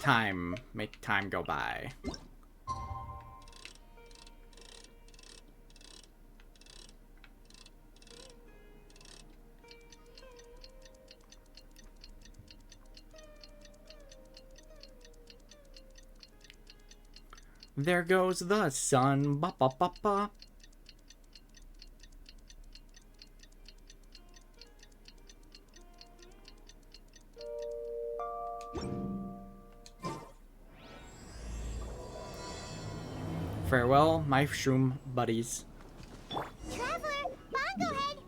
A: Time. Make time go by. There goes the sun. Ba ba ba ba. Farewell, my shroom buddies.
B: Traveler, Bongo Head!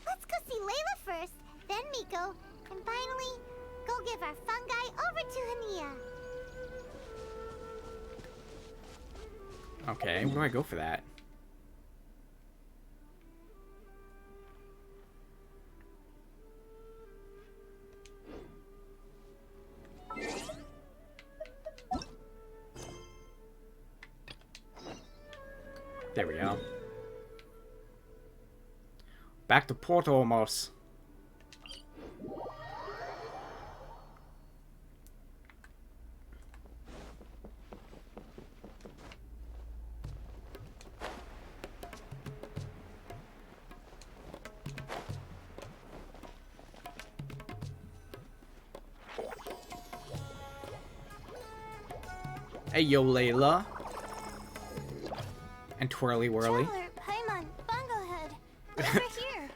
B: Let's go see Layla first, then Miko, and finally, go give our fungi over to Hania.
A: Okay, where do I go for that? There we go. Back to port almost. Hey yo, Layla. And Twirly Whirly.
B: Traveler, Paimon, Bongo Head, over here.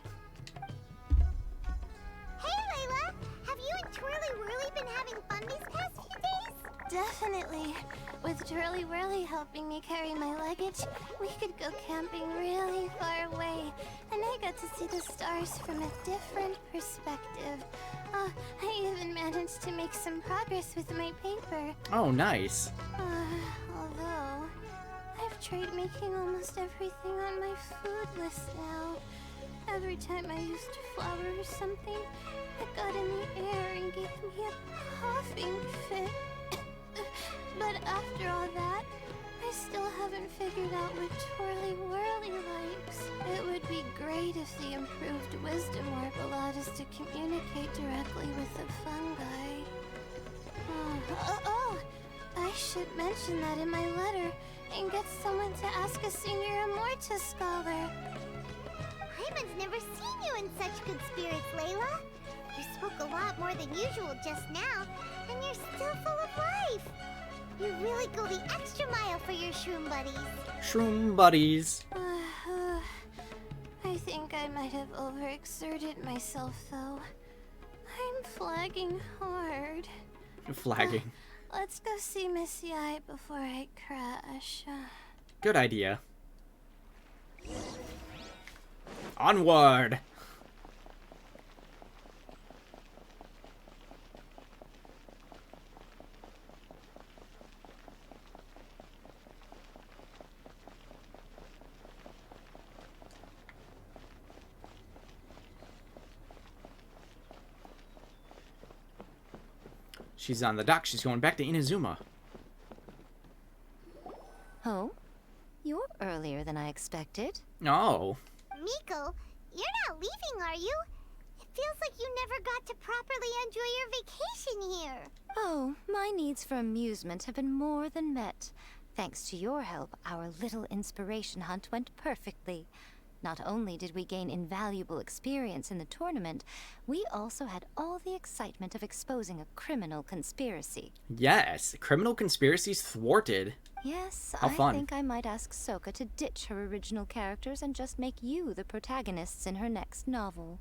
B: Hey, Layla! Have you and Twirly Whirly been having fun these past few days?
E: Definitely. With Twirly Whirly helping me carry my luggage, we could go camping really far away. And I got to see the stars from a different perspective. I even managed to make some progress with my paper.
A: Oh, nice.
E: Although, I've tried making almost everything on my food list now. Every time I used flour or something, it got in the air and gave me a coughing fit. But after all that, I still haven't figured out what Twirly Whirly likes. It would be great if the improved wisdom orb allowed us to communicate directly with the fungi. I should mention that in my letter and get someone to ask a senior Immortus scholar.
B: Paimon's never seen you in such good spirits, Layla. You spoke a lot more than usual just now, and you're still full of life. You really go the extra mile for your shroom buddies.
A: Shroom buddies.
E: I think I might have overexerted myself, though. I'm flagging hard.
A: Flagging.
E: Let's go see Miss Yai before I crash.
A: Good idea. Onward! She's on the dock. She's going back to Inazuma.
D: Oh? You're earlier than I expected.
A: Oh.
B: Miko, you're not leaving, are you? It feels like you never got to properly enjoy your vacation here.
D: Oh, my needs for amusement have been more than met. Thanks to your help, our little inspiration hunt went perfectly. Not only did we gain invaluable experience in the tournament, we also had all the excitement of exposing a criminal conspiracy.
A: Yes, criminal conspiracies thwarted.
D: Yes,
A: How fun.
D: I think I might ask Sokka to ditch her original characters and just make you the protagonists in her next novel.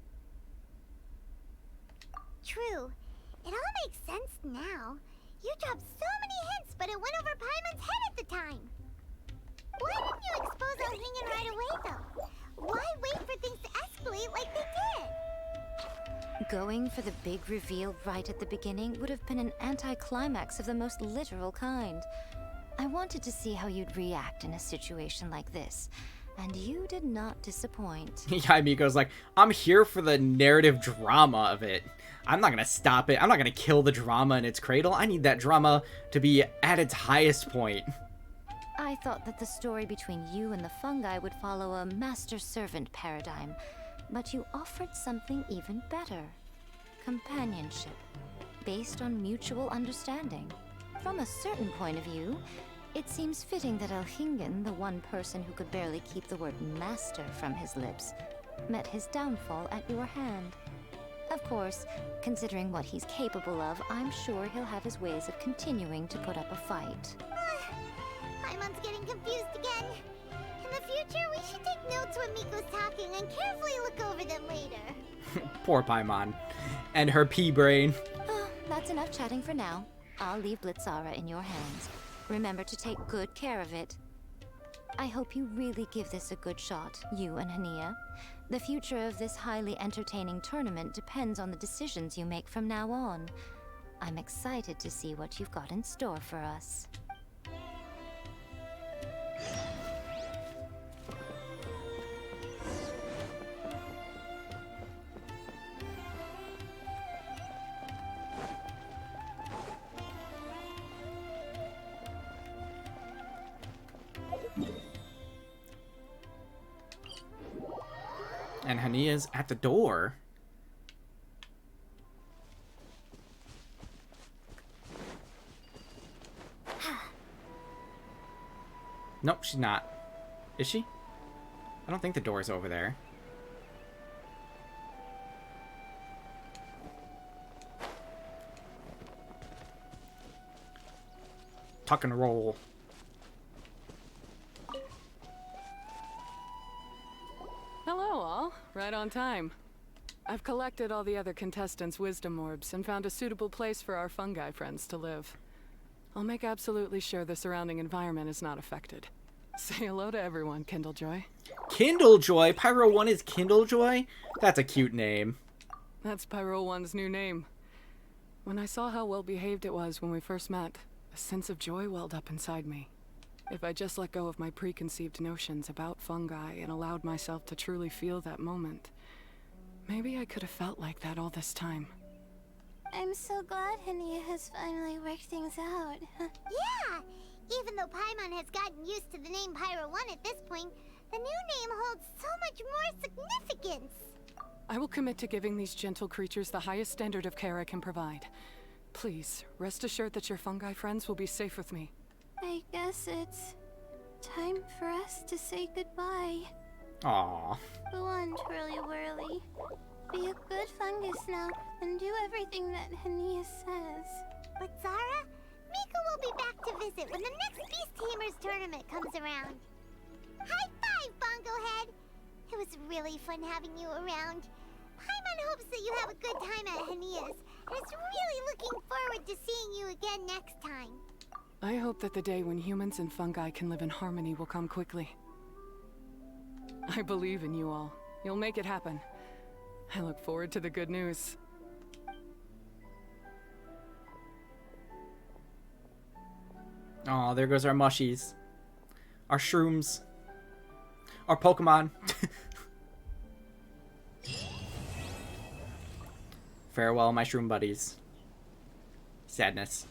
B: True. It all makes sense now. You dropped so many hints, but it went over Paimon's head at the time. Why didn't you expose Elhingen right away, though? Why wait for things to escalate like they did?
D: Going for the big reveal right at the beginning would have been an anticlimax of the most literal kind. I wanted to see how you'd react in a situation like this, And you did not disappoint.
A: Yeah, Miko's like, I'm here for the narrative drama of it. I'm not gonna stop it. I'm not gonna kill the drama in its cradle. I need that drama to be at its highest point.
D: I thought that the story between you and the fungi would follow a master-servant paradigm, but you offered something even better. Companionship, based on mutual understanding. From a certain point of view, it seems fitting that Elhingen, the one person who could barely keep the word master from his lips, met his downfall at your hand. Of course, considering what he's capable of, I'm sure he'll have his ways of continuing to put up a fight.
B: Paimon's getting confused again. In the future, we should take notes when Miko's talking and carefully look over them later.
A: Poor Paimon. And her pea brain.
D: Oh, that's enough chatting for now. I'll leave Blitzara in your hands. Remember to take good care of it. I hope you really give this a good shot, you and Hania. The future of this highly entertaining tournament depends on the decisions you make from now on. I'm excited to see what you've got in store for us.
A: And Hania's at the door. Nope, she's not. Is she? I don't think the door's over there. Tuck and roll.
F: Hello, all. Right on time. I've collected all the other contestants' wisdom orbs and found a suitable place for our fungi friends to live. I'll make absolutely sure the surrounding environment is not affected. Say hello to everyone, Kindlejoy.
A: Kindlejoy? Pyro 1 is Kindlejoy? That's a cute name.
F: That's Pyro 1's new name. When I saw how well behaved it was when we first met, a sense of joy welled up inside me. If I just let go of my preconceived notions about fungi and allowed myself to truly feel that moment, maybe I could have felt like that all this time.
E: I'm so glad Hania has finally worked things out.
B: Yeah! Even though Paimon has gotten used to the name Pyro 1 at this point, the new name holds so much more significance.
F: I will commit to giving these gentle creatures the highest standard of care I can provide. Please, rest assured that your fungi friends will be safe with me.
E: I guess it's time for us to say goodbye.
A: Aww.
E: Go on, Twirly Whirly. Be a good fungus now, and do everything that Hania says.
B: But Zara, Miko will be back to visit when the next Beast Tamers tournament comes around. High five, Bongo Head! It was really fun having you around. Paimon hopes that you have a good time at Hania's, and is really looking forward to seeing you again next time.
F: I hope that the day when humans and fungi can live in harmony will come quickly. I believe in you all. You'll make it happen. I look forward to the good news.
A: Aw, there goes our mushies. Our shrooms. Our Pokemon. Farewell, my shroom buddies. Sadness.